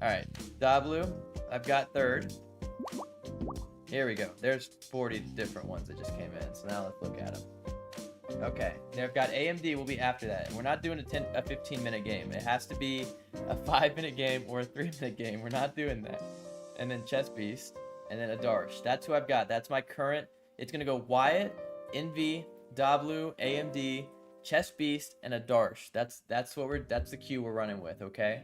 Alright, Dablu, I've got third. Here we go. There's 40 different ones that just came in, so now let's look at them. Okay, they've got AMD will be after that. And we're not doing a 15-minute game. It has to be a 5-minute game or a 3-minute game. We're not doing that. And then Chess Beast, and then a Darsh. That's who I've got. That's my current. It's going to go Wyatt, Envy, Dablu, AMD, Chess Beast, and a Darsh. That's the queue we're running with, okay?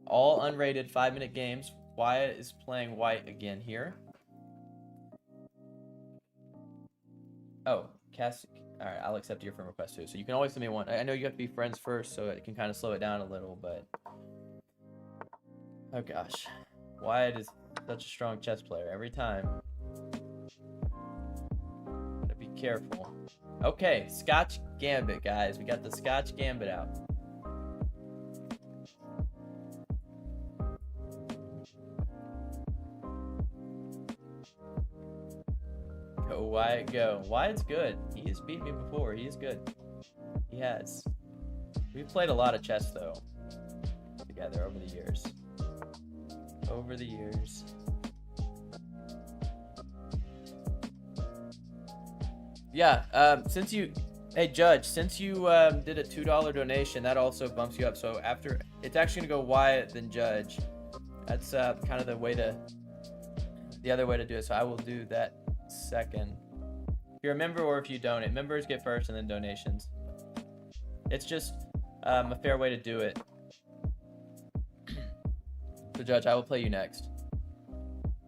All unrated 5-minute games. Wyatt is playing white again here. Oh, Cass. Alright, I'll accept your friend request too. So you can always send me one. I know you have to be friends first, so it can kind of slow it down a little, but... Oh gosh. Wyatt is such a strong chess player every time. Gotta be careful. Okay, Scotch Gambit, guys. We got the Scotch Gambit out. Go, Wyatt, go. Wyatt's good. He has beat me before. He is good. He has. We've played a lot of chess, though, together over the years. Over the years. Yeah, since you... Hey, Judge, since you did a $2 donation, that also bumps you up. So after... It's actually going to go Wyatt, then Judge. That's kind of the way to... The other way to do it. So I will do that second. If you're a member or if you donate. Members get first and then donations. It's just a fair way to do it. So Judge, I will play you next.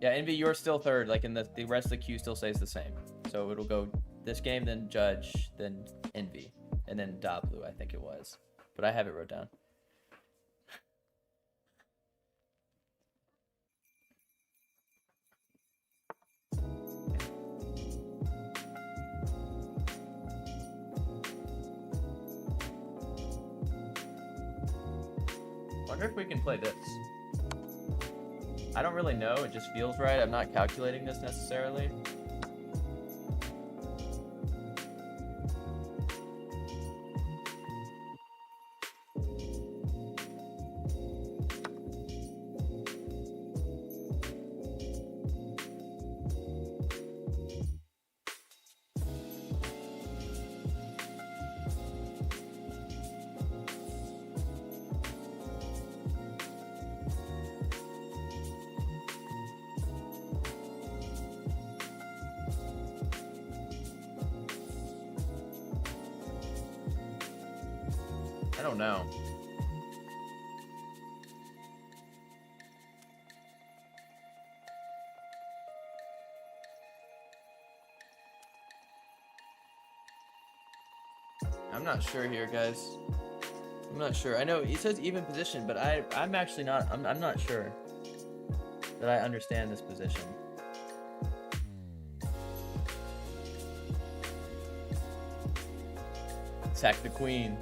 Yeah, Envy, you're still third. Like in the rest of the queue still stays the same. So it'll go this game, then Judge, then Envy, and then Dablu, I think it was. But I have it wrote down. Wonder if we can play this. I don't really know, it just feels right. I'm not calculating this necessarily. I don't know. I'm not sure here, guys. I'm not sure. I know he says even position, but I'm actually not. I'm not sure that I understand this position. Sack the queen.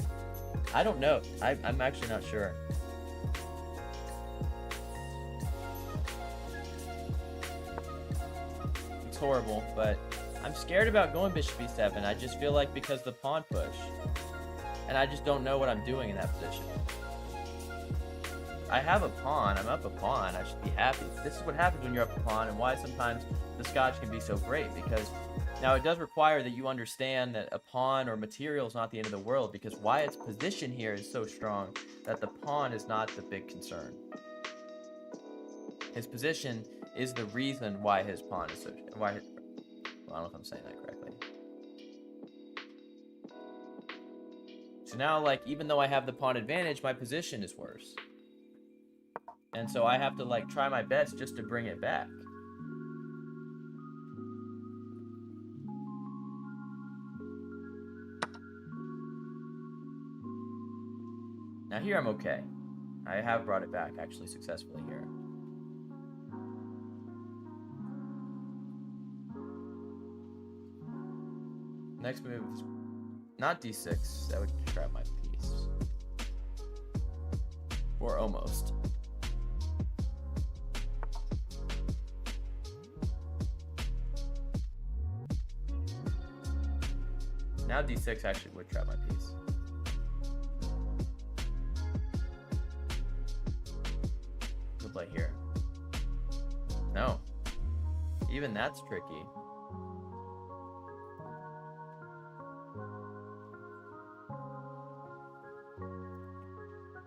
I don't know. I'm actually not sure. It's horrible, but I'm scared about going bishop b7. I just feel like because the pawn push. And I just don't know what I'm doing in that position. I have a pawn. I'm up a pawn. I should be happy. This is what happens when you're up a pawn and why sometimes the Scotch can be so great, because now it does require that you understand that a pawn or material is not the end of the world, because Wyatt's position here is so strong that the pawn is not the big concern. His position is the reason why his pawn is so... Well, I don't know if I'm saying that correctly. So now, like, even though I have the pawn advantage, my position is worse. And so I have to, like, try my best just to bring it back. Now here I'm okay. I have brought it back actually successfully here. Next move is not d6. That would trap my piece. Or almost. Now d6 actually would trap my piece. We'll play here. No. Even that's tricky.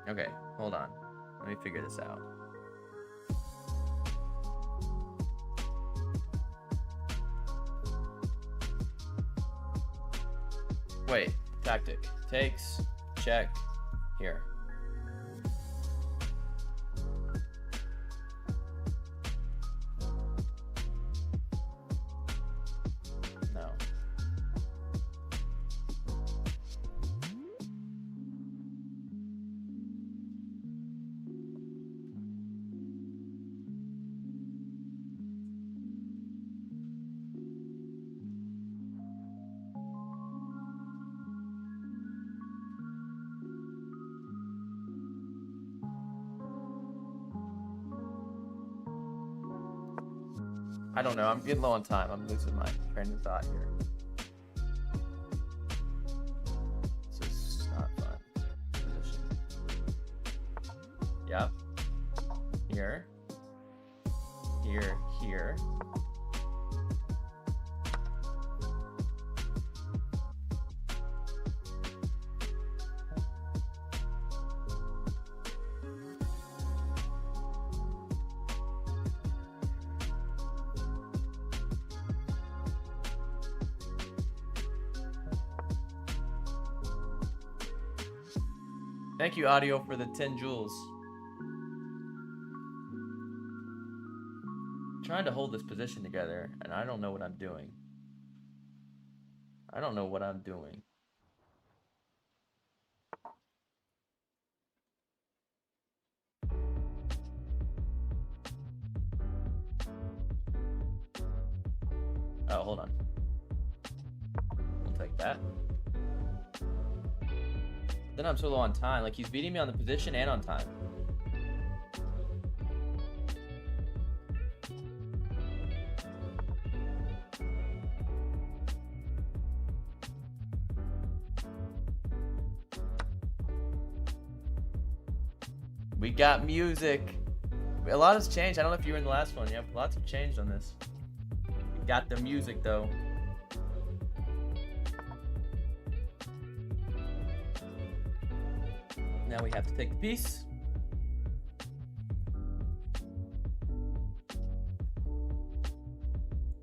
Okay, hold on. Let me figure this out. Wait, tactic. Takes, check, here. No. I don't know. I'm getting low on time. I'm losing my train of thought here. This is not fun. Position. Yep. Here. Here. Here. Thank you, Audio, for the 10 jewels. I'm trying to hold this position together, and I don't know what I'm doing. I don't know what I'm doing. Oh, hold on. We'll take that. Then I'm so low on time. Like, he's beating me on the position and on time. We got music. A lot has changed. I don't know if you were in the last one. Yep, lots have changed on this. We got the music, though. Now we have to take the piece.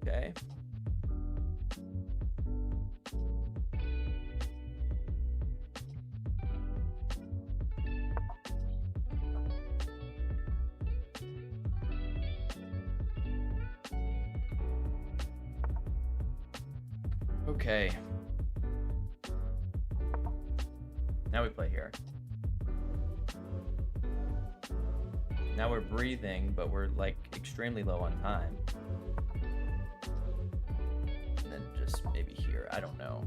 Okay. Okay. Now we play here. Now we're breathing, but we're like extremely low on time. And then just maybe here, I don't know.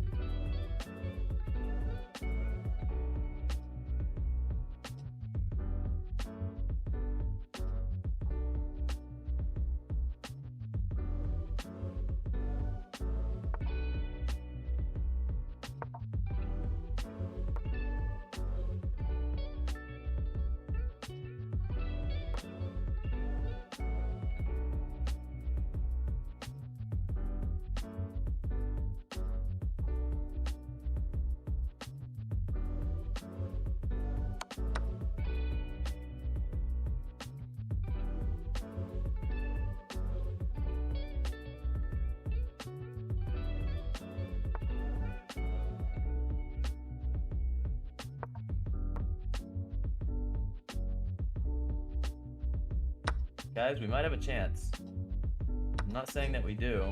Guys, we might have a chance. I'm not saying that we do.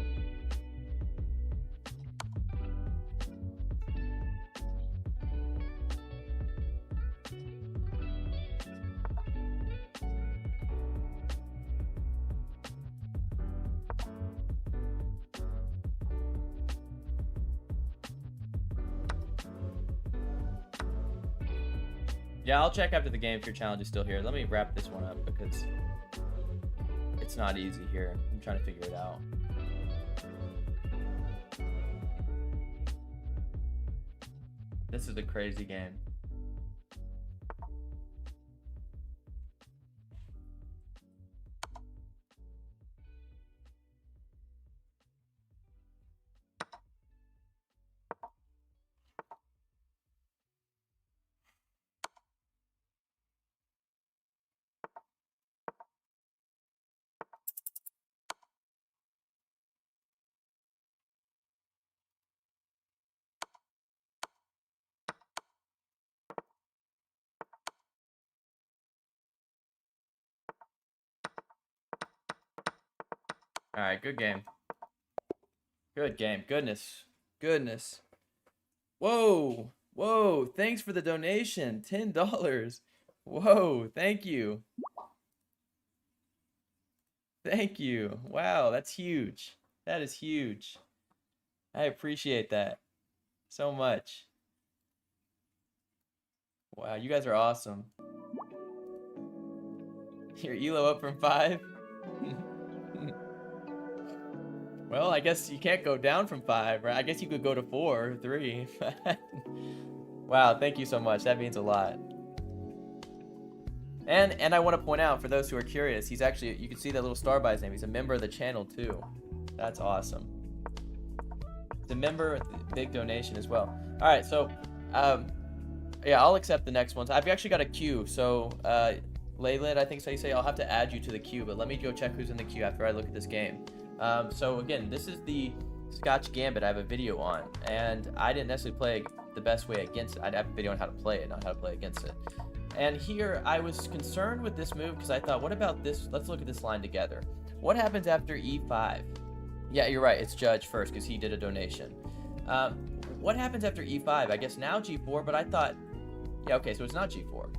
Yeah, I'll check after the game if your challenge is still here. Let me wrap this one up because it's not easy here. I'm trying to figure it out. This is a crazy game. All right, good game. Good game. Goodness. Goodness. Whoa. Whoa. Thanks for the donation. $10. Whoa. Thank you. Thank you. Wow, that's huge. That is huge. I appreciate that so much. Wow, you guys are awesome. Your elo up from 5? Well, I guess you can't go down from 5, right? I guess you could go to 4 or 3. Wow, thank you so much. That means a lot. And I want to point out, for those who are curious, he's actually, you can see that little star by his name. He's a member of the channel, too. That's awesome. He's a member with a big donation as well. All right, so, yeah, I'll accept the next ones. I've actually got a queue, so, Leyland, I think so you say, I'll have to add you to the queue, but let me go check who's in the queue after I look at this game. So again, this is the Scotch Gambit I have a video on, and I didn't necessarily play the best way against it. I'd have a video on how to play it, not how to play against it. And here, I was concerned with this move because I thought, what about this? Let's look at this line together. What happens after e5? Yeah, you're right, it's Judge first because he did a donation. What happens after e5? I guess now g4, but I thought, yeah, okay, so it's not g4.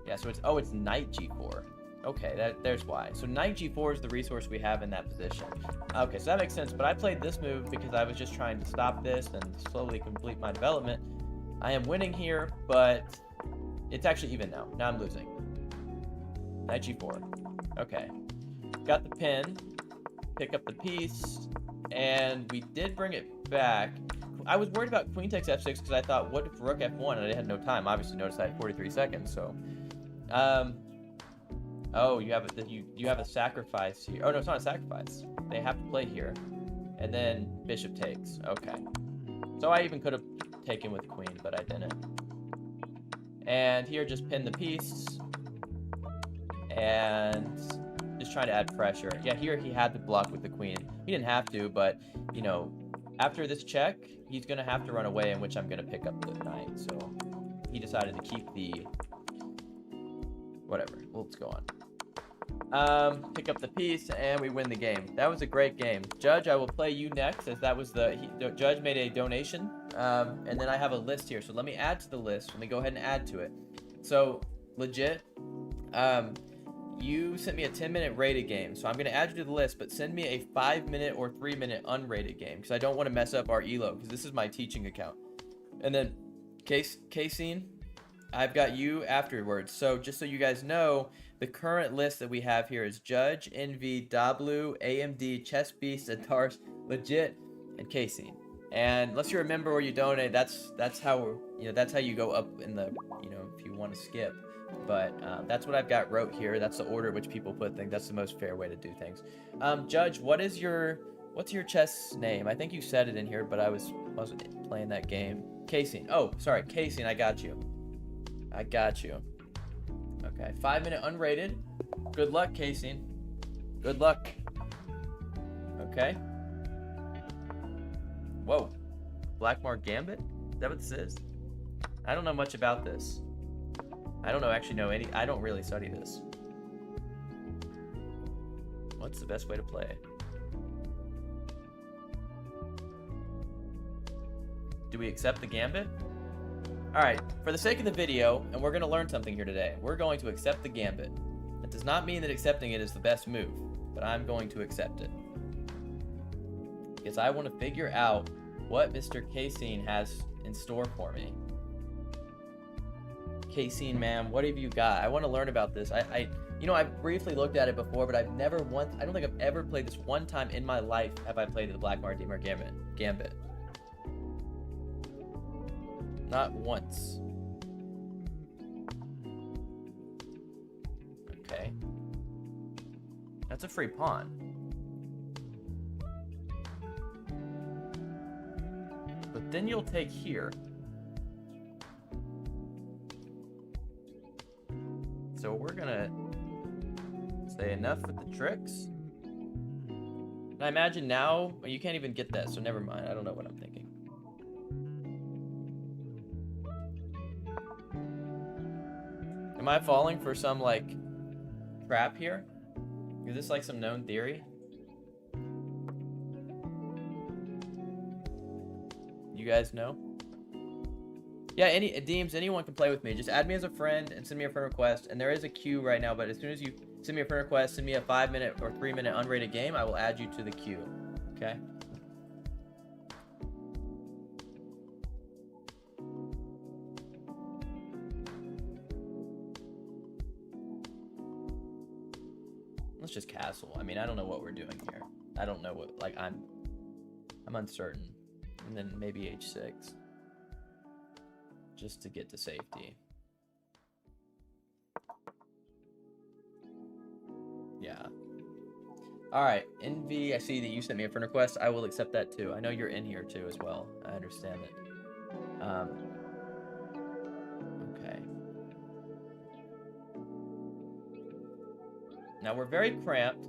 Yeah, so it's, oh, it's knight g4. Okay, there's why. So knight g4 is the resource we have in that position. Okay, so that makes sense, but I played this move because I was just trying to stop this and slowly complete my development. I am winning here, but it's actually even now. Now I'm losing. Knight g4. Okay. Got the pin. Pick up the piece. And we did bring it back. I was worried about queen takes f6 because I thought, what if rook f1? And I had no time. Obviously, notice I had 43 seconds, so... Oh, you have a sacrifice here. Oh no, it's not a sacrifice. They have to play here, and then bishop takes. Okay. So I even could have taken with queen, but I didn't. And here, just pin the piece, and just trying to add pressure. Yeah, here he had to block with the queen. He didn't have to, but you know, after this check, he's gonna have to run away, in which I'm gonna pick up the knight. So he decided to keep the whatever. Let's go on. Pick up the piece, and we win the game. That was a great game. Judge, I will play you next, as that was the Judge made a donation. And then I have a list here, so let me add to the list. Let me go ahead and add to it. So, legit, you sent me a 10-minute rated game, so I'm going to add you to the list, but send me a 5-minute or 3-minute unrated game, because I don't want to mess up our elo, because this is my teaching account. And then, Casein, I've got you afterwards. So, just so you guys know, the current list that we have here is Judge, Envy, Dablu, AMD, Chess Beast, Atars, Legit, and Casein. And unless you're a member or you donate, that's how that's how you go up in the if you want to skip. But that's what I've got wrote here. That's the order which people put things. That's the most fair way to do things. Judge, what's your chess name? I think you said it in here, but I wasn't playing that game. Casein. Oh, sorry, Casein. I got you. Okay, 5-minute unrated. Good luck, Casein. Good luck. Okay. Whoa. Blackmar Gambit? Is that what this is? I don't know much about this. I don't I don't really study this. What's the best way to play it? Do we accept the gambit? Alright, for the sake of the video, and we're going to learn something here today, we're going to accept the gambit. That does not mean that accepting it is the best move, but I'm going to accept it. Because I want to figure out what Mr. Casein has in store for me. Casein, man, what have you got? I want to learn about this. You know, I've briefly looked at it before, but I've never once, I don't think I've ever played this. One time in my life have I played the Black Martimer Gambit. Not once. Okay. That's a free pawn. But then you'll take here. So we're gonna say enough with the tricks. And I imagine now, well, you can't even get that, so never mind. I don't know what I'm thinking. Am I falling for some, like, trap here? Is this like some known theory? You guys know? Yeah, Deems, anyone can play with me. Just add me as a friend and send me a friend request. And there is a queue right now, but as soon as you send me a friend request, send me a 5-minute or 3-minute unrated game, I will add you to the queue. Okay? Let's just castle. I mean, I don't know what we're doing here. I don't know what, like, I'm uncertain. And then maybe h6. Just to get to safety. Yeah. Alright, NV, I see that you sent me a friend request. I will accept that too. I know you're in here too as well. I understand it. Okay. Now we're very cramped,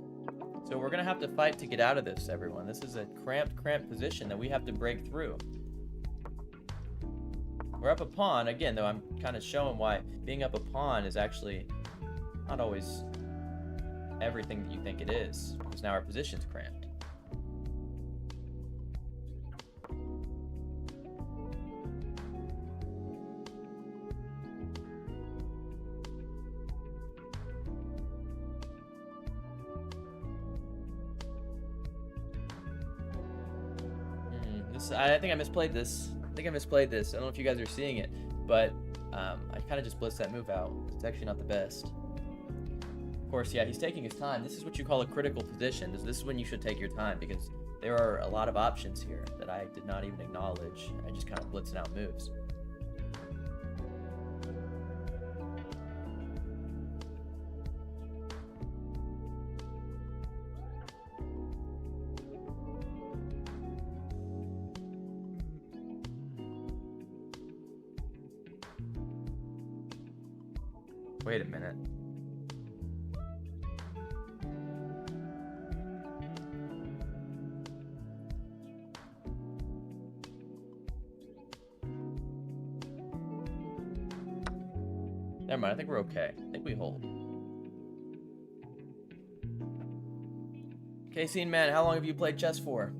so we're gonna have to fight to get out of this, everyone. This is a cramped position that we have to break through. We're up a pawn. Again, though, I'm kind of showing why being up a pawn is actually not always everything that you think it is, because now our position's cramped. I think I misplayed this. I don't know if you guys are seeing it, but I kind of just blitzed that move out. It's actually not the best. Of course, yeah, he's taking his time. This is what you call a critical position. This is when you should take your time, because there are a lot of options here that I did not even acknowledge. I just kind of blitzing out moves. Wait a minute. Never mind, I think we're okay. I think we hold. Casein, man, how long have you played chess for?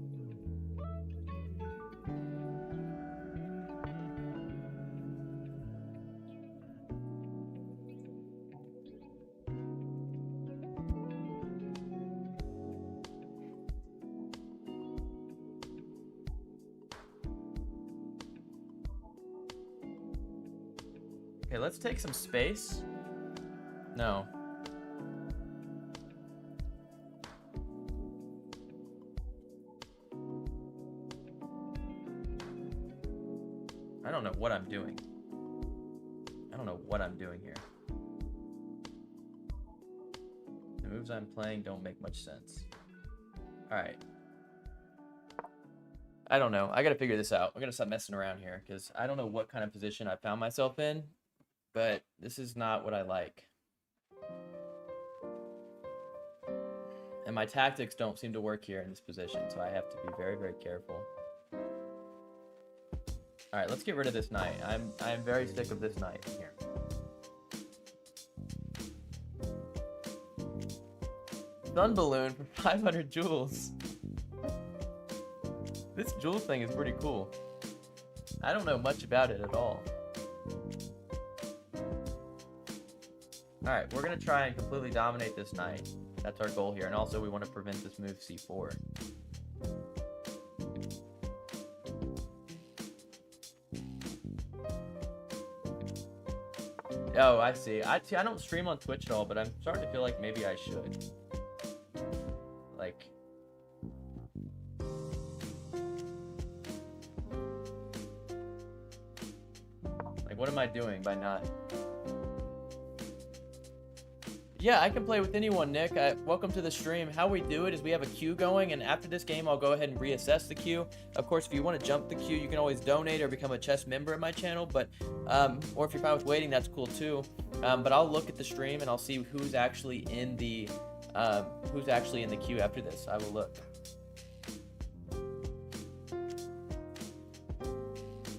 Okay, let's take some space. No. I don't know what I'm doing. I don't know what I'm doing here. The moves I'm playing don't make much sense. Alright. I don't know. I gotta figure this out. I'm gonna stop messing around here, because I don't know what kind of position I found myself in. But this is not what I like. And my tactics don't seem to work here in this position, so I have to be very, very careful. Alright, let's get rid of this knight. I'm very sick of this knight here. Sun balloon for 500 jewels. This jewel thing is pretty cool. I don't know much about it at all. Alright, we're going to try and completely dominate this knight. That's our goal here. And also we want to prevent this move c4. Oh, I see. I don't stream on Twitch at all, but I'm starting to feel like maybe I should. Like, what am I doing by not? Yeah, I can play with anyone, Nick. Welcome to the stream. How we do it is we have a queue going, and after this game, I'll go ahead and reassess the queue. Of course, if you want to jump the queue, you can always donate or become a chess member at my channel. But, or if you're fine with waiting, that's cool too. But I'll look at the stream and I'll see who's actually in the queue after this. I will look.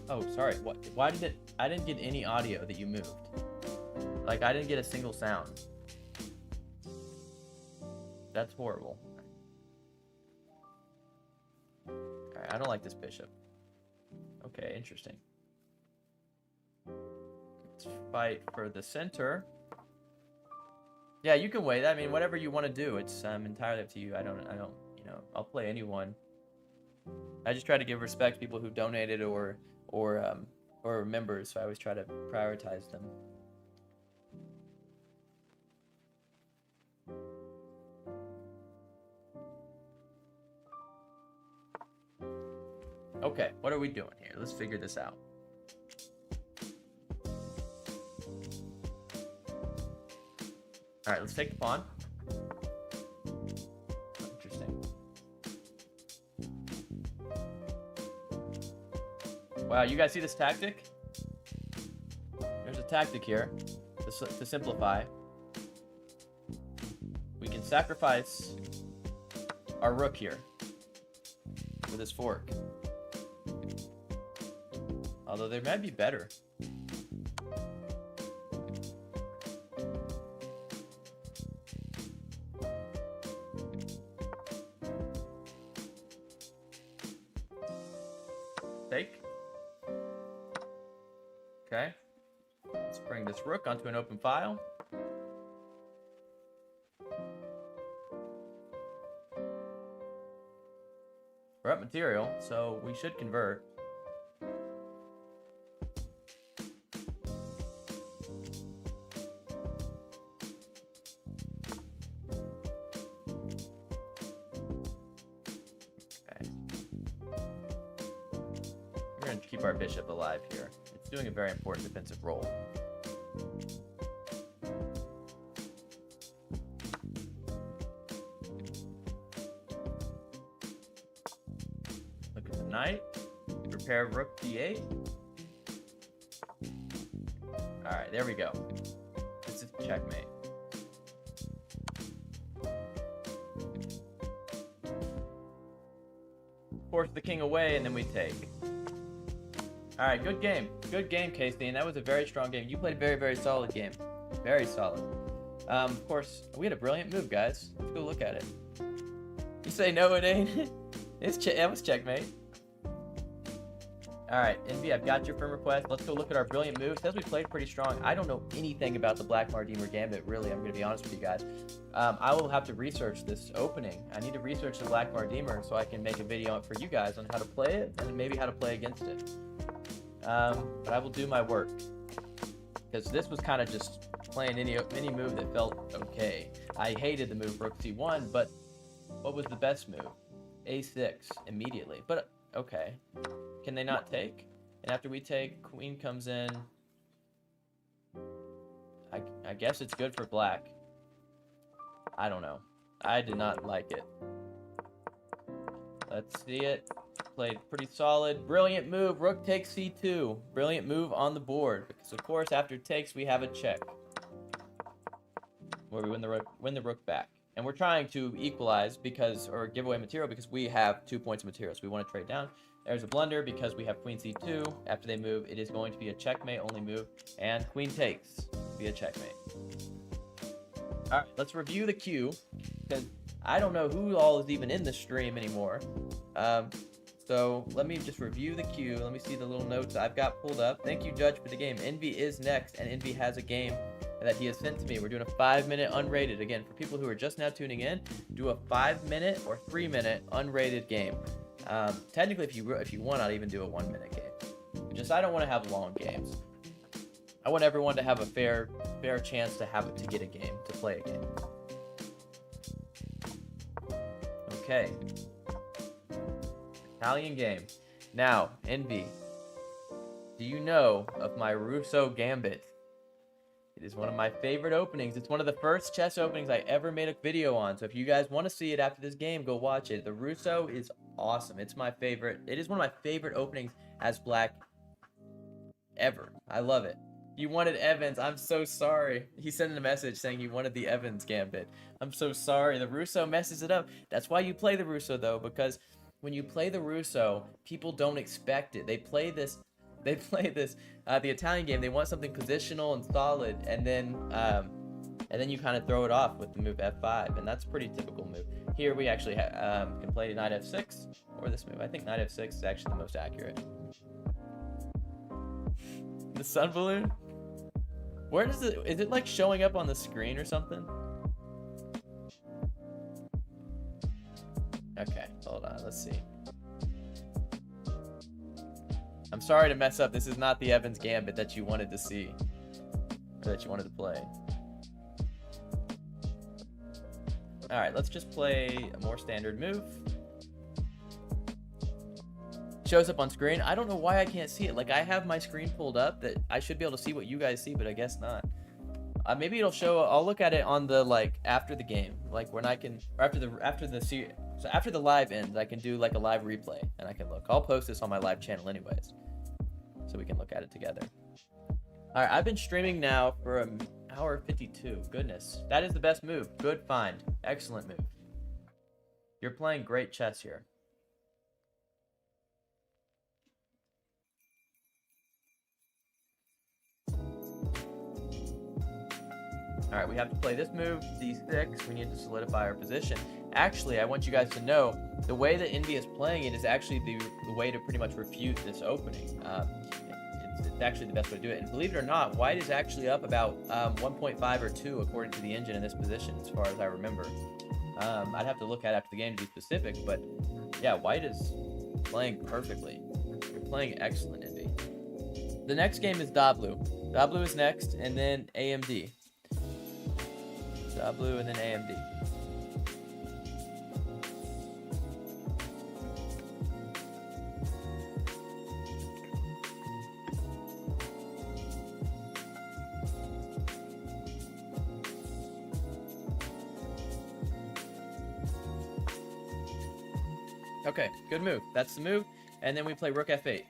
Oh, sorry. What? Why did it? I didn't get any audio that you moved. Like, I didn't get a single sound. That's horrible. Alright, I don't like this bishop. Okay, interesting. Let's fight for the center. Yeah, you can wait. I mean, whatever you want to do, it's entirely up to you. I don't, you know, I'll play anyone. I just try to give respect to people who donated or members, so I always try to prioritize them. Okay, what are we doing here? Let's figure this out. All right, let's take the pawn. Interesting. Wow, you guys see this tactic? There's a tactic here to simplify. We can sacrifice our rook here with this fork. Although there might be better. Take. Okay. Let's bring this rook onto an open file. We're up material, so we should convert. Keep our bishop alive here. It's doing a very important defensive role. Look at the knight. Prepare rook d8. Alright, there we go. This is checkmate. Force the king away and then we take. Alright, good game. Good game, Casey, and that was a very strong game. You played a very, very solid game. Very solid. Of course, we had a brilliant move, guys. Let's go look at it. You say no, it ain't? That was checkmate. Alright, Envy, I've got your friend request. Let's go look at our brilliant moves. Says we played pretty strong. I don't know anything about the Black Mardimer Gambit, really. I'm going to be honest with you guys. I will have to research this opening. I need to research the Black Mardimer so I can make a video for you guys on how to play it and maybe how to play against it. But I will do my work, because this was kind of just playing any move that felt okay. I hated the move rook c1, but what was the best move? a6 immediately. But okay, can they not take? And after we take, queen comes in. I guess it's good for black. I don't know. I did not like it. Let's see it. Played pretty solid. Brilliant move. Rook takes c2. Brilliant move on the board. Because of course, after takes, we have a check, where we win the rook back. And we're trying to equalize or give away material because we have 2 points of material. So we want to trade down. There's a blunder because we have queen c2. After they move, it is going to be a checkmate only move. And queen takes. Be a checkmate. All right, let's review the queue, because I don't know who all is even in the stream anymore. So let me just review the queue. Let me see the little notes I've got pulled up. Thank you, Judge, for the game. Envy is next, and Envy has a game that he has sent to me. We're doing a 5-minute unrated. Again, for people who are just now tuning in, do a 5-minute or 3-minute unrated game. Technically, if you want, I'll even do a 1-minute game. Just I don't want to have long games. I want everyone to have a fair chance to get a game, to play a game. Okay. Italian game. Now, Envy. Do you know of my Russo Gambit? It is one of my favorite openings. It's one of the first chess openings I ever made a video on. So if you guys want to see it after this game, go watch it. The Russo is awesome. It's my favorite. It is one of my favorite openings as black ever. I love it. You wanted Evans. I'm so sorry. He sent in a message saying he wanted the Evans Gambit. I'm so sorry. The Russo messes it up. That's why you play the Russo, though, because when you play the Russo, people don't expect it. They play this, the Italian game. They want something positional and solid, and then you kind of throw it off with the move F5, and that's a pretty typical move. Here we actually can play knight F6 or this move. I think knight F6 is actually the most accurate. The sun balloon? Where does it, is it like showing up on the screen or something? Okay, hold on, let's see. I'm sorry to mess up. This is not the Evans Gambit that you wanted to see, or that you wanted to play. All right, let's just play a more standard move. Shows up on screen. I don't know why I can't see it. Like, I have my screen pulled up that I should be able to see what you guys see, but I guess not. Maybe it'll show. I'll look at it on the, like, after the game, like when I can, or after the live ends, I can do like a live replay and I can look. I'll post this on my live channel anyways, so we can look at it together. All right, I've been streaming now for an hour 52. Goodness, that is the best move. Good find. Excellent move. You're playing great chess here. All right, we have to play this move, d6. We need to solidify our position. Actually, I want you guys to know, the way that Envy is playing it is actually the way to pretty much refute this opening. It's actually the best way to do it. And believe it or not, white is actually up about 1.5 or 2 according to the engine in this position, as far as I remember. I'd have to look at it after the game to be specific, but yeah, white is playing perfectly. You're playing excellent, Envy. The next game is Dablu. Dablu is next, and then AMD. Dablu and then AMD. Okay, good move. That's the move. And then we play Rook F8.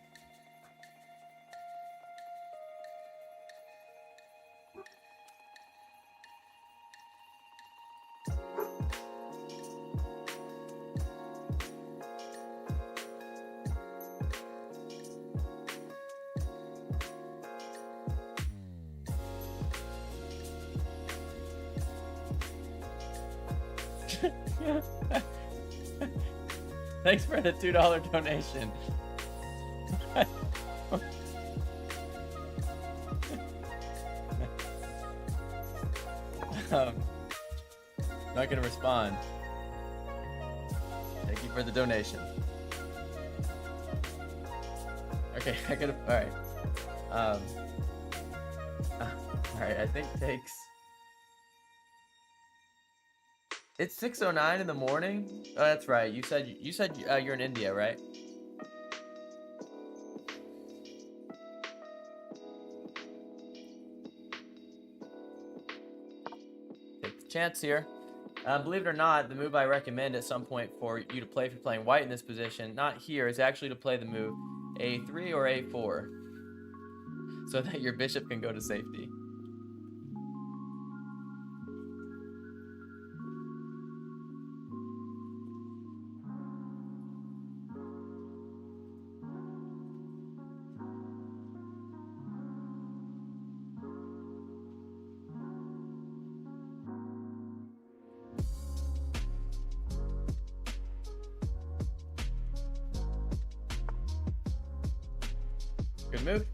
Thanks for the $2 donation. Not gonna respond. Thank you for the donation. Okay, I gotta. All right. All right. I think takes. It's 6:09 in the morning. Oh, that's right. You said you're in India, right? Take the chance here. Believe it or not, the move I recommend at some point for you to play if you're playing white in this position, not here, is actually to play the move A3 or A4, so that your bishop can go to safety. Good move.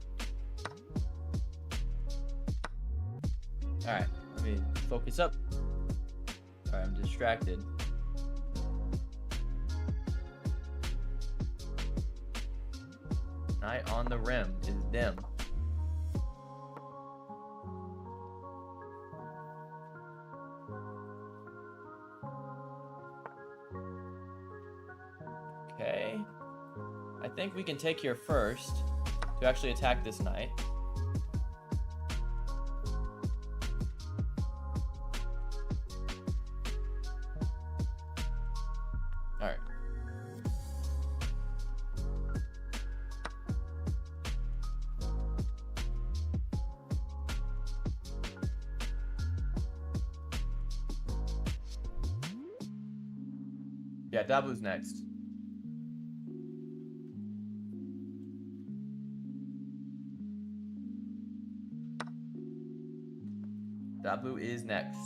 Alright, let me focus up. Sorry, I'm distracted. Knight on the rim is dim. think we can take here first to actually attack this knight. Alright. Yeah, Dabu's next. Dabu is next.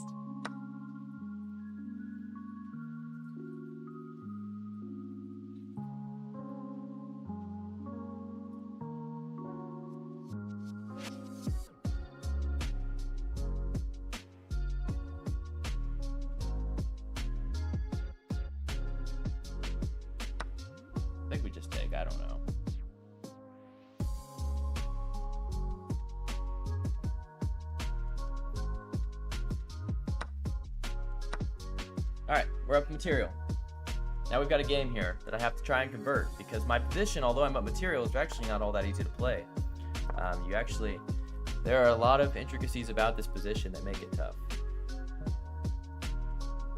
I think we just take, I don't know. Alright, we're up material. Now we've got a game here that I have to try and convert, because my position, although I'm up material, is actually not all that easy to play. There are a lot of intricacies about this position that make it tough.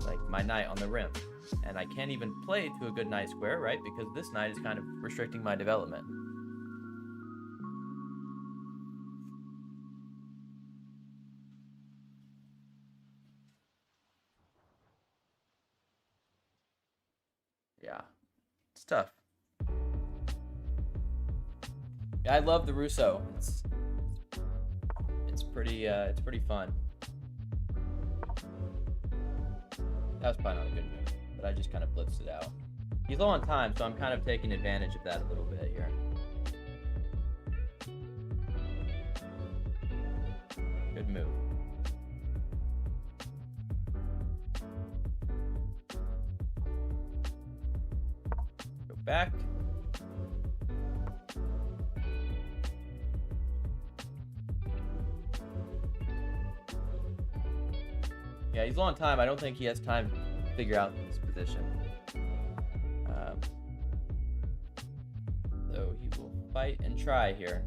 Like my knight on the rim. And I can't even play to a good knight square, right? Because this knight is kind of restricting my development. Yeah, it's tough. Yeah, I love the Russo. It's pretty fun. That was probably not a good move, but I just kind of blitzed it out. He's low on time, so I'm kind of taking advantage of that a little bit here. Good move. Go back. Yeah, he's low on time. I don't think he has time to figure out this position. So he will fight and try here.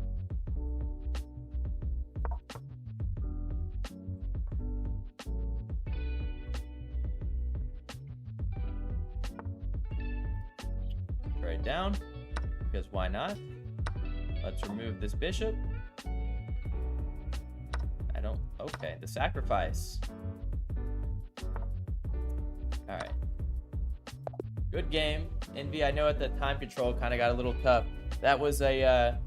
Trade down, because why not? Let's remove this bishop. Okay, the sacrifice. Alright. Good game. Envy, I know at the time control kind of got a little tough. That was a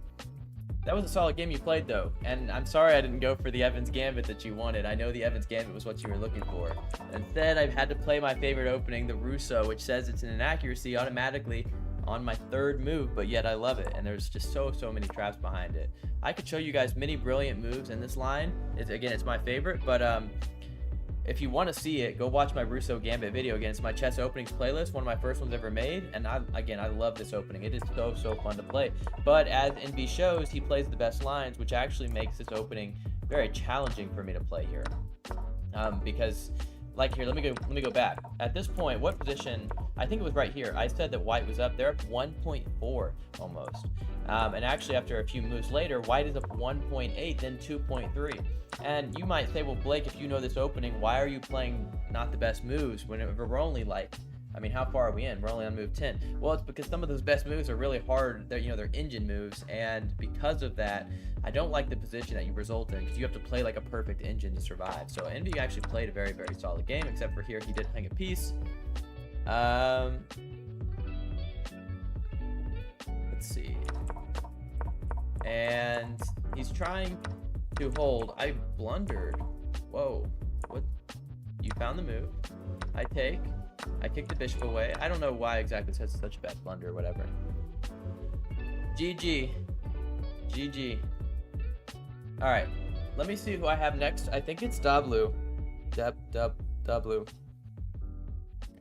solid game you played, though. And I'm sorry I didn't go for the Evans Gambit that you wanted. I know the Evans Gambit was what you were looking for. Instead, I've had to play my favorite opening, the Russo, which says it's an inaccuracy automatically on my third move, but yet I love it. And there's just so many traps behind it. I could show you guys many brilliant moves in this line. Again, it's my favorite, but if you want to see it, go watch my Russo Gambit video. Again, it's my chess openings playlist, one of my first ones ever made, and I love this opening. It is so fun to play. But as NB shows, he plays the best lines, which actually makes this opening very challenging for me to play here. Because, like here, let me go back. At this point, what position? I think it was right here. I said that white was up. They're up 1.4 almost. And actually, after a few moves later, white is up 1.8, then 2.3. And you might say, well, Blake, if you know this opening, why are you playing not the best moves when we're only like, I mean, how far are we in? We're only on move 10. Well, it's because some of those best moves are really hard. They're engine moves, and because of that, I don't like the position that you result in, because you have to play like a perfect engine to survive. So Envy actually played a very solid game, except for here he did hang a piece. Let's see. And he's trying to hold. I blundered. Whoa. What? You found the move. I take. I kick the bishop away. I don't know why exactly it says such a bad blunder or whatever. GG. GG. Alright. Let me see who I have next. I think it's Dablu. Dablu.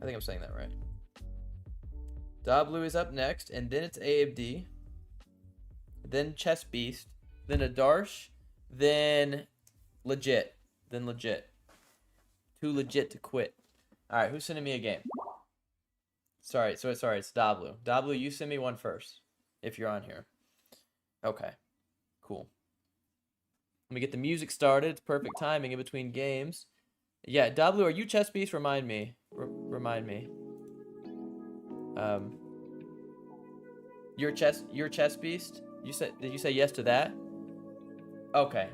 I think I'm saying that right. Dablu is up next, and then it's AFD. Then Chess Beast. Then Adarsh. Then Legit. Too legit to quit. Alright, who's sending me a game? Sorry, it's Dablu. Dablu, you send me one first. if you're on here. Okay, cool. Let me get the music started. It's perfect timing in between games. Yeah, W, are you Chess Beast? Remind me. Remind me. You're Chess Beast? Did you say yes to that? Okay.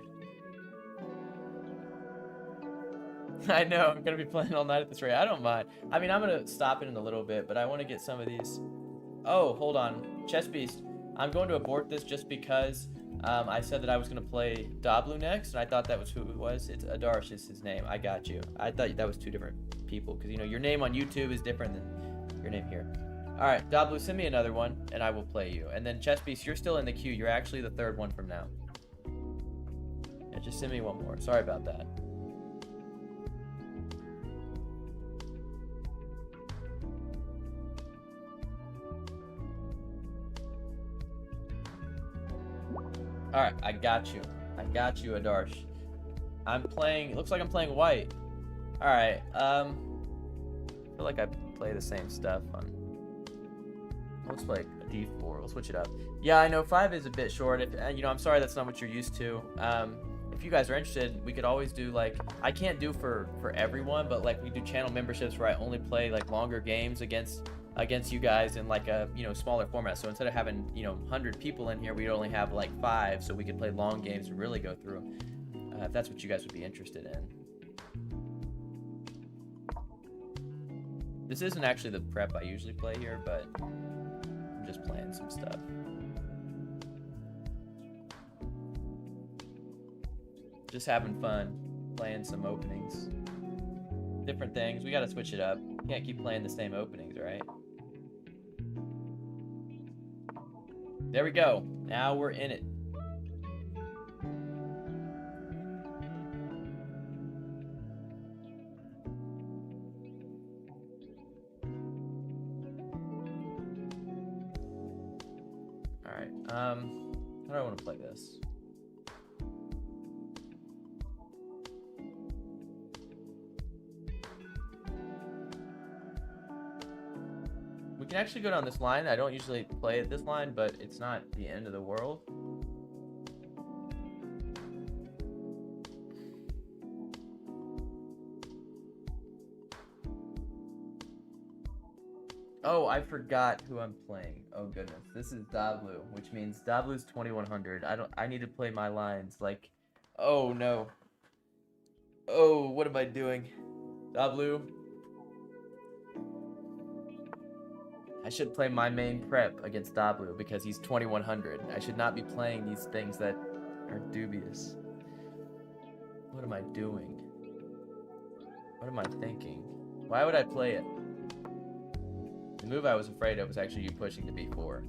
I know, I'm gonna be playing all night at this rate. I don't mind. I mean, I'm gonna stop it in a little bit, but I want to get some of these. Oh, hold on. Chess Beast. I'm going to abort this just because I said that I was going to play Dablu next, and I thought that was who it was. It's Adarsh is his name. I got you. I thought that was two different people, because, you know, your name on YouTube is different than your name here. All right, Dablu, send me another one, and I will play you. And then Chess Beast, you're still in the queue. You're actually the third one from now. Yeah, just send me one more. Sorry about that. All right, I got you. I got you, Adarsh. I'm playing. It looks like I'm playing white. All right. I feel like I play the same stuff on. Looks like a D4. We'll switch it up. Yeah, I know 5 is a bit short. If you know, I'm sorry that's not what you're used to. If you guys are interested, we could always do like I can't do for everyone, but like we do channel memberships where I only play like longer games against you guys in like a, you know, smaller format. So instead of having, you know, 100 people in here, we'd only have like 5, so we could play long games and really go through if that's what you guys would be interested in. This isn't actually the prep I usually play here, but I'm just playing some stuff. Just having fun playing some openings, different things. We got to switch it up. Can't keep playing the same openings, right? There we go. Now we're in it. All right. How do I want to play this? We can actually go down this line. I don't usually play this line, but it's not the end of the world. Oh, I forgot who I'm playing. Oh goodness. This is Dablu, which means Dablu's 2100. I need to play my lines like, oh no. Oh, what am I doing? Dablu. I should play my main prep against Dablu because he's 2100. I should not be playing these things that are dubious. What am I doing? What am I thinking? Why would I play it? The move I was afraid of was actually you pushing to b4.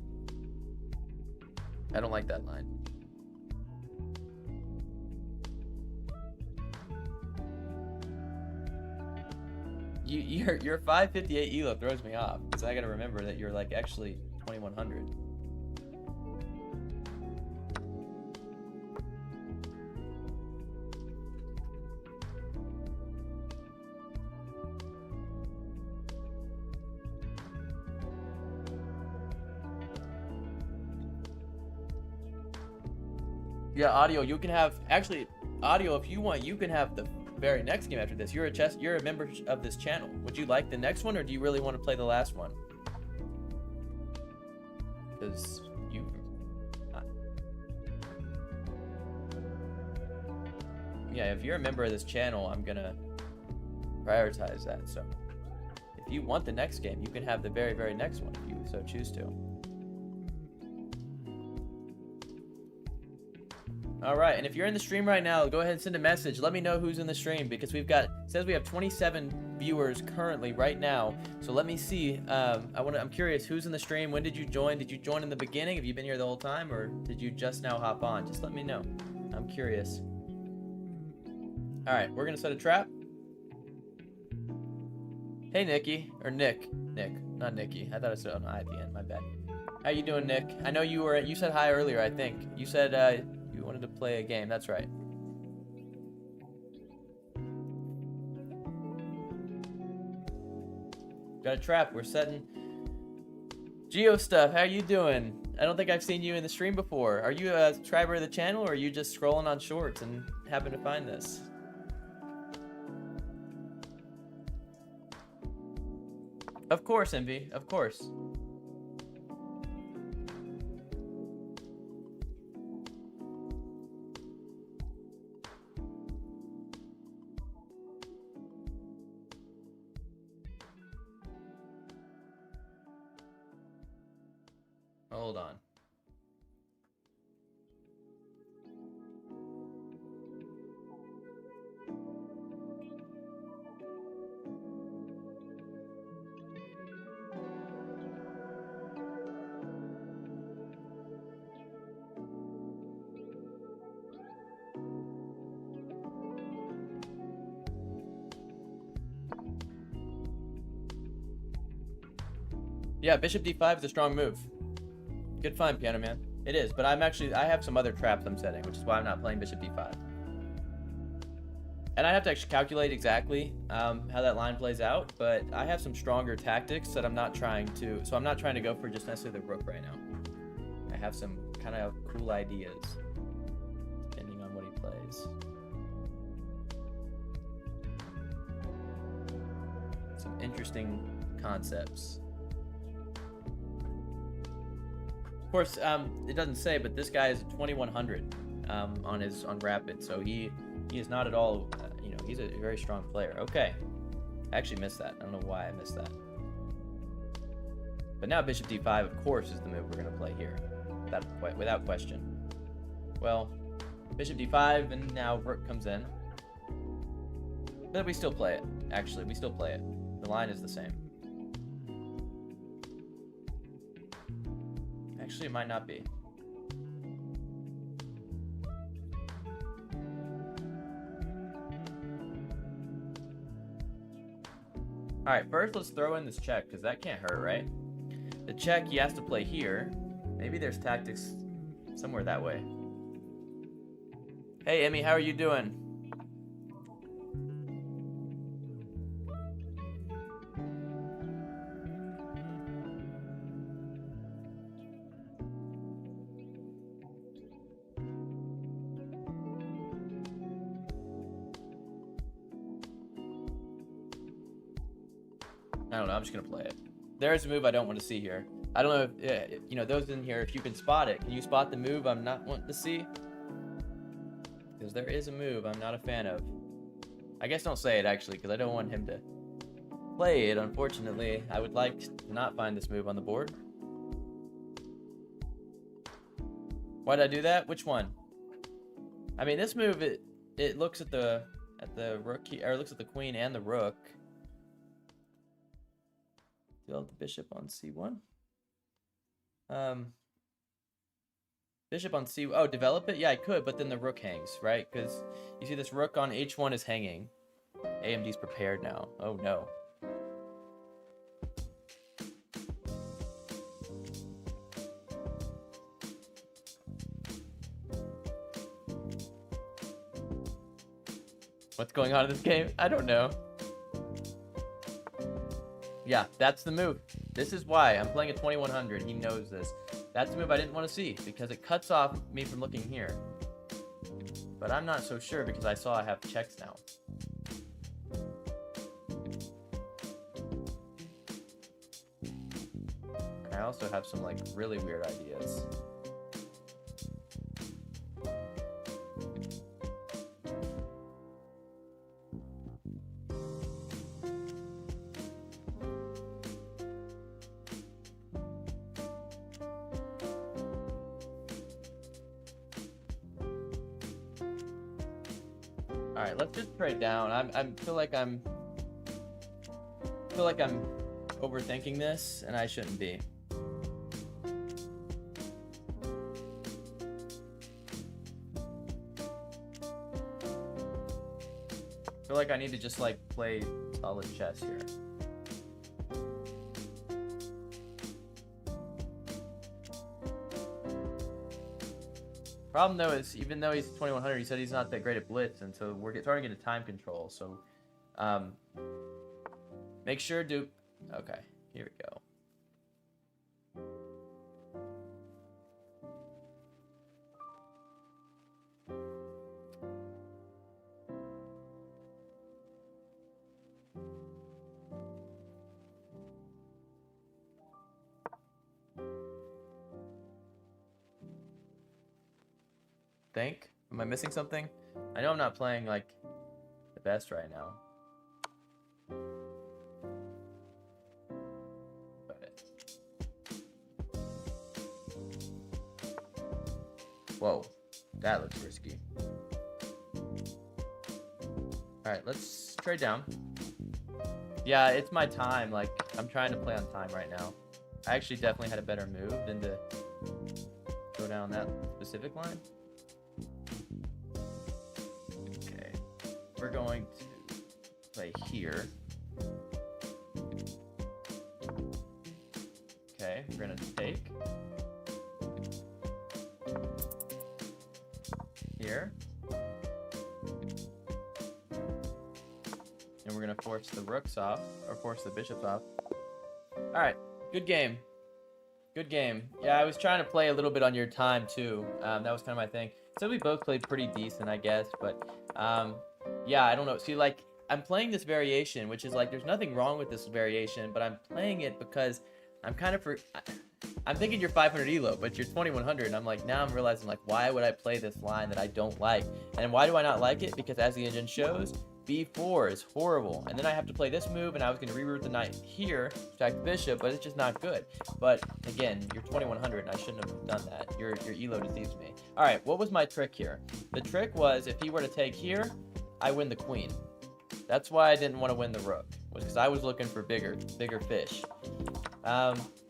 I don't like that line. Your 558 elo throws me off because I gotta remember that you're like actually 2100. Yeah, audio. You can have actually audio if you want. You can have the very next game after this. You're a member of this channel. Would you like the next one, or do you really want to play the last one? Because you. Yeah, if you're a member of this channel, I'm gonna prioritize that. So, if you want the next game, you can have the very, very next one if you so choose to. All right, and if you're in the stream right now, go ahead and send a message. Let me know who's in the stream because it says we have 27 viewers currently right now. So let me see. I'm curious who's in the stream. When did you join? Did you join in the beginning? Have you been here the whole time, or did you just now hop on? Just let me know. I'm curious. All right, we're gonna set a trap. Hey, Nikki or Nick, not Nikki. I thought I said an I at the end. My bad. How you doing, Nick? I know you said hi earlier. I think you said you wanted to play a game. That's right. Got a trap. We're setting Geo Stuff, how you doing? I don't think I've seen you in the stream before. Are you a subscriber of the channel, or are you just scrolling on shorts and happen to find this? Of course, Envy. Of course. Hold on. Yeah, Bishop D5 is a strong move. Good find, Piano Man. It is, but I have some other traps I'm setting, which is why I'm not playing Bishop D5. And I have to actually calculate exactly how that line plays out, but I have some stronger tactics that I'm not trying to, so I'm not trying to go for just necessarily the rook right now. I have some kind of cool ideas, depending on what he plays. Some interesting concepts. Of course, it doesn't say, but this guy is 2100 on Rapid, so he is not at all, you know, he's a very strong player. Okay, I actually missed that. I don't know why I missed that. But now Bishop D5, of course, is the move we're gonna play here, without question. Well, Bishop D5, and now Rook comes in. But we still play it. Actually, we still play it. The line is the same. Actually, it might not be. Alright, first let's throw in this check, because that can't hurt, right? The check he has to play here. Maybe there's tactics somewhere that way. Hey, Emmy, how are you doing? I don't know, I'm just gonna play it. There's a move I don't want to see here. I don't know if, you know, those in here, if you can spot it. Can you spot the move I'm not wanting to see? Because there is a move I'm not a fan of. I guess don't say it, actually, because I don't want him to play it, unfortunately. I would like to not find this move on the board. Why did I do that? Which one? I mean, this move, it looks at the rook, or it looks at the queen and the rook. Develop the bishop on c1. Bishop on c. Oh, develop it? Yeah, I could, but then the rook hangs, right? Because you see this rook on h1 is hanging. AMD's prepared now. Oh no. What's going on in this game? I don't know. Yeah, that's the move. This is why I'm playing a 2100. He knows this. That's the move I didn't want to see because it cuts off me from looking here. But I'm not so sure because I saw I have checks now. And I also have some like really weird ideas. All right, let's just trade down. I feel like I'm overthinking this, and I shouldn't be. I feel like I need to just like play solid chess here. Problem though is, even though he's 2100, he said he's not that great at blitz, and so we're starting to get into time control. So, make sure Duke. Okay, here we go. think. Am I missing something? I know I'm not playing like the best right now. But... Whoa, that looks risky. All right, let's trade down. Yeah, it's my time. Like, I'm trying to play on time right now. I actually definitely had a better move than to go down that specific line. Okay, we're going to play here. Okay, we're gonna take here. And we're gonna force the rooks off, or force the bishops off. All right, good game. Good game. Yeah, I was trying to play a little bit on your time too. That was kind of my thing. So we both played pretty decent, I guess. But yeah, I don't know. See, like, I'm playing this variation, which is like, there's nothing wrong with this variation, but I'm playing it because I'm kind of I'm thinking you're 500 elo, but you're 2100, and I'm like, now I'm realizing, like, why would I play this line that I don't like? And why do I not like it? Because as the engine shows, B4 is horrible, and then I have to play this move, and I was going to reroute the knight here to attack the bishop, but it's just not good. But again, you're 2100, and I shouldn't have done that. Your elo deceives me. All right, what was my trick here? The trick was, if he were to take here, I win the queen. That's why I didn't want to win the rook, was because I was looking for bigger fish.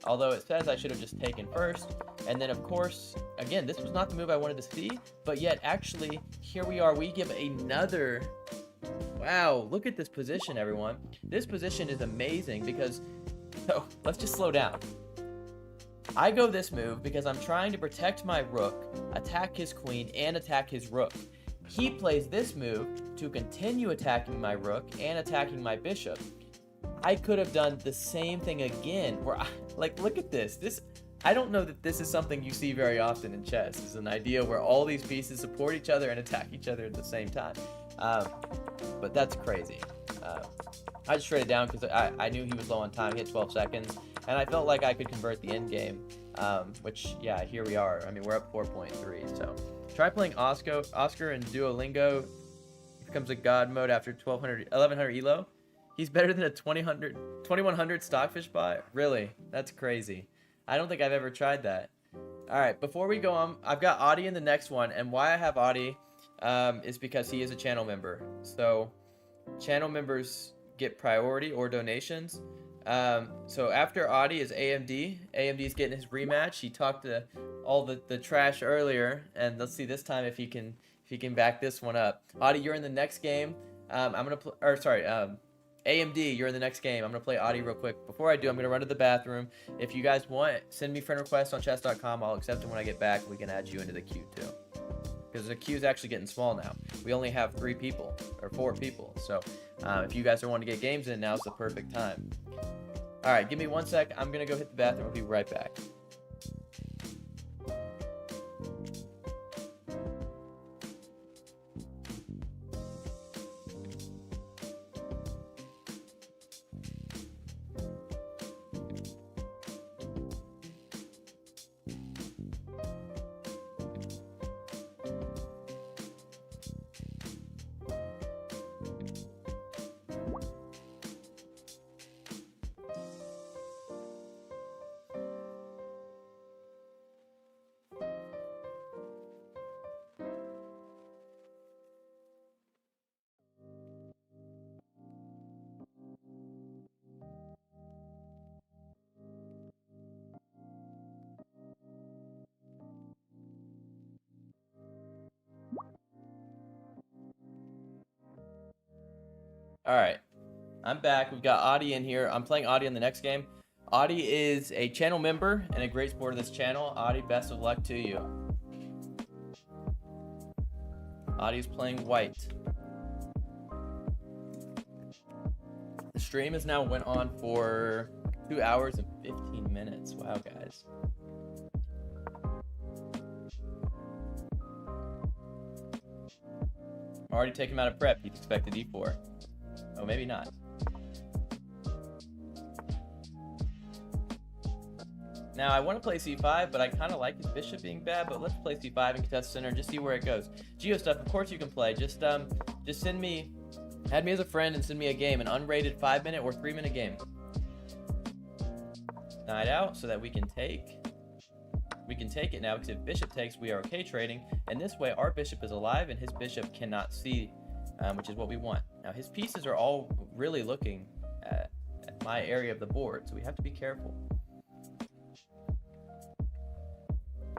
Although it says I should have just taken first, and then of course, again, this was not the move I wanted to see, but yet actually, here we are, we give another... Wow, look at this position, everyone. This position is amazing because... So, let's just slow down. I go this move because I'm trying to protect my rook, attack his queen, and attack his rook. He plays this move to continue attacking my rook and attacking my bishop. I could have done the same thing again, where like, look at this. I don't know that this is something you see very often in chess. It's an idea where all these pieces support each other and attack each other at the same time. But that's crazy. I just traded down because I knew he was low on time. He had 12 seconds, and I felt like I could convert the end game, which, yeah, here we are. I mean, we're up 4.3, so. Try playing Oscar in Duolingo. He becomes a god mode after 1100 elo. He's better than a 2100 stockfish bot? Really? That's crazy. I don't think I've ever tried that. All right, before we go on, I've got Audie in the next one, and why I have Audie is because he is a channel member. So channel members get priority or donations. So after Audie is AMD. AMD's getting his rematch. He talked to all the trash earlier, and let's see this time if he can back this one up. Audie, you're in the next game. AMD, you're in the next game. I'm gonna play Audie real quick. Before I do, I'm gonna run to the bathroom. If you guys want, send me friend requests on chess.com. I'll accept them when I get back. We can add you into the queue too, because the queue is actually getting small now. We only have 3 people or 4 people. So if you guys are wanting to get games in, now's the perfect time. All right, give me 1 sec. I'm gonna go hit the bathroom. I'll be right back. All right, I'm back. We've got Audie in here. I'm playing Audie in the next game. Audie is a channel member and a great supporter of this channel. Audie, best of luck to you. Audie's playing white. The stream has now went on for 2 hours and 15 minutes. Wow, guys. I'm already taking him out of prep. He'd expected E4. Oh, maybe not. Now, I want to play c5, but I kind of like his bishop being bad, but let's play c5 and contest center and just see where it goes. Geo stuff, of course you can play. Just send me, add me as a friend and send me a game, an unrated 5-minute or 3-minute game. Knight out so that we can take it now, because if bishop takes, we are okay trading, and this way our bishop is alive and his bishop cannot see, which is what we want. Now his pieces are all really looking at my area of the board, so we have to be careful.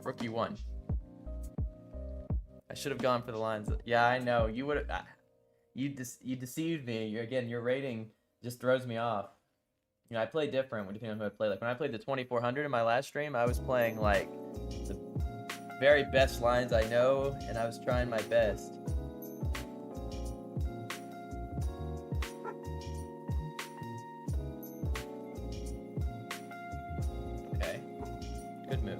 Rook e1. I should have gone for the lines. Yeah, I know. You would have. You deceived me. Your rating just throws me off. You know, I play different depending on who I play. Like when I played the 2400 in my last stream, I was playing like the very best lines I know, and I was trying my best. Okay, good move.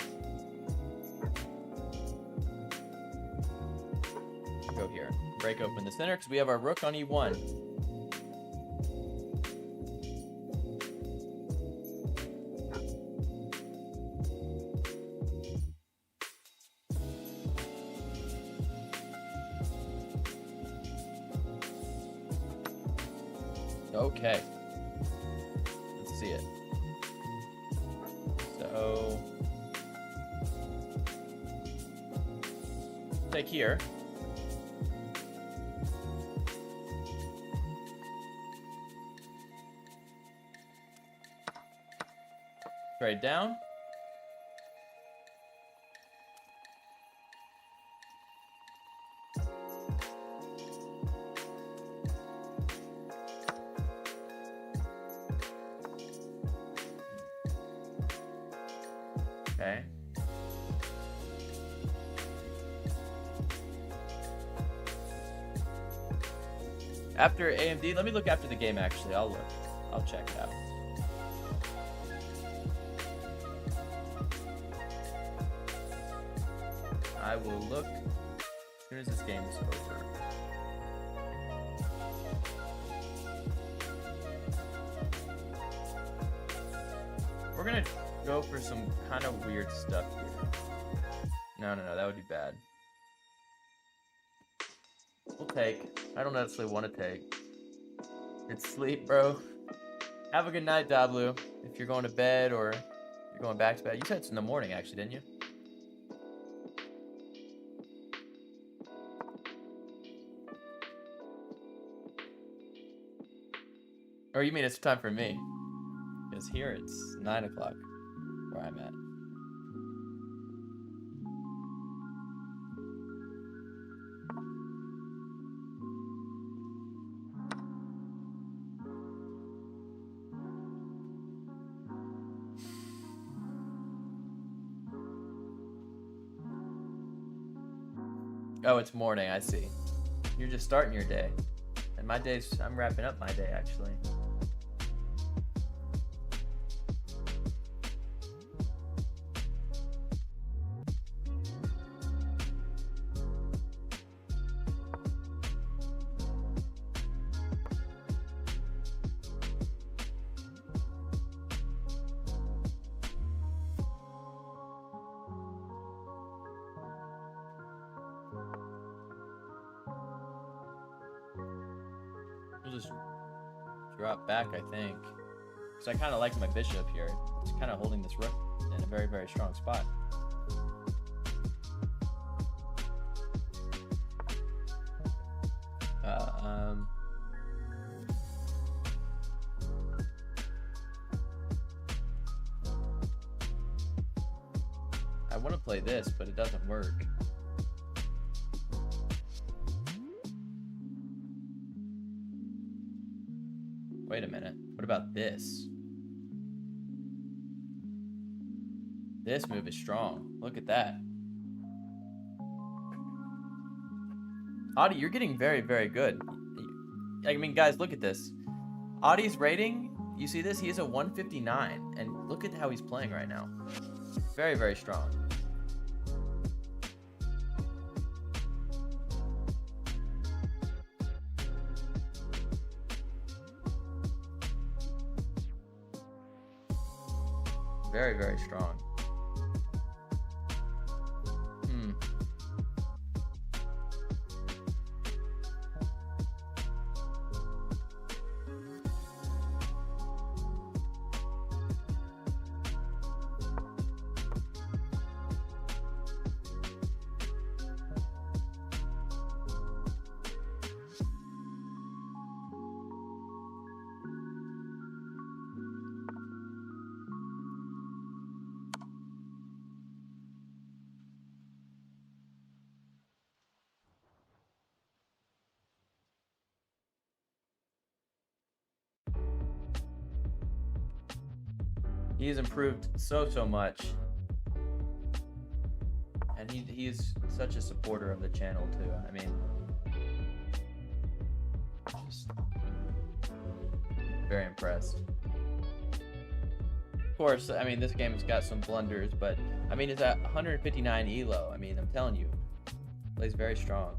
Go here. Break open the center because we have our rook on e1. Okay. Let's see it. So take here. Trade down. Okay. After AMD, let me look after the game actually. I'll look. I'll check it out. I will look as soon as this game is over. We're gonna go for some kind of weird stuff here. No, that would be bad. We'll take. I don't necessarily want to take. It's sleep, bro. Have a good night, Dablu. If you're going to bed or you're going back to bed. You said it's in the morning, actually, didn't you? Or you mean it's time for me? Because here it's 9 o'clock where I'm at. Oh, it's morning, I see. You're just starting your day. And my day's, I'm wrapping up my day, actually. We'll just drop back, I think. Because I kind of like my bishop here. It's kind of holding this rook in a very, very strong spot. I want to play this, but it doesn't work. Wait a minute. What about this? This move is strong. Look at that. Adi, you're getting very, very good. I mean, guys, look at this. Adi's rating, you see this? He is a 159. And look at how he's playing right now. Very, very strong. Very, very strong. He has improved so much. And he is such a supporter of the channel too. I mean, just very impressed. Of course, I mean, this game has got some blunders, but I mean, it's at 159 elo. I mean, I'm telling you, plays very strong.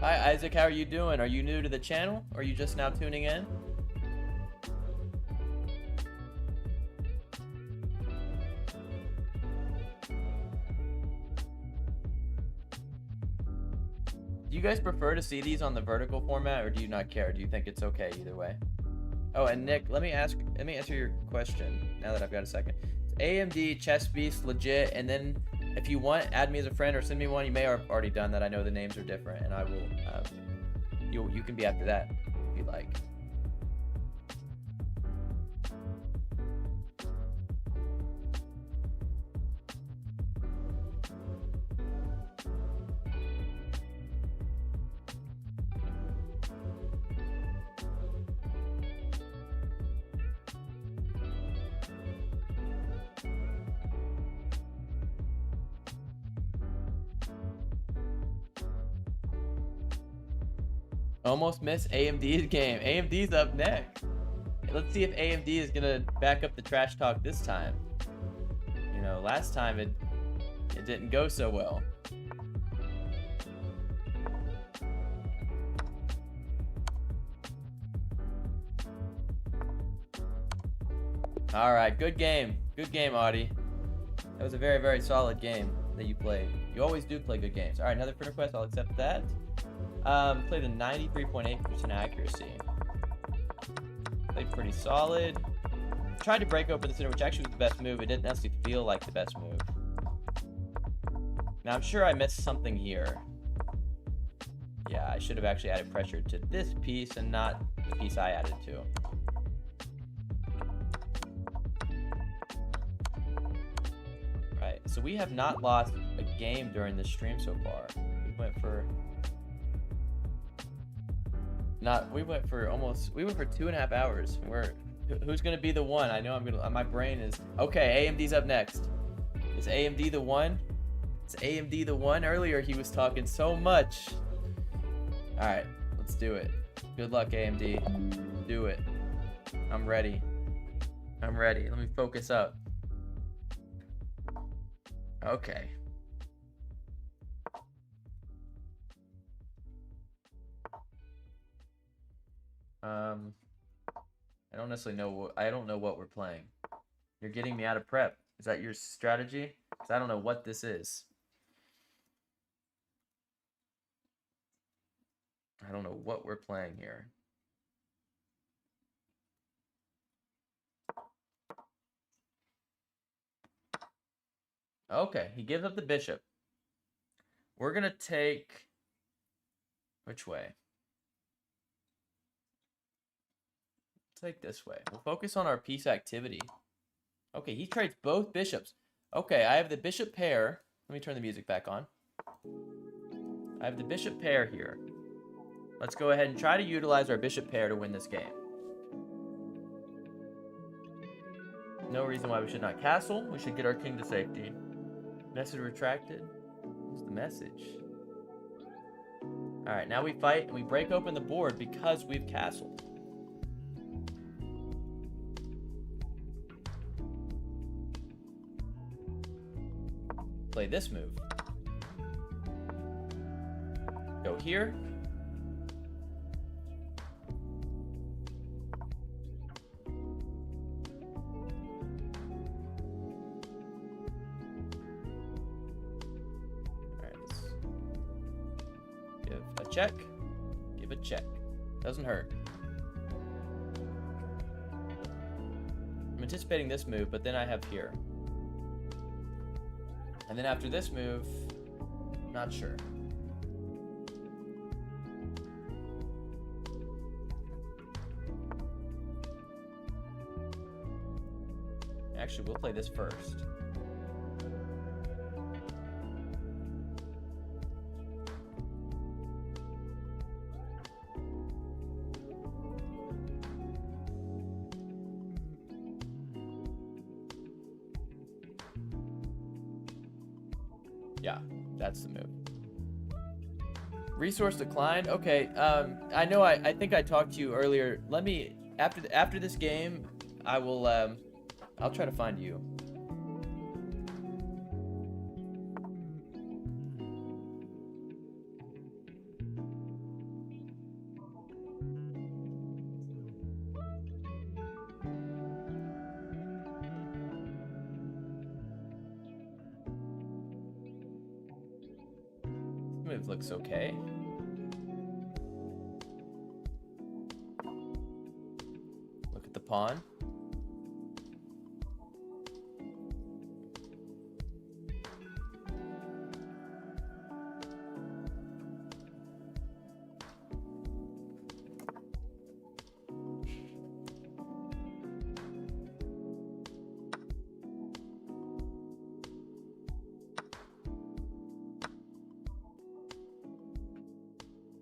Hi Isaac, how are you doing? Are you new to the channel? Or are you just now tuning in? Do you guys prefer to see these on the vertical format, or do you not care? Do you think it's okay either way? Oh, and Nick, let me answer your question now that I've got a second. It's AMD Chess Beast legit, and then if you want, add me as a friend or send me one. You may have already done that. I know the names are different, and I will. You can be after that if you like. Almost missed AMD's game. AMD's up next. Let's see if AMD is gonna back up the trash talk this time. You know, last time it didn't go so well. All right, good game. Good game, Audie. That was a very, very solid game that you played. You always do play good games. All right, another friend request. I'll accept that. Played a 93.8% accuracy. Played pretty solid. Tried to break open the center, which actually was the best move. It didn't necessarily feel like the best move. Now, I'm sure I missed something here. Yeah, I should have actually added pressure to this piece and not the piece I added to. Right, so we have not lost a game during this stream so far. We went for 2.5 hours. Who's gonna be the one? I know my brain is okay. AMD's up next. Is AMD the one? Is AMD the one? Earlier he was talking so much. All right, let's do it. Good luck, AMD. Do it. I'm ready. I'm ready. Let me focus up. Okay. I don't necessarily know I don't know what we're playing. You're getting me out of prep. Is that your strategy? Because I don't know what this is. I don't know what we're playing here. Okay, he gives up the bishop. We're gonna take which way? Take this way. We'll focus on our piece activity. Okay, he trades both bishops. Okay, I have the bishop pair. Let me turn the music back on. I have the bishop pair here. Let's go ahead and try to utilize our bishop pair to win this game. No reason why we should not castle. We should get our king to safety. Message retracted. What's the message? All right, now we fight and we break open the board because we've castled. Play this move. Go here. check. Give a check. Doesn't hurt. I'm anticipating this move, but then I have here. And then after this move, not sure. Actually, we'll play this first. Yeah, that's the move. Resource declined. Okay, I know. I think I talked to you earlier. Let me after this game, I will. I'll try to find you. Move looks okay. Look at the pawn.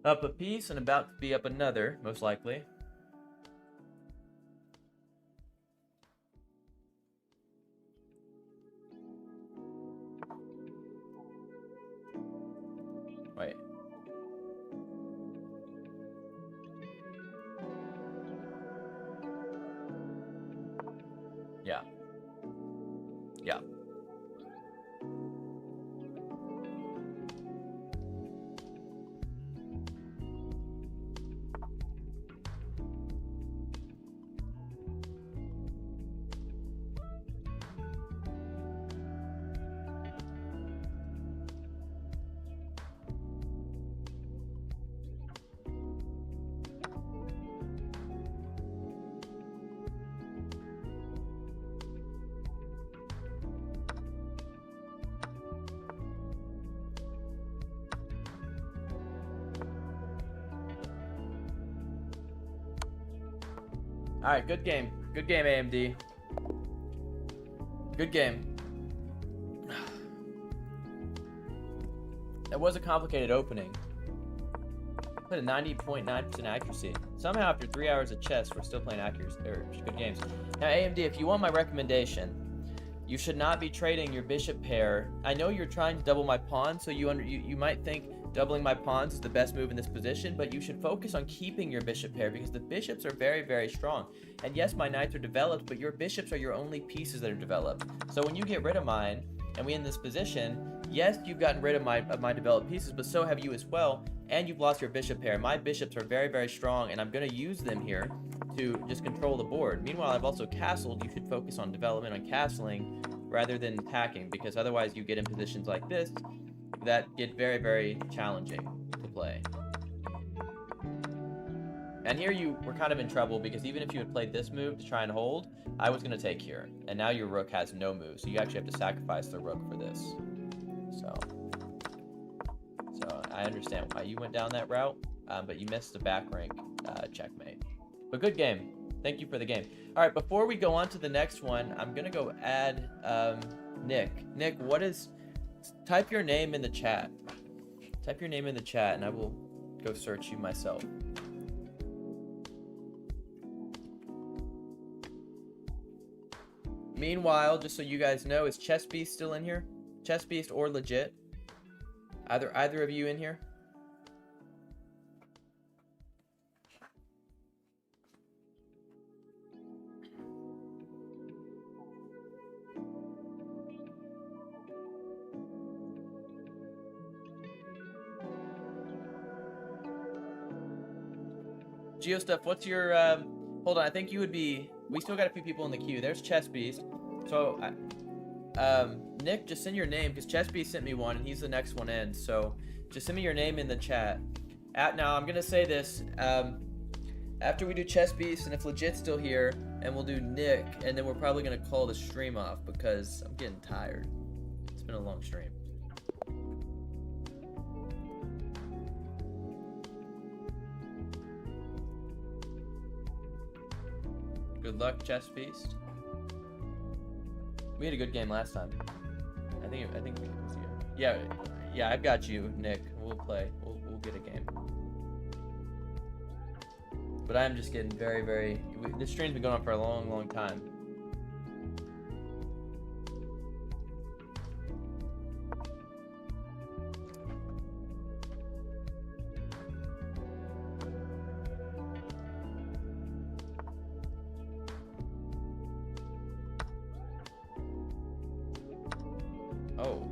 Up a piece and about to be up another, most likely. Wait. Yeah. Yeah. All right, good game. Good game, AMD. Good game. That was a complicated opening. Put a 90.9% accuracy. Somehow, after 3 hours of chess, we're still playing accuracy or good games. Now, AMD, if you want my recommendation, you should not be trading your bishop pair. I know you're trying to double my pawn, so you might think doubling my pawns is the best move in this position, but you should focus on keeping your bishop pair because the bishops are very, very strong. And yes, my knights are developed, but your bishops are your only pieces that are developed. So when you get rid of mine, and we in this position, yes, you've gotten rid of my developed pieces, but so have you as well, and you've lost your bishop pair. My bishops are very, very strong, and I'm going to use them here to just control the board. Meanwhile, I've also castled. You should focus on development, on castling, rather than attacking, because otherwise you get in positions like this that get very, very challenging to play. And here you were kind of in trouble, because even if you had played this move to try and hold, I was going to take here. And now your rook has no move, so you actually have to sacrifice the rook for this. So I understand why you went down that route, but you missed the back rank checkmate. But good game. Thank you for the game. All right, before we go on to the next one, I'm going to go add Nick. Nick, what is... Type your name in the chat. Type your name in the chat, and I will go search you myself. Meanwhile, just so you guys know, is Chess Beast still in here? Chess Beast or Legit? Either of you in here? GeoStuff, what's your, hold on, I think you would be, we still got a few people in the queue. There's Chess Beast. So, Nick, just send your name, because Chess Beast sent me one, and he's the next one in. So, just send me your name in the chat. Now I'm gonna say this. After we do Chess Beast, and if Legit's still here, and we'll do Nick, and then we're probably gonna call the stream off because I'm getting tired. It's been a long stream. Good luck, Chess Beast. We had a good game last time. I think it was you. Yeah, I've got you, Nick. We'll play. We'll get a game. But I'm just getting very. This stream's been going on for a long time. Oh.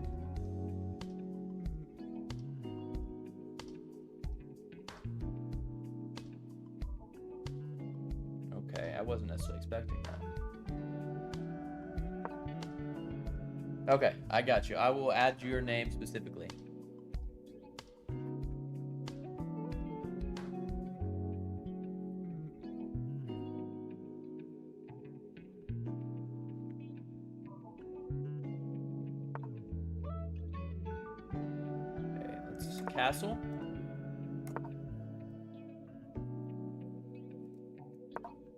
Okay, I wasn't necessarily expecting that. Okay, I got you. I will add your name specifically. Okay, let's castle.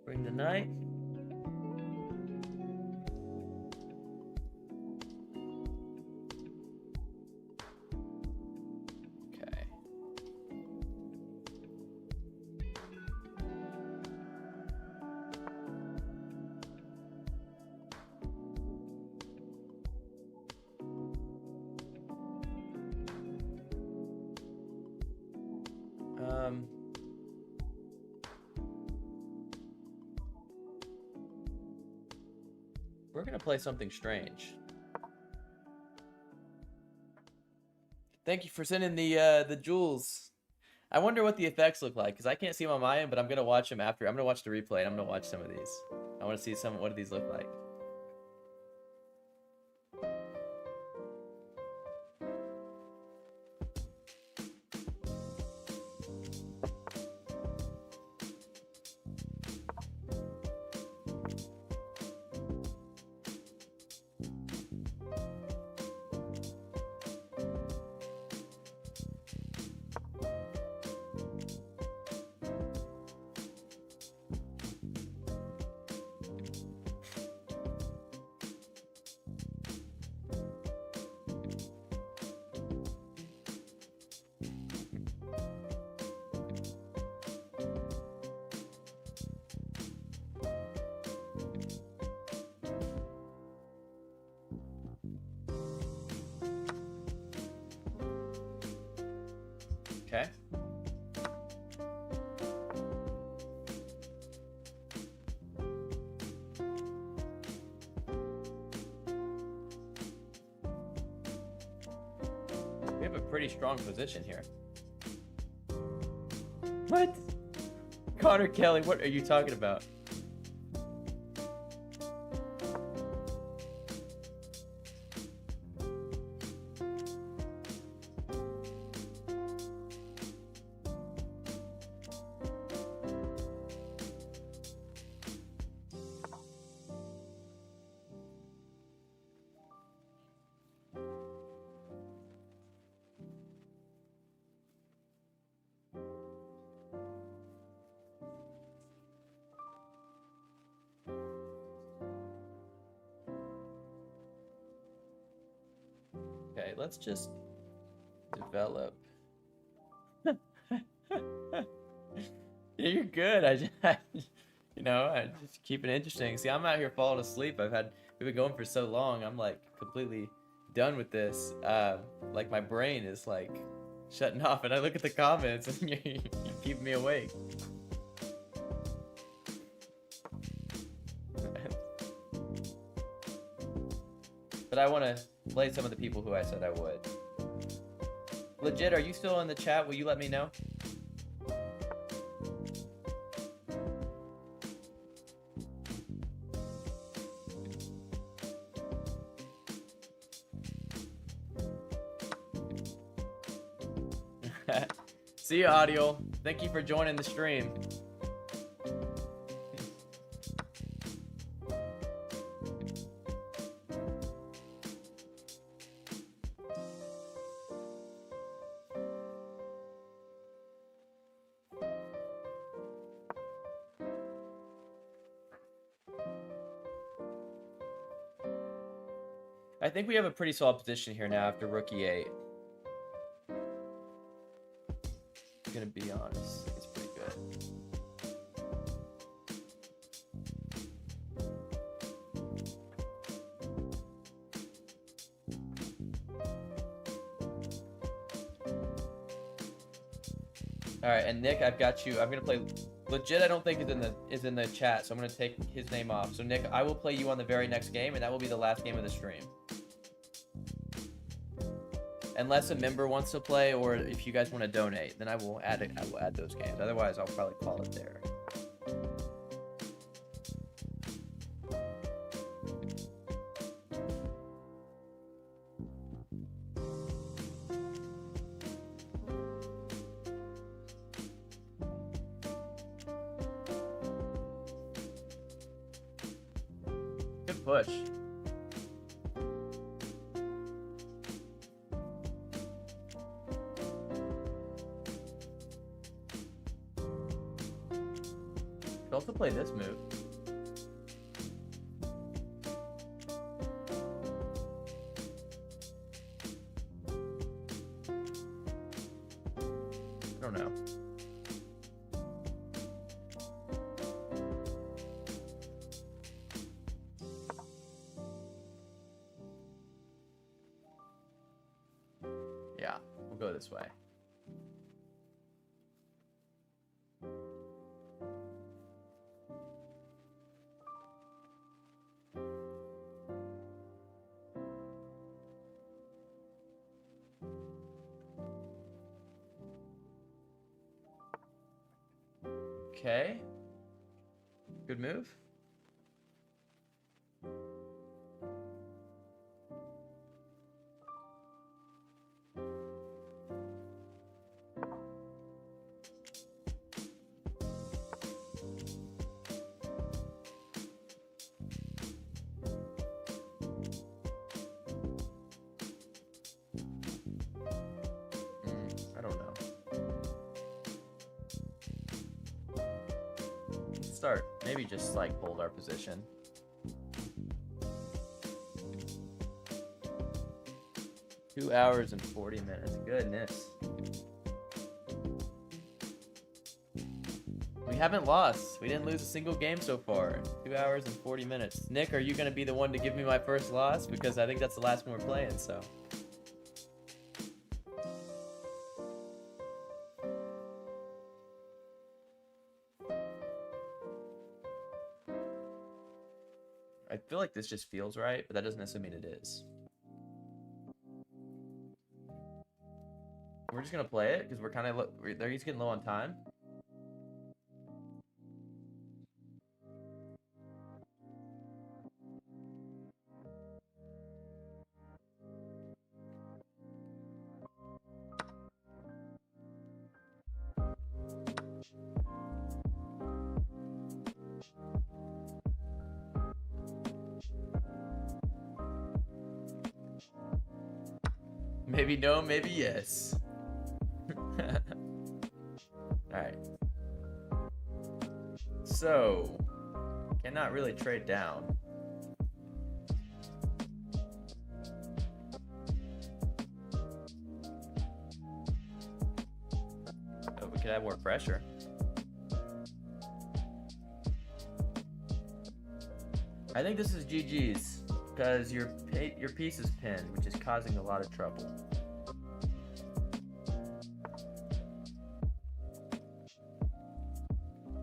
Bring the knight. Okay. We're gonna play something strange. Thank you for sending the jewels. I wonder what the effects look like because I can't see them on my end, but I'm gonna watch them after. I'm gonna watch the replay and I'm gonna watch some of these. I want to see what do these look like. Okay. We have a pretty strong position here. What? Connor Kelly, what are you talking about? Okay, let's just develop. You're good. You know, I just keep it interesting. See, I'm out here falling asleep. We've been going for so long. I'm like completely done with this. Like my brain is like shutting off, and I look at the comments, and you keep me awake. But I want to play some of the people who I said I would. Legit, are you still in the chat? Will you let me know? See ya, Audio. Thank you for joining the stream. I think we have a pretty solid position here now after rookie 8. I'm gonna be honest, it's pretty good. All right, and Nick, I've got you. I'm gonna play. Legit, I don't think is in the chat, so I'm gonna take his name off. So Nick, I will play you on the very next game, and that will be the last game of the stream. Unless a member wants to play, or if you guys want to donate, then I will add it. I will add those games. Otherwise, I'll probably call it there. Good push. Could also play this move. I don't know. Yeah, we'll go this way. Okay. Good move. I don't know. Start. Maybe just like hold our position. Two hours and 40 minutes. Goodness. We haven't lost. We didn't lose a single game so far. 2 hours and 40 minutes. Nick, are you going to be the one to give me my first loss? Because I think that's the last one we're playing, so. I feel like this just feels right, but that doesn't necessarily mean it is. We're just going to play it because we're kind of he's getting low on time. Maybe no, maybe yes. Alright. So, cannot really trade down. Oh, we could have more pressure. I think this is GG's because your piece is pinned, which is causing a lot of trouble.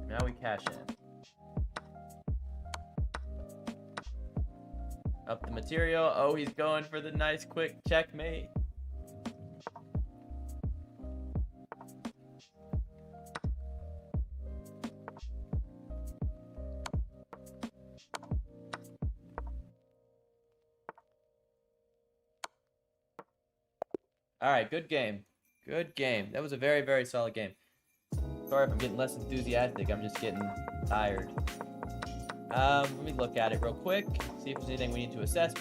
Now we cash in. Up the material. Oh, he's going for the nice quick checkmate. All right, good game. Good game. That was a very, very solid game. Sorry if I'm getting less enthusiastic. I'm just getting tired. Let me look at it real quick. See if there's anything we need to assess.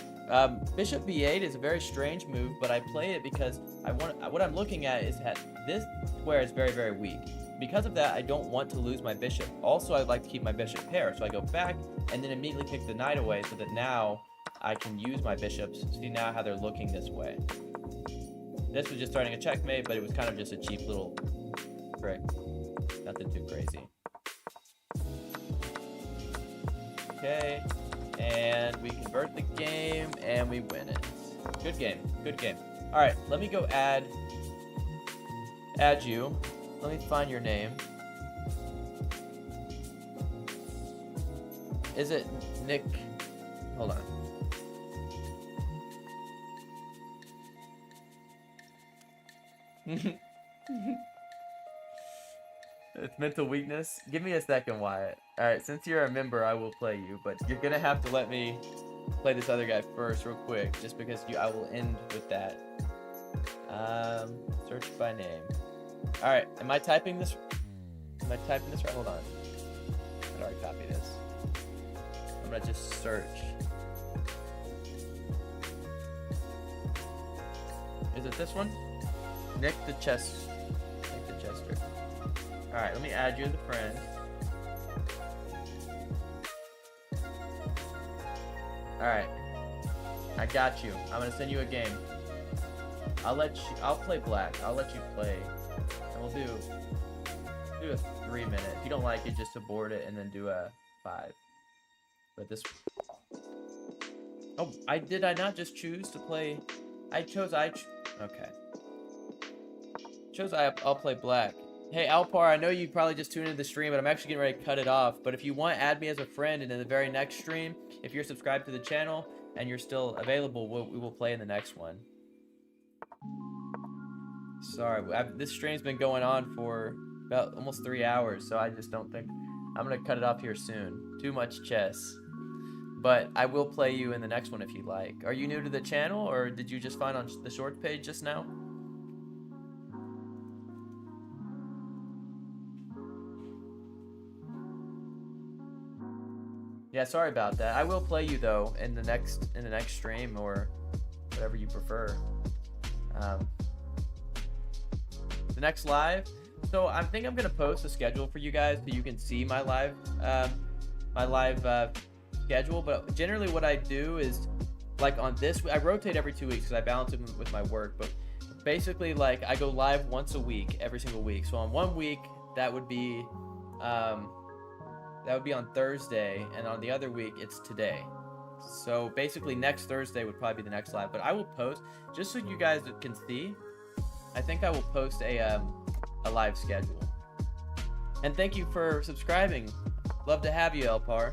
Bishop b8 is a very strange move, but I play it because what I'm looking at is that this square is very, very weak. Because of that, I don't want to lose my bishop. Also, I'd like to keep my bishop pair, so I go back and then immediately kick the knight away so that now I can use my bishops. See now how they're looking this way. This was just starting a checkmate, but it was kind of just a cheap little trick. Nothing too crazy. Okay, and we convert the game and we win it. Good game, good game. All right, let me go add you. Let me find your name. Is it Nick? Hold on. It's mental weakness. Give me a second, Wyatt. Alright, since you're a member, I will play you, but you're gonna have to let me play this other guy first real quick, just because I will end with that. Search by name. Alright, am I typing this? Am I typing this right? Hold on. How do I copy this? I'm gonna just search. Is it this one? Nick the Chester. Alright, let me add you as a friend. Alright. I got you. I'm gonna send you a game. I'll play black. I'll let you play. And we'll do a 3 minute. If you don't like it, just abort it and then do a 5. But this. Oh, did I not just choose to play? Okay. I'll play black. Hey, Alpar, I know you probably just tuned into the stream, but I'm actually getting ready to cut it off. But if you want, add me as a friend, and in the very next stream, if you're subscribed to the channel and you're still available, we will play in the next one. Sorry, this stream's been going on for about almost 3 hours, so I just don't think... I'm going to cut it off here soon. Too much chess. But I will play you in the next one if you like. Are you new to the channel, or did you just find on the shorts page just now? Yeah, sorry about that. I will play you though in the next stream or whatever you prefer. The next live. So I think I'm gonna post a schedule for you guys so you can see my live schedule. But generally, what I do is like on this, I rotate every 2 weeks because I balance it with my work. But basically, like I go live once a week, every single week. So on 1 week, that would be on Thursday, and on the other week, it's today. So basically, next Thursday would probably be the next live. But I will post, just so you guys can see, I think I will post a live schedule. And thank you for subscribing. Love to have you, Elpar.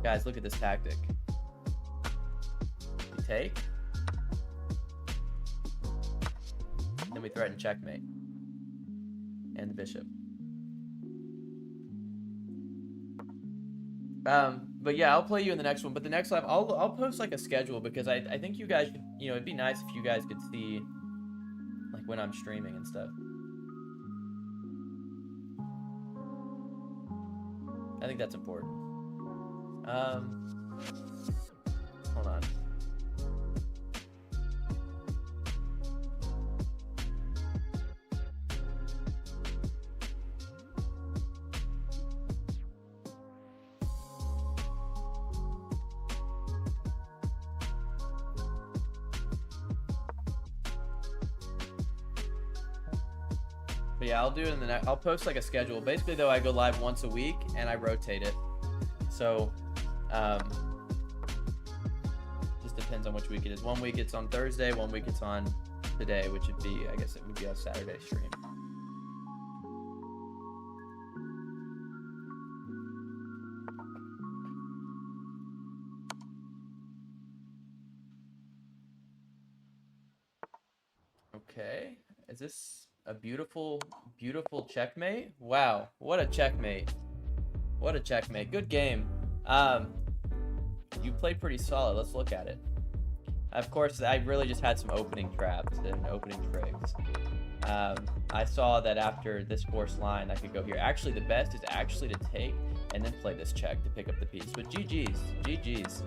Guys, look at this tactic. You take. Then we threaten checkmate. And the bishop. But yeah, I'll play you in the next one. But the next live, I'll post like a schedule because I think you guys should, it'd be nice if you guys could see like when I'm streaming and stuff. I think that's important. Hold on. But yeah, I'll do it in the next. I'll post like a schedule. Basically, though, I go live once a week and I rotate it. So, just depends on which week it is. 1 week it's on Thursday, 1 week it's on today, which would be, I guess it would be a Saturday stream. Okay, is this a beautiful, beautiful checkmate? Wow, what a checkmate. What a checkmate. Good game. You played pretty solid. Let's look at it. Of course, I really just had some opening traps and opening tricks. I saw that after this forced line, I could go here. Actually, the best is actually to take and then play this check to pick up the piece. But GG's. GG's.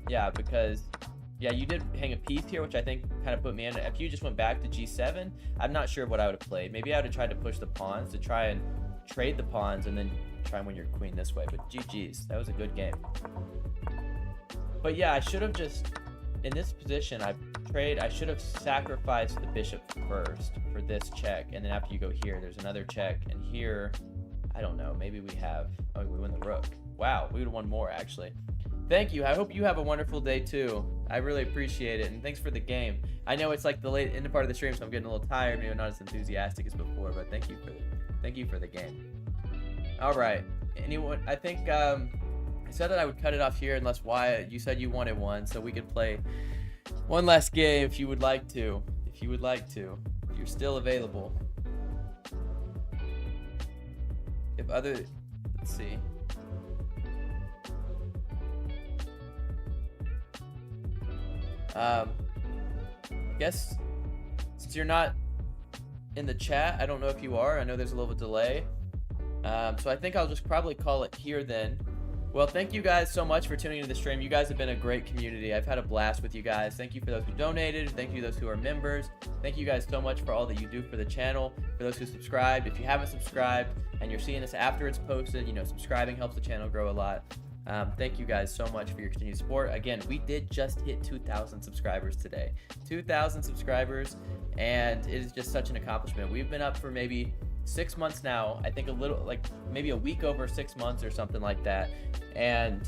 Yeah, because... Yeah, you did hang a piece here, which I think kind of put me in. If you just went back to G7, I'm not sure what I would have played. Maybe I would have tried to push the pawns to try and trade the pawns and then try and win your queen this way. But GG's. That was a good game. But yeah, I should have just... In this position, I should have sacrificed the bishop first for this check. And then after you go here, there's another check. And here, I don't know. Maybe we have... Oh, we win the rook. Wow, we would have won more, actually. Thank you. I hope you have a wonderful day too. I really appreciate it, and thanks for the game. I know it's like the late end part of the stream, so I'm getting a little tired, maybe not as enthusiastic as before, but thank you for the game. All right. Anyone? I think I said that I would cut it off here, unless Wyatt, you said you wanted one, so we could play one last game if you would like to. If you're still available. Let's see. I guess since you're not in the chat, I don't know if you are. I know there's a little delay. So I think I'll just probably call it here then. Well, thank you guys so much for tuning into the stream. You guys have been a great community. I've had a blast with you guys. Thank you for those who donated. Thank you those who are members. Thank you guys so much for all that you do for the channel. For those who subscribed, if you haven't subscribed and you're seeing this after it's posted, subscribing helps the channel grow a lot. Thank you guys so much for your continued support. Again, we did just hit 2,000 subscribers today. 2,000 subscribers, and it is just such an accomplishment. We've been up for maybe 6 months now. I think maybe a week over 6 months or something like that. And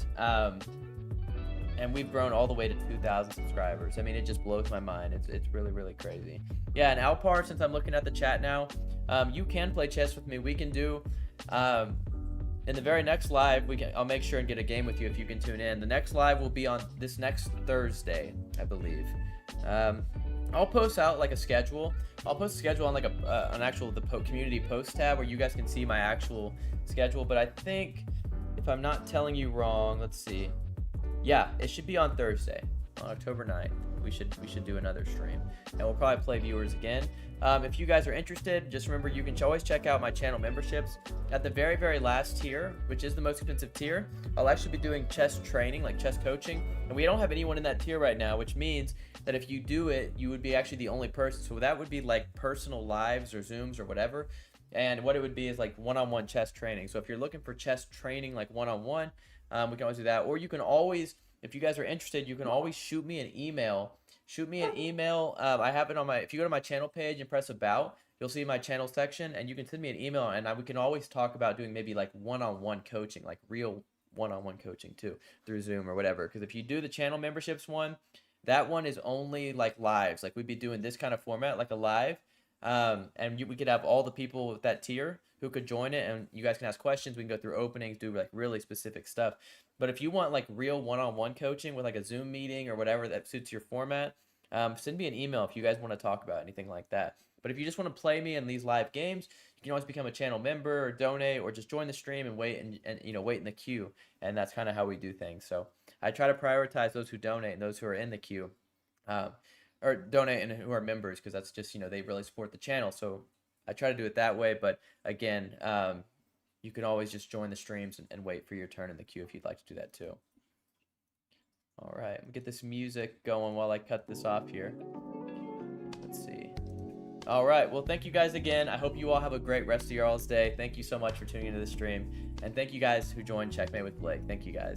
we've grown all the way to 2,000 subscribers. I mean, it just blows my mind. It's really, really crazy. Yeah, and Alpar, since I'm looking at the chat now, you can play chess with me. We can do... in the very next live, I'll make sure and get a game with you if you can tune in. The next live will be on this next Thursday, I believe. I'll post out like a schedule. I'll post a schedule on like the community post tab where you guys can see my actual schedule. But I think, if I'm not telling you wrong, let's see. Yeah, it should be on Thursday, on October 9th. We should do another stream, and we'll probably play viewers again. If you guys are interested, just remember you can always check out my channel memberships. At the very, very last tier, which is the most expensive tier, I'll actually be doing chess training, like chess coaching, and we don't have anyone in that tier right now, which means that if you do it, you would be actually the only person. So that would be like personal lives or Zooms or whatever. And what it would be is like one-on-one chess training. So if you're looking for chess training like one-on-one, we can always do that. Or you can always, if you guys are interested, you can always shoot me an email. I have it on if you go to my channel page and press about, you'll see my channel section, and you can send me an email, and we can always talk about doing maybe like one-on-one coaching, like real one-on-one coaching too, through Zoom or whatever. Because if you do the channel memberships one, that one is only like lives. Like we'd be doing this kind of format, like a live, and we could have all the people with that tier who could join it, and you guys can ask questions. We can go through openings, do like really specific stuff. But if you want like real one-on-one coaching with like a Zoom meeting or whatever that suits your format, send me an email if you guys want to talk about anything like that. But if you just want to play me in these live games, you can always become a channel member or donate or just join the stream and wait and wait in the queue. And that's kind of how we do things. So I try to prioritize those who donate and those who are in the queue, or donate and who are members, because that's just, they really support the channel. So I try to do it that way. But again, you can always just join the streams and wait for your turn in the queue if you'd like to do that too. All right, let me get this music going while I cut this off here. Let's see. All right, well, thank you guys again. I hope you all have a great rest of your all's day. Thank you so much for tuning into the stream. And thank you guys who joined Checkmate with Blake. Thank you guys.